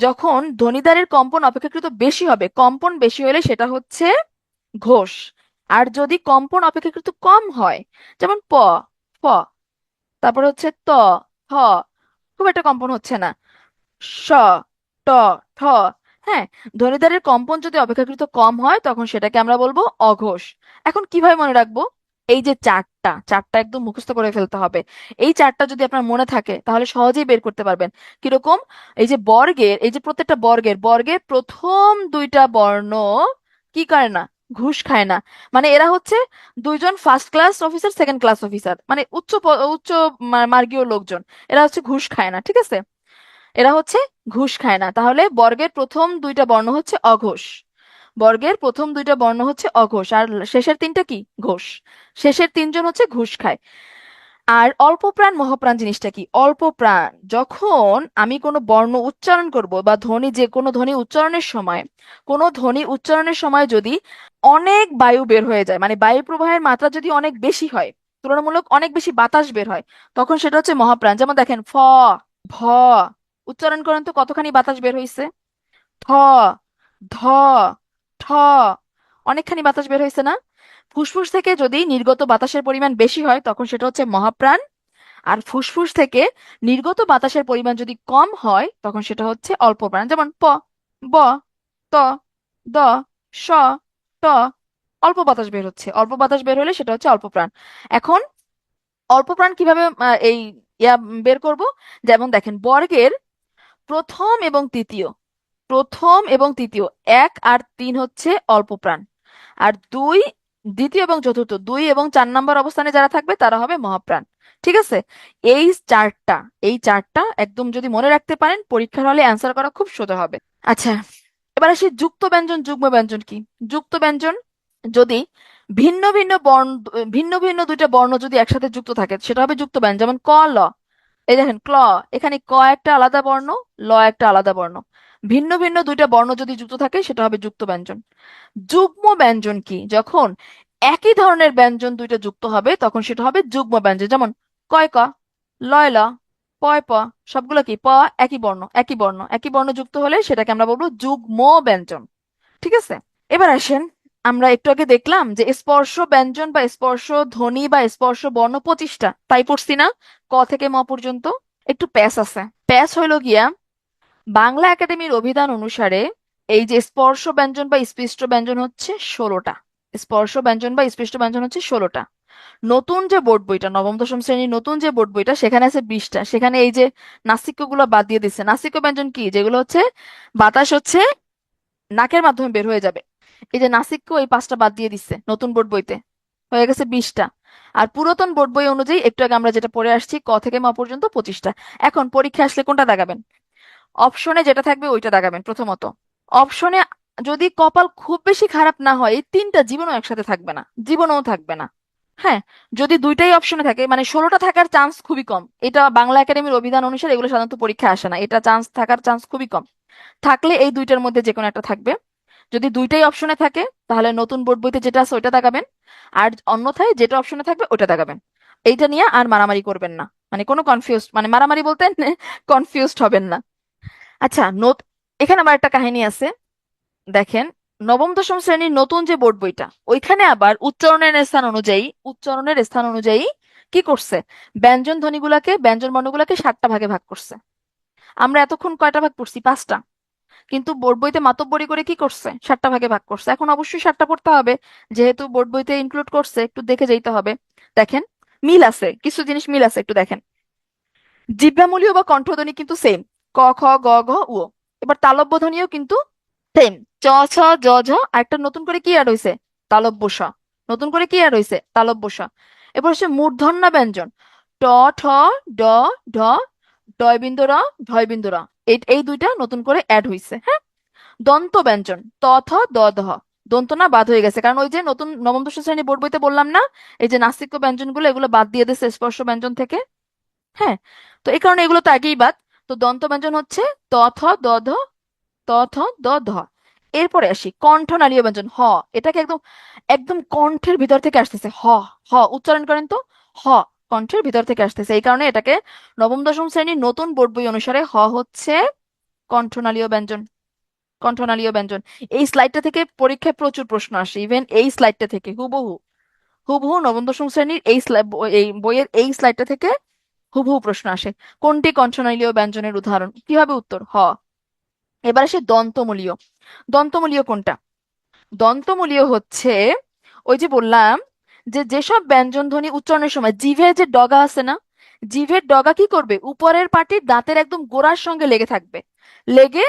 যখন ধ্বনিদ্বারের কম্পন অপেক্ষাকৃত বেশি হবে, কম্পন বেশি হলে সেটা হচ্ছে ঘোষ। আর যদি কম্পন অপেক্ষাকৃত কম হয়, যেমন প, ফ, তারপর হচ্ছে ত, থ, খুব একটা কম্পন হচ্ছে না। স, ট, ঠ। হ্যাঁ, ধ্বনিদ্বারের কম্পন যদি অপেক্ষাকৃত কম হয় তখন সেটাকে আমরা বলবো অঘোষ। এখন কিভাবে মনে রাখবো? এই যে চারটা চারটা একদম মুখস্থ করে ফেলতে হবে। এই চারটা যদি আপনার মনে থাকে তাহলে সহজেই বের করতে পারবেন। কিরকম? এই যে বর্গের, এই যে প্রত্যেকটা বর্গের বর্গের প্রথম দুইটা বর্ণ কি করে না? ঘুষ খায় না। মানে এরা হচ্ছে দুইজন first class officer, second class officer, মানে উচ্চ মার্গীয় লোকজন। এরা হচ্ছে ঘুষ খায় না, ঠিক আছে? এরা হচ্ছে ঘুষ খায় না। তাহলে বর্গের প্রথম দুইটা বর্ণ হচ্ছে অঘোষ। বর্গের প্রথম দুইটা বর্ণ হচ্ছে অঘোষ, আর শেষের তিনটা কি? ঘোষ। শেষের তিনজন হচ্ছে ঘুষ খায়। আর অল্প প্রাণ মহাপ্রাণ জিনিসটা কি? অল্প প্রাণ, যখন আমি কোনো বর্ণ উচ্চারণ করব বা ধ্বনি, যে কোনো ধ্বনি উচ্চারণের সময়, কোনো ধ্বনি উচ্চারণের সময় যদি অনেক বায়ু বের হয়ে যায়, মানে বায়ু প্রবাহের মাত্রা যদি অনেক বেশি হয়, তুলনামূলক অনেক বেশি বাতাস বের হয়, তখন সেটা হচ্ছে মহাপ্রাণ। যেমন দেখেন, ফ, ভ, উচ্চারণ করেন তো কতখানি বাতাস বের হইছে? থ, ধ, ঠ, অনেকখানি বাতাস বের হয়েছে না? ফুসফুস থেকে যদি নির্গত বাতাসের পরিমাণ বেশি হয় তখন সেটা হচ্ছে মহাপ্রাণ। আর ফুসফুস থেকে নির্গত বাতাসের পরিমাণ যদি কম হয় তখন সেটা হচ্ছে অল্প প্রাণ। যেমন প, ব, ত, দ, স, ট। অল্প বাতাস বের হচ্ছে, অল্প বাতাস বের হলে সেটা হচ্ছে অল্প প্রাণ। এখন অল্প প্রাণ কিভাবে এই বের করব? যেমন দেখেন, বর্গের প্রথম এবং তৃতীয়, প্রথম এবং তৃতীয়, এক আর তিন হচ্ছে অল্প প্রাণ। আর দুই, দ্বিতীয় এবং চতুর্থ, দুই এবং চার নাম্বার অবস্থানে যারা থাকবে তারা হবে মহাপ্রাণ। ঠিক আছে? এই চারটা, এই চারটা একদম যদি মনে রাখতে পারেন পরীক্ষার হলে অ্যান্সার করা খুব সোজা হবে। আচ্ছা, এবার আসি যুক্ত ব্যঞ্জন যুগ্ম ব্যঞ্জন কি। যুক্ত ব্যঞ্জন, যদি ভিন্ন ভিন্ন বর্ণ, ভিন্ন ভিন্ন দুইটা বর্ণ যদি একসাথে যুক্ত থাকে সেটা হবে যুক্ত ব্যঞ্জন। যেমন ক, ল। এই দেখেন ক্ল, এখানে ক একটা আলাদা বর্ণ, ল একটা আলাদা বর্ণ। ভিন্ন ভিন্ন দুইটা বর্ণ যদি যুক্ত থাকে সেটা হবে যুক্ত ব্যঞ্জন। যুগ্ম ব্যঞ্জন কি? যখন একই ধরনের ব্যঞ্জন দুইটা যুক্ত হবে তখন সেটা হবে যুগ্ম ব্যঞ্জন। যেমন কয় ক, লয় ল, পয় প। সবগুলো কি? প, একই বর্ণ, একই বর্ণ, একই বর্ণ যুক্ত হলে সেটাকে আমরা বলবো যুগ্ম ব্যঞ্জন। ঠিক আছে? এবার আসেন, আমরা একটু আগে দেখলাম যে স্পর্শ ব্যঞ্জন বা স্পর্শ ধ্বনি বা স্পর্শ বর্ণ 25টা, তাই পড়ছি না? ক থেকে ম পর্যন্ত। একটু প্যাচ আছে। প্যাচ হইলো গিয়া, বাংলা একাডেমির অভিধান অনুসারে এই যে স্পর্শ ব্যঞ্জন বা স্পৃষ্ট ব্যঞ্জন হচ্ছে 16টা। স্পর্শ ব্যঞ্জন বা স্পৃষ্ট ব্যঞ্জন হচ্ছে 16টা। নতুন যে বোর্ড বইটা, নবম দশম শ্রেণীর নতুন যে বোর্ড বইটা, সেখানে আছে 20টা। সেখানে এই যে নাসিক্য গুলো বাদ দিয়ে দিচ্ছে। নাসিক্য ব্যঞ্জন কি? যেগুলো হচ্ছে বাতাস হচ্ছে নাকের মাধ্যমে বের হয়ে যাবে। এই যে নাসিক্য, এই 5টা বাদ দিয়ে দিচ্ছে নতুন বোর্ড বইতে, হয়ে গেছে 20টা। আর পুরাতন বোর্ড বই অনুযায়ী একটু আগে আমরা যেটা পড়ে আসছি ক থেকে ম পর্যন্ত 25টা। এখন পরীক্ষা আসলে কোনটা দাগাবেন? অপশনে যেটা থাকবে ওইটা দাগাবেন প্রথমত। অপশনে যদি কপাল খুব বেশি খারাপ না হয় এই তিনটা জীবনও একসাথে থাকবে না, জীবনেও থাকবে না। হ্যাঁ, যদি দুইটাই অপশনে থাকে, মানে 16টা থাকার চান্স খুবই কম। এটা বাংলা একাডেমির অভিধান অনুসারে এগুলো সাধারণত পরীক্ষা আসে না, এটা চান্স থাকার চান্স খুবই কম। থাকলে এই দুইটার মধ্যে যে কোনো একটা থাকবে। যদি দুইটাই অপশনে থাকে তাহলে নতুন বোর্ড বইতে যেটা আছে ওইটা দাগাবেন। আর অন্যথায় যেটা অপশনে থাকবে ওটা দাগাবেন। এইটা নিয়ে আর মারামারি করবেন না, মানে কোনো কনফিউজ, মানে মারামারি বলতে কনফিউজড হবেন না। আচ্ছা, এখানে আবার একটা কাহিনী আছে। দেখেন, নবম দশম শ্রেণীর নতুন যে বোর্ড বইটা, ওইখানে আবার উচ্চারণের স্থান অনুযায়ী কি করছে? ব্যঞ্জন ধ্বনিগুলাকে, ব্যঞ্জন বর্ণগুলাকে 7টা ভাগে ভাগ করছে। আমরা এতক্ষণ কয়টা ভাগ করছি? 5টা। কিন্তু বোর্ড বইতে মাতব্বরি করে কি করছে? 7টা ভাগে ভাগ করছে। এখন অবশ্যই 7টা পড়তে হবে, যেহেতু বোর্ড বইতে ইনক্লুড করছে, একটু দেখে যেতে হবে। দেখেন, মিল আছে, কিছু জিনিস মিল আছে, একটু দেখেন। জিহ্বামূলীয় বা কণ্ঠধ্বনি কিন্তু সেম, ক, খ, গ, ঘ, উ। এবার তালব্য ধ্বনিও কিন্তু সেম, চ, ছ, জ, ঝ। আর একটা নতুন করে কি অ্যাড হয়েছে? তালব্য শ। নতুন করে কি অ্যাড হয়েছে? তালব্য শ। এবার হচ্ছে মূর্ধন্য ব্যঞ্জন, ট, ঠ, ড, ঢ, ডয় বিন্দু র, ঢয় বিন্দু র। এই দুইটা নতুন করে অ্যাড হয়েছে। হ্যাঁ, দন্ত ব্যঞ্জন, ত, থ, দ, ধ। দন্ত না বাদ হয়ে গেছে, কারণ ওই যে নতুন নবম দশম শ্রেণী বোর্ড বইতে বললাম না, এই যে নাসিক্য ব্যঞ্জনগুলো এগুলো বাদ দিয়ে দিয়েছে স্পর্শ ব্যঞ্জন থেকে। হ্যাঁ, তো এই কারণে এগুলো তো আগেই বাদ। তো দন্ত ব্যঞ্জন হচ্ছে ত, থ, দ, ধ, ত, থ, দ, ধ। এরপরে আসি কণ্ঠনালীয় ব্যঞ্জন, হ। এটাকে একদম একদম কণ্ঠের ভিতর থেকে আসতেছে, হ। হ উচ্চারণ করেন তো, হ। কণ্ঠের ভিতর থেকে আসতেছে, এই কারণে এটাকে নবম দশম শ্রেণীর নতুন বোর্ড বই অনুসারে হ হচ্ছে কণ্ঠনালীয় ব্যঞ্জন। কণ্ঠনালীয় ব্যঞ্জন। এই স্লাইডটা থেকে পরীক্ষায় প্রচুর প্রশ্ন আসে, ইভেন এই স্লাইডটা থেকে হুবহু, হুবহু নবম দশম শ্রেণীর এই এই বইয়ের এই স্লাইডটা থেকে হুবহু প্রশ্ন আসে। কোনটি কণ্ঠনালীয় ব্যঞ্জনের উদাহরণ? কি হবে উত্তর? হ। এবার আসে দন্তমূলীয়। দন্তমূলীয় কোনটা? দন্তমূলীয় হচ্ছে ওই যে বললাম যে যেসব ব্যঞ্জন ধ্বনি উচ্চারণের সময় জিভে যে ডগা আছে না, জিভের ডগা কি করবে, উপরের পাটির দাঁতের একদম গোড়ার সঙ্গে লেগে থাকবে, লেগে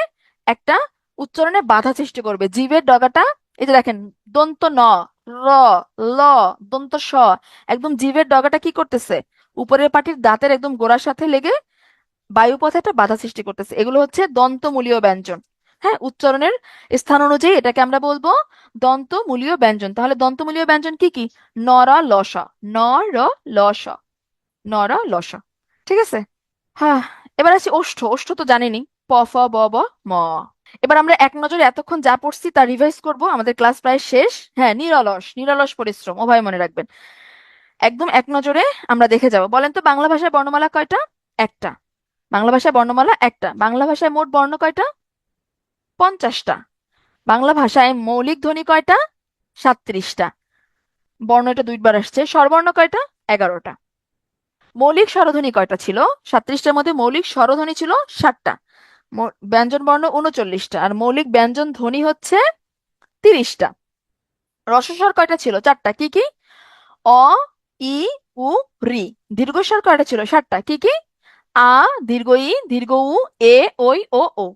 একটা উচ্চারণে বাধা সৃষ্টি করবে জিভের ডগাটা। এই যে দেখেন, দন্ত ন, র, ল, দন্ত স, একদম জিভের ডগাটা কি করতেছে, উপরের পাটির দাঁতের একদম গোড়ার সাথে লেগে বায়ুপথে একটা বাধা সৃষ্টি করতেছে। এগুলো হচ্ছে দন্তমূলীয় ব্যঞ্জন। হ্যাঁ, উচ্চারণের স্থান অনুযায়ী এটাকে আমরা বলবো দন্তমূলীয় ব্যঞ্জন। তাহলে দন্তমূলীয় ব্যঞ্জন কি কি? নর লস, নর লস, নর লস। ঠিক আছে। হ্যাঁ, এবার আসি ওষ্ঠ। ওষ্ঠ তো জানেনই, প ফ ব ব ম। এবার আমরা এক নজরে এতক্ষণ যা পড়ছি তা রিভাইজ করব, আমাদের ক্লাস প্রায় শেষ। হ্যাঁ, নিরলস, নিরলস পরিশ্রম উভয় মনে রাখবেন। একদম এক নজরে আমরা দেখে যাব। বলেন তো বাংলা ভাষায় বর্ণমালা কয়টা? একটা। বাংলা ভাষায় বর্ণমালা একটা। বাংলা ভাষায় মোট বর্ণ কয়টা? 50টা। বাংলা ভাষায় মৌলিক ধ্বনি কয়টা? 37টা। বর্ণ এটা দুইবার আসছে। স্বরবর্ণ কয়টা? 11টা। মৌলিক স্বরধ্বনি কয়টা ছিল? 37টার মধ্যে মৌলিক স্বরধ্বনি ছিল 60টা। ব্যঞ্জন বর্ণ 39টা, আর মৌলিক ব্যঞ্জন ধ্বনি হচ্ছে 30টা। রসস্বর কয়টা ছিল? 4টা। কি কি? অ, ই, উ, রি। দীর্ঘস্বর কয়টা ছিল? 7টা। কি কি? আ, দীর্ঘ ই, দীর্ঘ উ, এ, ঐ, ও, ও।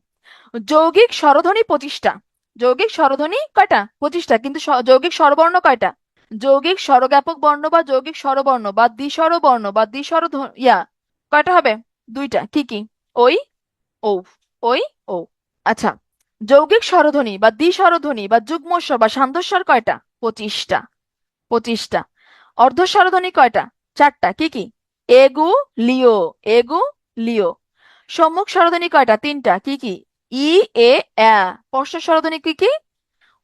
যৌগিক স্বরধ্বনি 25টা। যৌগিক স্বরধ্বনি কয়টা? 25টা। কিন্তু যৌগিক স্বরবর্ণ কয়টা? যৌগিক স্বরজ্ঞাপক বর্ণ বা যৌগিক স্বরবর্ণ বা দ্বিস্বর বর্ণ বা দ্বিস্বর কয়টা হবে? 2টা। কি কি? ওই, ও, ওই, ও। আচ্ছা, যৌগিক স্বরধ্বনি বা দ্বিস্বরধ্বনি বা যুগ্মস্বর বা সান্ধ্যস্বর কয়টা? 25টা। 25টা। অর্ধস্বরধ্বনি কয়টা? 4টা। কি কি? এগু, লিও, এগু, লিও। সম্মুখ স্বরধ্বনি কয়টা? 3টা। কি কি? ই, এ, এ। স্পর্শ স্বরধ্বনি কি কি?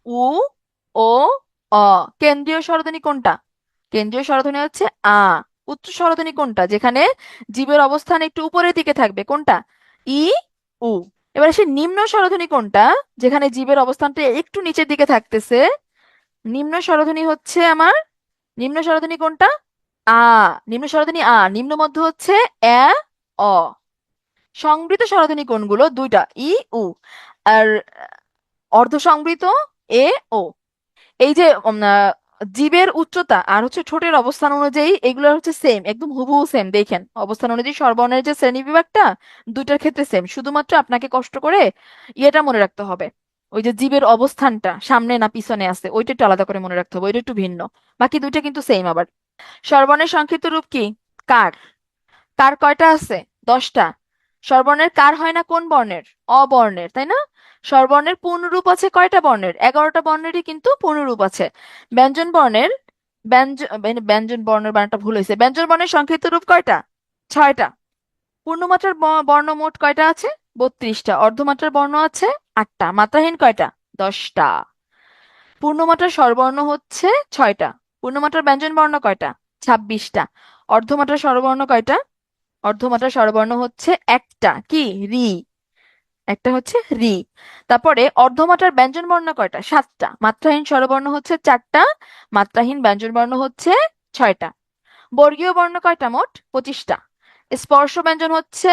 উ, ও, অ। কেন্দ্রীয় স্বরধ্বনি কোনটা? কেন্দ্রীয় স্বরধ্বনি হচ্ছে আ। উচ্চ স্বরধ্বনি কোনটা, যেখানে জীবের অবস্থান একটু উপরের দিকে থাকবে? কোনটা? ই, উ। এবার সে নিম্ন স্বরধ্বনি কোনটা, যেখানে জীবের অবস্থানটা একটু নিচের দিকে থাকতেছে? নিম্ন স্বরধ্বনি হচ্ছে আমার, নিম্ন স্বরধ্বনি কোনটা? আ। নিম্ন স্বরধ্বনি আ। নিম্ন মধ্য হচ্ছে এ, অ। সংবৃত স্বরধ্বনি কোনগুলো? 2টা, ই, উ। আর অর্ধ সংবৃত এ, ও। এই যে জীবের উচ্চতা আর হচ্ছে ঠোঁটের অবস্থান অনুযায়ী এগুলো হচ্ছে সেম, একদম হুবহু সেম। দেখেন অবস্থান অনুযায়ী স্বরবর্ণের যে শ্রেণী বিভাগটা, দুইটার ক্ষেত্রে সেম। শুধুমাত্র আপনাকে কষ্ট করে ইয়েটা মনে রাখতে হবে, ওই যে জীবের অবস্থানটা সামনে না পিছনে আছে ওইটা একটু আলাদা করে মনে রাখতে হবে, ওইটা একটু ভিন্ন। বাকি দুইটা কিন্তু সেম। আবার স্বরবর্ণের সংক্ষিপ্ত রূপ কি? কার। কার কয়টা আছে? 10টা। স্বরবর্ণের কার হয় না কোন বর্ণের? অবর্ণের, তাই না? স্বরবর্ণের পূর্ণরূপ আছে কয়টা বর্ণের? 11টা বর্ণেরই কিন্তু পূর্ণরূপ আছে। ব্যঞ্জন বর্ণের, ব্যঞ্জন বর্ণের বানানটা ভুল হয়েছে। ব্যঞ্জন বর্ণের সংক্ষিপ্ত রূপ কয়টা? 6টা। পূর্ণমাত্রার বর্ণ মোট কয়টা আছে? 32টা। অর্ধমাত্রার বর্ণ আছে 8টা। মাত্রাহীন কয়টা? 10টা। পূর্ণমাত্রার স্বরবর্ণ হচ্ছে 6টা। পূর্ণমাত্রার ব্যঞ্জন বর্ণ কয়টা? 26টা। অর্ধমাত্রার স্বরবর্ণ কয়টা? অর্ধমাত্রার স্বরবর্ণ হচ্ছে একটা। কি? রি। একটা হচ্ছে রি। তারপরে অর্ধমাত্রার ব্যঞ্জন বর্ণ কয়টা? 7টা। মাত্রাহীন স্বরবর্ণ হচ্ছে 4টা। মাত্রাহীন ব্যঞ্জন বর্ণ হচ্ছে 6টা। বর্গীয় বর্ণ কয়টা মোট? 25টা। স্পর্শ ব্যঞ্জন হচ্ছে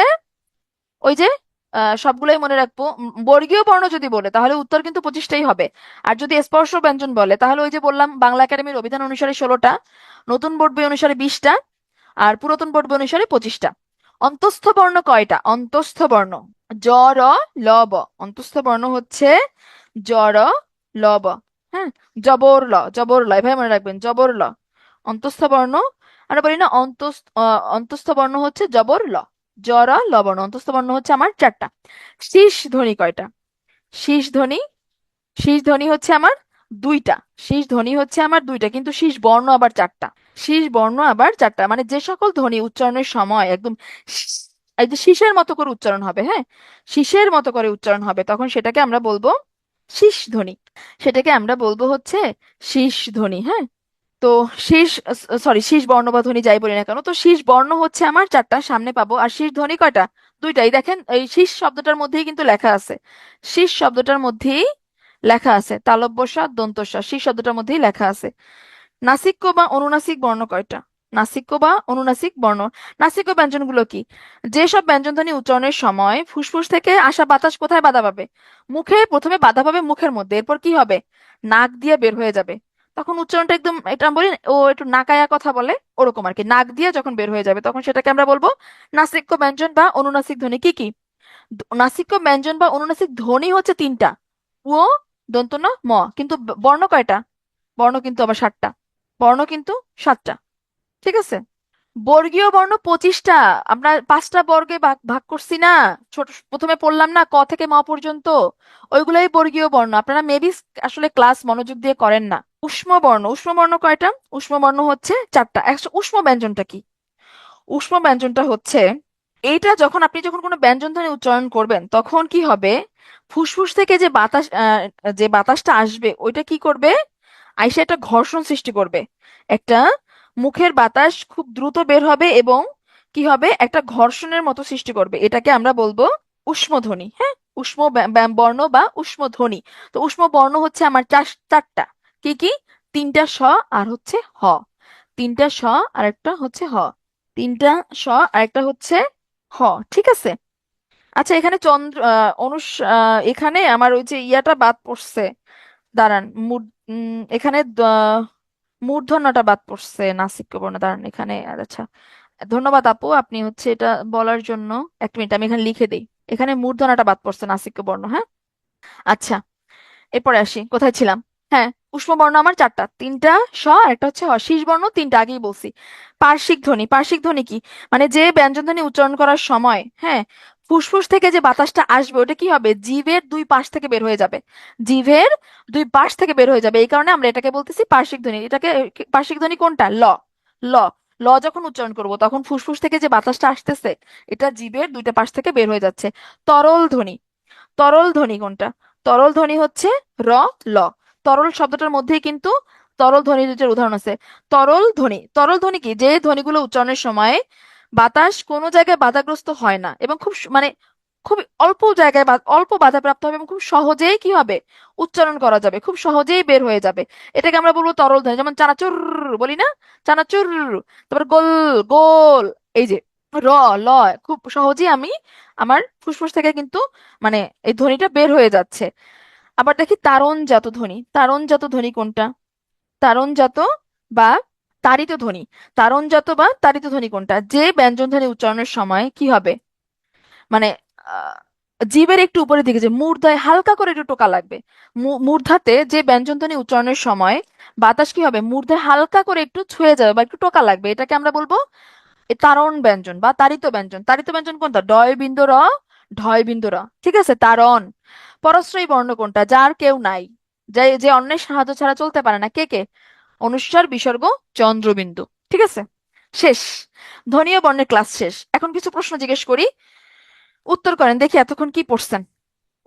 ওই যে সবগুলোই মনে রাখবো। বর্গীয় বর্ণ যদি বলে তাহলে উত্তর কিন্তু 25টাই হবে। আর যদি স্পর্শ ব্যঞ্জন বলে তাহলে ওই যে বললাম বাংলা একাডেমির অভিধান অনুসারে 16টা, নতুন বোর্ড বই অনুসারে 20টা, আর পুরাতন বোর্ড বই অনুসারে 25টা। অন্তঃস্থ বর্ণ কয়টা? অন্তঃস্থ বর্ণ জ, র, ল, ব। অন্তঃস্থ বর্ণ হচ্ছে জ, র, ল, ব। হ্যাঁ, জবর ল, জবর ল, এভাবে মনে রাখবেন, জবর ল। অন্তঃস্থ বর্ণ আমরা বলি না, অন্তঃস্থ বর্ণ হচ্ছে জবর ল। জ, র, ল বর্ণ অন্তঃস্থ বর্ণ হচ্ছে আমার 4টা। শীষ ধ্বনি কয়টা? শীষ ধ্বনি, শীষ ধ্বনি হচ্ছে আমার 2টা। শীষ ধ্বনি হচ্ছে আমার 2টা, কিন্তু শীষ বর্ণ আবার 4টা। শীষ বর্ণ আবার 4টা, মানে যে সকল ধ্বনি উচ্চারণের সময় একদম এই যে শীষের মতো করে উচ্চারণ হবে, হ্যাঁ, শীষের মতো করে উচ্চারণ হবে, তখন সেটাকে আমরা বলবো শীষ ধ্বনি। সেটাকে আমরা বলবো হচ্ছে শীষ ধ্বনি। হ্যাঁ, তো শীষ, সরি, শীষ বর্ণ বা ধ্বনি যাই বলি না কেন, তো শীষ বর্ণ হচ্ছে আমার 4টা সামনে পাবো। আর শীষ ধ্বনি কয়টা? 2টাই। দেখেন এই শীষ শব্দটার মধ্যেই কিন্তু লেখা আছে, শীষ শব্দটার মধ্যেই লেখা আছে তালব্য শ দন্তস্ব, শীষ শব্দটার মধ্যেই লেখা আছে। নাসিক্য বা অনুনাসিক বর্ণ কয়টা? নাসিক্য বা অনুনাসিক বর্ণ। নাসিক্য ব্যঞ্জনগুলো কি? যেসব ব্যঞ্জনধ্বনি উচ্চারণের সময় ফুসফুস থেকে আসা বাতাস কোথায় বাধা পাবে? মুখে প্রথমে বাধা পাবে মুখের মধ্যে, এরপর কি হবে? নাক দিয়ে বের হয়ে যাবে। তখন উচ্চারণটা একদম, এটা আমি বলি ও একটু নাকায়া কথা বলে, ওরকম আর কি। নাক দিয়ে যখন বের হয়ে যাবে তখন সেটাকে আমরা বলবো নাসিক্য ব্যঞ্জন বা অনুনাসিক ধ্বনি। কি কি নাসিক্য ব্যঞ্জন বা অনুনাসিক ধ্বনি হচ্ছে তিনটা। ও, দন্ত ন, ম। কিন্তু বর্ণ কয়টা? বর্ণ কিন্তু আবার 7টা। বর্ণ কিন্তু 7টা। ঠিক আছে। বর্গীয় বর্ণ 25টা। আমরা 5টা বর্গে ভাগ ভাগ করছি না? ছোট প্রথমে পড়লাম না ক থেকে ম পর্যন্ত? ওইগুলাই বর্গীয় বর্ণ। আপনারা মেবি আসলে ক্লাস মনোযোগ দিয়ে করেন না। উষ্ম বর্ণ, উষ্ম বর্ণ কয়টা? উষ্ম বর্ণ হচ্ছে 4টা। উষ্ম ব্যঞ্জনটা কি? উষ্ম ব্যঞ্জনটা হচ্ছে এইটা, যখন আপনি যখন কোনো ব্যঞ্জন ধ্বনি উচ্চারণ করবেন তখন কি হবে? ফুসফুস থেকে যে বাতাস যে বাতাসটা আসবে ওইটা কি করবে? আইসা একটা ঘর্ষণ সৃষ্টি করবে। একটা মুখের বাতাস খুব দ্রুত বের হবে এবং কি হবে, একটা ঘর্ষণের মতো সৃষ্টি করবে। এটাকে আমরা বলবো উষ্ম ধ্বনি। হ্যাঁ, উষ্ম বর্ণ বা উষ্ম ধ্বনি। তো উষ্ম বর্ণ হচ্ছে আমার 4টা। কি কি? 3টা স আর হচ্ছে হ। 3টা স আর একটা হচ্ছে হ। 3টা স আর একটা হচ্ছে হ। ঠিক আছে। আচ্ছা, এখানে চন্দ্র এখানে আমার ওই যে ইয়াটা বাদ পড়ছে। দাঁড়ান, এখানে মূর্ধন্যটা বাদ পড়ছে নাসিক্য বর্ণ। দাঁড়ান এখানে, আচ্ছা। ধন্যবাদ আপু, আপনি হচ্ছে এটা বলার জন্য। 1 মিনিট, আমি এখানে লিখে দিই। এখানে মূর্ধন্যটা বাদ পড়ছে নাসিক্য বর্ণ। হ্যাঁ, আচ্ছা। এরপরে আসি, কোথায় ছিলাম? হ্যাঁ, উষ্ম বর্ণ আমার 4টা। 3টা স আর একটা হচ্ছে হ। শীষ বর্ণ 3টা, আগেই বলছি। পার্শ্বিক ধ্বনি, পার্শ্বিক ধ্বনি কি? মানে যে ব্যঞ্জন ধ্বনি উচ্চারণ করার সময়, হ্যাঁ, ফুসফুস থেকে যে বাতাসটা আসবে ওটা কি হবে? জিভের 2 পাশ থেকে বের হয়ে যাবে। জিভের 2 পাশ থেকে বের হয়ে যাবে, এই কারণে আমরা এটাকে বলতেছি পার্শ্বিক ধ্বনি। এটাকে পার্শ্বিক ধ্বনি কোনটা? ল। ল। ল যখন উচ্চারণ করব তখন ফুসফুস থেকে যে বাতাসটা আসতেছে এটা জিভের 2টা পাশ থেকে বের হয়ে যাচ্ছে। তরল ধ্বনি, তরল ধ্বনি কোনটা? তরল ধ্বনি হচ্ছে র, ল। তরল শব্দটার মধ্যেই কিন্তু তরল ধ্বনি দুইটার উদাহরণ আছে। তরল ধ্বনি, তরল ধ্বনি কি? যে ধ্বনিগুলো উচ্চারণের সময় বাতাস কোনো জায়গায় বাধাগ্রস্ত হয় না এবং খুব মানে খুব অল্প জায়গায় অল্প বাধাপ্রাপ্ত হবে এবং খুব সহজেই কি হবে? উচ্চারণ করা যাবে, খুব সহজেই বের হয়ে যাবে। এটাকে আমরা বলবো তরল ধ্বনি। যেমন চানাচুর বলি না? চানাচুর। তারপর গোল, গোল। এই যে র, ল, খুব সহজেই আমি আমার ফুসফুস থেকে কিন্তু মানে এই ধ্বনিটা বের হয়ে যাচ্ছে। আবার দেখি তারণজাত ধ্বনি। তারণজাত ধ্বনি কোনটা? তারণজাত বা তাড়িত ধ্বনি। তারণজাত বা তাড়িত ধ্বনি কোনটা? যে ব্যঞ্জন ধ্বনি উচ্চারণের সময় কি হবে, মানে আহ, জিভের একটু উপরের দিকে, যে মূর্ধায় হালকা করে একটু টোকা লাগবে। মূর্ধাতে যে ব্যঞ্জন ধ্বনি উচ্চারণের সময় বাতাস কি হবে? মূর্ধায় হালকা করে একটু ছুঁয়ে যাবে বা একটু টোকা লাগবে, এটাকে আমরা বলবো এ তারণ ব্যঞ্জন বা তাড়িত ব্যঞ্জন। তাড়িত ব্যঞ্জন কোনটা? ডয় বিন্দু র, ঢয় বিন্দু র। ঠিক আছে, তারণ। পরশ্রয়ী বর্ণ কোনটা? যার কেউ নাই, যে যে অন্যের সাহায্য ছাড়া চলতে পারে না। কে কে? অনুস্বার, বিসর্গ, চন্দ্রবিন্দু। ঠিক আছে, শেষ। ধ্বনীয় বর্ণের ক্লাস শেষ। এখন কিছু প্রশ্ন জিজ্ঞেস করি, উত্তর করেন দেখি এতক্ষণ কি পড়ছেন।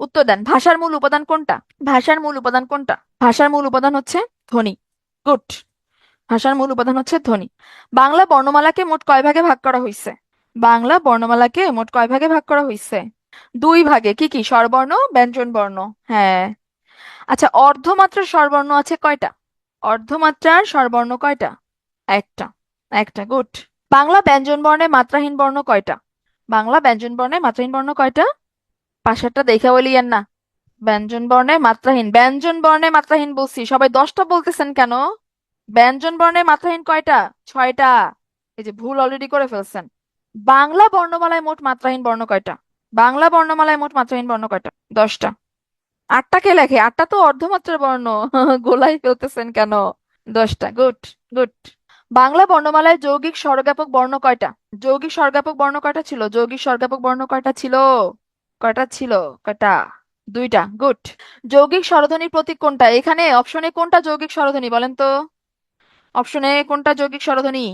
উত্তর দেন। ভাষার মূল উপাদান কোনটা? ভাষার মূল উপাদান কোনটা? ভাষার মূল উপাদান হচ্ছে ধ্বনি। গুড। ভাষার মূল উপাদান হচ্ছে ধ্বনি। বাংলা বর্ণমালাকে মোট কয় ভাগে ভাগ করা হয়েছে? বাংলা বর্ণমালাকে মোট কয় ভাগে ভাগ করা হয়েছে? 2 ভাগে। কি কি? স্বরবর্ণ, ব্যঞ্জন বর্ণ। হ্যাঁ। আচ্ছা, অর্ধমাত্রার স্বরবর্ণ আছে কয়টা? অর্ধমাত্রার স্বরবর্ণ কয়টা? একটা। একটা, গুড। বাংলা ব্যঞ্জন বর্ণে মাত্রাহীন বর্ণ কয়টা? বাংলা ব্যঞ্জন বর্ণে মাত্রাহীন বর্ণ কয়টা? পাশেরটা দেখে বলিয়েন না। ব্যঞ্জন বর্ণে মাত্রাহীন, ব্যঞ্জন বর্ণে মাত্রাহীন বলছি, সবাই 10টা বলতেছেন কেন? ব্যঞ্জন বর্ণে মাত্রাহীন কয়টা? 6টা। এই যে ভুল অলরেডি করে ফেলছেন। বাংলা বর্ণমালায় মোট মাত্রাহীন বর্ণ কয়টা? বাংলা বর্ণমালায় মোট মাত্রাহীন বর্ণ কয়টা? 10টা। 8টা কে লেখে? 8টা তো অর্ধমাত্রার বর্ণ। গোলাই ফেলতেছেন কেন? 10টা, গুড। গুড। বাংলা বর্ণমালায় যৌগিক স্বরজ্ঞাপক বর্ণ কয়টা? যৌগিক স্বরজ্ঞাপক বর্ণ কয়টা ছিল? যৌগিক স্বরজ্ঞাপক বর্ণ কয়টা ছিল? কয়টা ছিল? কয়টা? 2টা, গুড। যৌগিক স্বরধ্বনির প্রতীক কোনটা? এখানে অপশনে কোনটা যৌগিক স্বরধ্বনি বলেন তো? অপশনে কোনটা যৌগিক স্বরধ্বনি?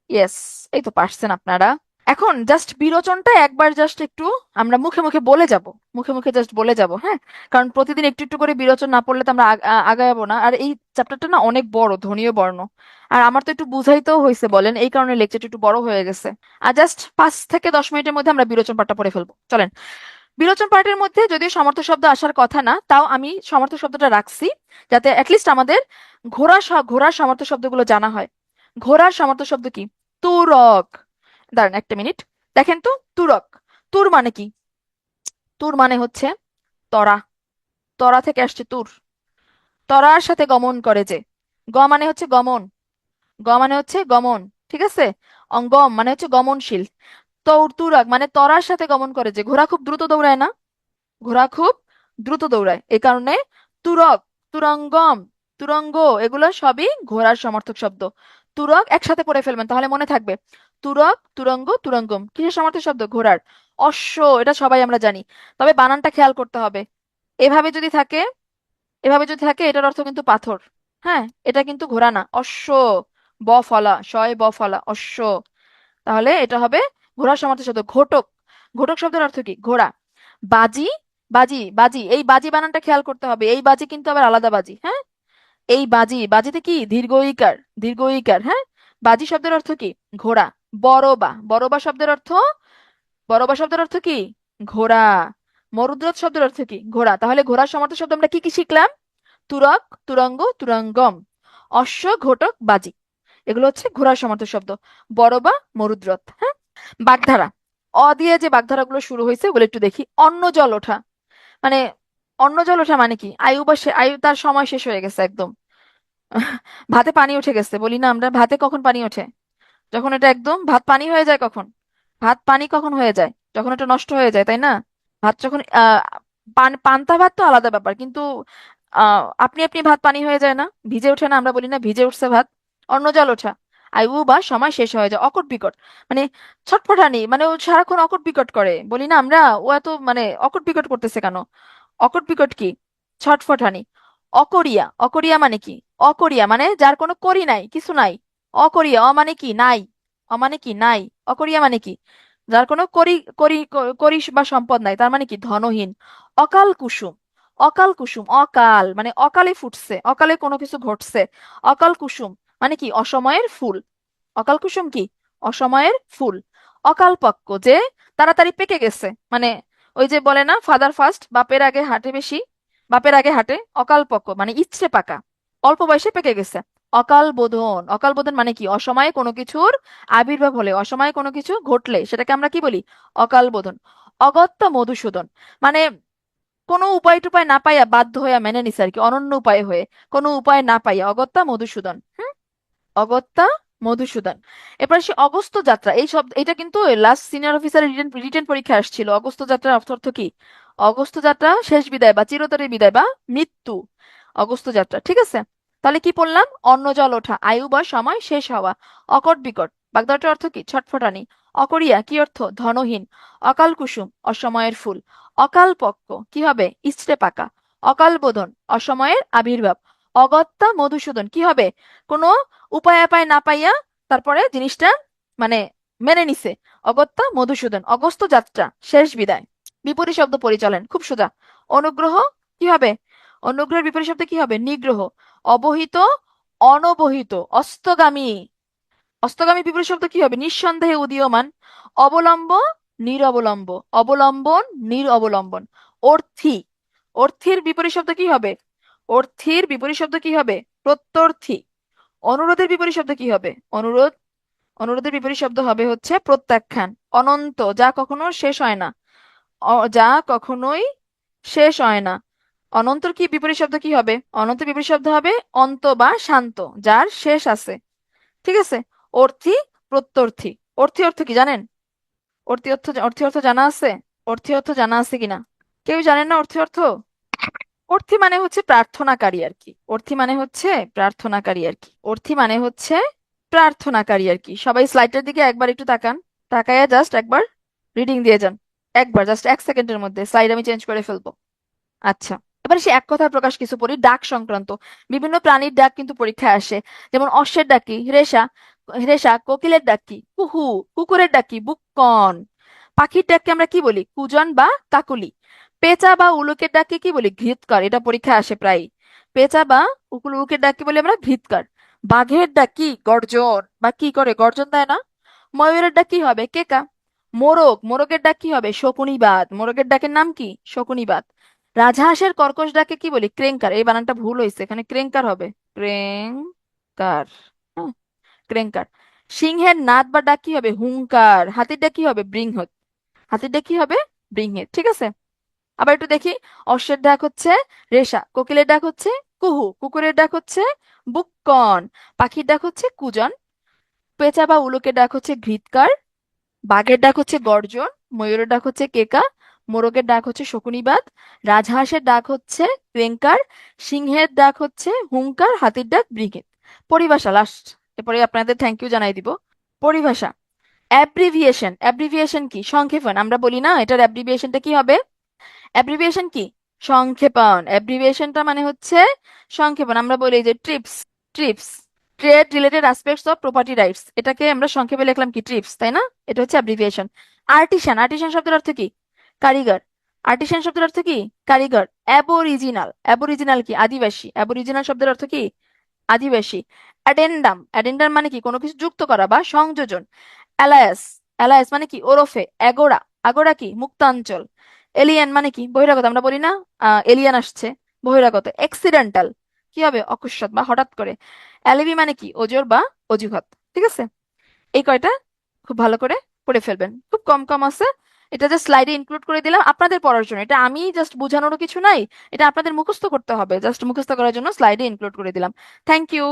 ইয়েস, এই তো পারছেন আপনারা। এখন জাস্ট বিরোচনটা একবার জাস্ট একটু আমরা মুখে মুখে বলে যাব। মুখে মুখে জাস্ট বলে যাব, হ্যাঁ। কারণ প্রতিদিন একটু একটু করে বিরোচন না পড়লে তো আমরা আগাবো না। আর এই চ্যাপ্টারটা না অনেক বড়, ধ্বনীয় বর্ণ। আর আমার তো একটু বুঝাইতেও হয়েছে বলেন, এই কারণে লেকচারটা একটু বড় হয়ে গেছে। আর জাস্ট 5 থেকে 10 মিনিটের মধ্যে আমরা বিরোচন পাঠটা পড়ে ফেলবো, চলেন। বিরোচন পাঠের মধ্যে যদিও সমর্থক শব্দ আসার কথা না, তাও আমি সমর্থক শব্দটা রাখছি যাতে অ্যাটলিস্ট আমাদের ঘোড়ার সমর্থক শব্দগুলো জানা হয়। ঘোড়ার সমর্থক শব্দ কি? তুরক। দাঁড়ান একটা মিনিট, দেখেন তো। তুরক, তুর মানে কি? তুর মানে হচ্ছে তরা। তরা থেকে আসছে তুর। তরার সাথে গমন করে যে, গ মানে হচ্ছে গমন, গ মানে হচ্ছে গমন, ঠিক আছে? অঙ্গম মানে হচ্ছে গমনশীল। তুরাগ মানে তরার সাথে গমন করে যে, ঘোড়া খুব দ্রুত দৌড়ায় না? ঘোড়া খুব দ্রুত দৌড়ায়, এই কারণে তুরগ, তুরঙ্গম, তুরঙ্গ, এগুলো সবই ঘোড়ার সমার্থক শব্দ। তুরগ একসাথে পড়ে ফেলবেন তাহলে মনে থাকবে। তুরগ, তুরঙ্গ, তুরঙ্গম কিসের সমার্থক শব্দ? ঘোড়ার। অশ্ব, এটা সবাই আমরা জানি, তবে বানানটা খেয়াল করতে হবে। এভাবে যদি থাকে, এভাবে যদি থাকে এটার অর্থ কিন্তু পাথর। হ্যাঁ, এটা কিন্তু ঘোড়া না, অশ্ব। ব ফলা, শয় ব ফলা, অশ্ব। তাহলে এটা হবে ঘোড়ার সমার্থক শব্দ। ঘটক, ঘটক শব্দের অর্থ কি? ঘোড়া। বাজি, বাজি, বাজি, এই বাজি বানানটা খেয়াল করতে হবে, এই বাজি কিন্তু আবার আলাদা বাজি, হ্যাঁ? এই বাজি, বাজিতে কি দীর্ঘ ঈকার, দীর্ঘ ঈকার, হ্যাঁ? বাজি শব্দের অর্থ কি? ঘোড়া। বড়বা, বড়বা শব্দের অর্থ, বড়বা শব্দের অর্থ কি? ঘোড়া। মরুদ্রথ শব্দের অর্থ কি? ঘোড়া। তাহলে ঘোড়ার সমার্থক শব্দ আমরা কি কি শিখলাম? তুরক, তুরঙ্গ, তুরঙ্গম, অশ্ব, ঘটক, বাজি, এগুলো হচ্ছে ঘোড়ার সমার্থক শব্দ। বড়বা, মরুদ্রথ, হ্যাঁ? বাগধারা, অ দিয়ে যে বাগধারাগুলো শুরু হয়েছে ওগুলো একটু দেখি। অন্ন জল ওঠা, মানে অন্ন জল ওঠা মানে কি? আয়ু বা আয়ু তার সময় শেষ হয়ে গেছে একদম। ভাতে পানি উঠে গেছে, বলি না আমরা, ভাতে কখন পানি ওঠে? যখন এটা একদম ভাত পানি হয়ে যায়। কখন ভাত পানি কখন হয়ে যায়? যখন এটা নষ্ট হয়ে যায়, তাই না? ভাত যখন পান্তা ভাত তো আলাদা ব্যাপার, কিন্তু আপনি আপনি ভাত পানি হয়ে যায় না, ভিজে ওঠে না? আমরা বলি না ভিজে উঠছে ভাত। অন্ন জল ওঠা, আয়ু বা সময় শেষ হয়ে যায়। অকট বিকট মানে ছটফটানি, মানে ও সারাক্ষণ অকট বিকট করে, বলি না আমরা ও এত মানে অকট বিকট করতেছে কেন? অকট বিকট কি? ছটফটানি। অকরিয়া, অকরিয়া মানে কি? অকরিয়া মানে যার কোনো করি নাই, কিছু নাই। অকরিয়া, অ মানে কি? নাই। অ মানে কি? নাই। অকরিয়া মানে কি? যার কোনো করি, করি বা সম্পদ নাই, তার মানে কি? ধনহীন। অকাল কুসুম, অকাল কুসুম, অকাল মানে অকালে ফুটছে, অকালে কোনো কিছু ঘটছে। অকাল কুসুম মানে কি? অসময়ের ফুল। অকাল কুসুম কি? অসময়ের ফুল। অকাল পক্ক যে তাড়াতাড়ি পেকে গেছে, মানে ওই যে বলে না ফাদার ফার্স্ট, বাপের আগে হাঁটে বেশি, বাপের আগে হাঁটে। অকাল পক্ক মানে ইচ্ছে পাকা, অল্প বয়সে পেকে গেছে। অকাল বোধন, অকাল বোধন মানে কি? অসময়ে কোনো কিছুর আবির্ভাব হলে, অসময়ে কোনো কিছু ঘটলে সেটাকে আমরা কি বলি? অকাল বোধন। অগত্যা মধুসূদন মানে কোনো উপায় টুপায় না পাইয়া বাধ্য হইয়া মেনে নিছে আর কি, অনন্য উপায় হয়ে, কোনো উপায় না পাইয়া। অগত্যা মধুসূদন, অগত্যা মধুসূদন। এরপর সে অগস্ত্য যাত্রা, এই শব্দ এটা কিন্তু লাস্ট সিনিয়র অফিসারের রিটেন রিটেন পরীক্ষা আসছিল। অগস্ত্য যাত্রার অর্থ অর্থ কি? অগস্ত্য যাত্রা শেষ বিদায় বা চিরতরে বিদায় বা মৃত্যু, অগস্ত্য যাত্রা, ঠিক আছে? তাহলে কি পড়লাম? অন্ন জল ওঠা, আয়ু বা সময় শেষ হওয়া। অকট বিকট, বাগধারাটার অর্থ কি? ছটফটানি। অকরিয়া কি অর্থ? ধনহীন। অকাল কুসুম, অসময়ের ফুল। অকাল পক্ক কি হবে? ইচড়ে পাকা। অকাল বোধন, অসময়ের আবির্ভাব। অগত্যা মধুসূদন কি হবে? কোনো উপায় আপায় না পাইয়া তারপরে জিনিসটা মানে মেনে নিছে। অগত্যা মধুসূদন, অগস্ত্য যাত্রা, শেষ বিদায়। বিপরীত শব্দ পরিচালন খুব সোজা। অনুগ্রহ কি হবে? অনুগ্রহের বিপরীত শব্দ কি হবে? নিগ্রহ। অবহিত, অনবহিত, অস্তগামী, অস্তগামী বিপরীত শব্দ কি হবে? নিঃসন্দেহে উদীয়মান। অবলম্ব, নিরবলম্ব, অবলম্বন, নিরবলম্বন। অর্থী, অর্থীর বিপরীত শব্দ কি হবে? অর্থীর বিপরীত শব্দ কি হবে? প্রত্যর্থী। অনুরোধের বিপরীত শব্দ কি হবে? অনুরোধ, অনুরোধের বিপরীত শব্দ হবে হচ্ছে প্রত্যাখ্যান। অনন্ত, যা কখনো শেষ হয় না, যা কখনোই শেষ হয় না। অনন্তর কি বিপরীত শব্দ কি হবে? অনন্তের বিপরীত শব্দ হবে অন্ত বা শান্ত, যার শেষ আছে, ঠিক আছে? অর্থী, প্রত্যর্থী। অর্থী অর্থ কি জানেন? অর্থী অর্থ, অর্থী অর্থ জানা আছে? অর্থী অর্থ জানা আছে কিনা? কেউ জানেন না অর্থী অর্থ? অর্থী মানে হচ্ছে প্রার্থনাকারী আর কি। অর্থী মানে হচ্ছে প্রার্থনাকারী আর কি। অর্থী মানে হচ্ছে প্রার্থনাকারী আর কি। সবাই স্লাইডটার দিকে একবার একটু তাকান, তাকাইয়া জাস্ট একবার রিডিং দিয়ে যান। একবার জাস্ট 1 সেকেন্ডের মধ্যে স্লাইড আমি চেঞ্জ করে ফেলবো। আচ্ছা, এবার সে এক কথায় প্রকাশ কিছু পড়ি, ডাক সংক্রান্ত। বিভিন্ন প্রাণীর ডাক কিন্তু পরীক্ষায় আসে। যেমন অশ্বের ডাক কি? রেশা, রেশা। কোকিলের ডাক কি? কুহু। কুকুরের ডাক কি? বুক্কন। পাখির ডাককে আমরা কি বলি? কুজন বা কাকুলি। পেঁচা বা উলুকের ডাককে কি বলি? ঘৃতকার। এটা পরীক্ষায় আসে প্রায়। পেঁচা বা উলুকের ডাককে বলি আমরা ঘৃতকার। বাঘের ডাক কি? গর্জন, বা কি করে গর্জন দেয় না? ময়ূরের ডাক কি হবে? কেকা। মোরগ, মোরগের ডাক কি হবে? শকুনিবাদ। মোরগের ডাকের নাম কি? শকুনিবাদ। রাজহাঁসের কর্কশ ডাকে কি বলি? ক্রেংকার। এই বানানটা ভুল হয়েছে, এখানে ক্রেংকার হবে। ক্রেংকার, হ্যাঁ, ক্রেংকার। সিংহের নাদ বা ডাক কি হবে? হুংকার। হাতির ডাক কি হবে? বৃহৎ। হাতির ডাক কি হবে? বৃহৎ। ঠিক আছে। আবার একটু দেখি। অশ্বের ডাক হচ্ছে রেশা, কোকিলের ডাক হচ্ছে কুহু, কুকুরের ডাক হচ্ছে বুক্কন, পাখির ডাক হচ্ছে কুজন, পেঁচা বা উলুকের ডাক হচ্ছে ঘৃতকার, বাঘের ডাক হচ্ছে গর্জন, ময়ূরের ডাক হচ্ছে কেকা, মোরগের ডাক হচ্ছে শকুনিবাদ, রাজহাঁসের ডাক হচ্ছে ক্রেঙ্কার, সিংহের ডাক হচ্ছে হুংকার, হাতির ডাক ব্রিগেড। পরিভাষা লাস্ট, এরপরে আপনাদের থ্যাংক ইউ জানাই দিব। পরিভাষা। অ্যাব্রিভিয়েশন, অ্যাব্রিভিয়েশন কি? সংক্ষেপণ। আমরা বলি না এটার অ্যাব্রিভিয়েশনটা কি হবে? অ্যাব্রিভিয়েশন কি? সংক্ষেপণ। অ্যাব্রিভিয়েশনটা মানে হচ্ছে সংক্ষেপণ। আমরা বলি যে TRIPS, TRIPS, trade related aspects of property rights, এটাকে আমরা সংক্ষেপে লিখলাম কি? ট্রিপস, তাই না? এটা হচ্ছে অ্যাব্রিভিয়েশন। আর্টিসান, আর্টিসান শব্দের অর্থ কি? কারিগর। আর্টিসান শব্দের অর্থ কি? কারিগর। অ্যাবরিজিনাল, অ্যাবরিজিনাল কি? আদিবাসী। অ্যাবরিজিনাল শব্দের অর্থ কি? আদিবাসী। অ্যাডেন্ডাম, অ্যাডেন্ডাম মানে কি? কোনো কিছু যুক্ত করা বা সংযোজন। অ্যালায়াস, অ্যালায়াস মানে কি? ওরফে। অ্যাগোরা, আগোরা কি? মুক্তাঞ্চল। এলিয়েন মানে কি? বহিরাগত। আমরা বলি না এলিয়েন আসছে, বহিরাগত। এক্সিডেন্টাল কি হবে? অকস্মাৎ বা হঠাৎ করে। অ্যালিবি মানে কি? ওজোর বা অজুহাত। ঠিক আছে। এই কয়টা খুব ভালো করে পড়ে ফেলবেন, খুব কম কম আছে। এটা জাস্ট স্লাইডে ইনক্লুড করে দিলাম আপনাদের পড়ার জন্য, এটা আমি জাস্ট বোঝানোরও কিছু নাই, এটা আপনাদের মুখস্থ করতে হবে, জাস্ট মুখস্থ করার জন্য স্লাইডে ইনক্লুড করে দিলাম। Thank you.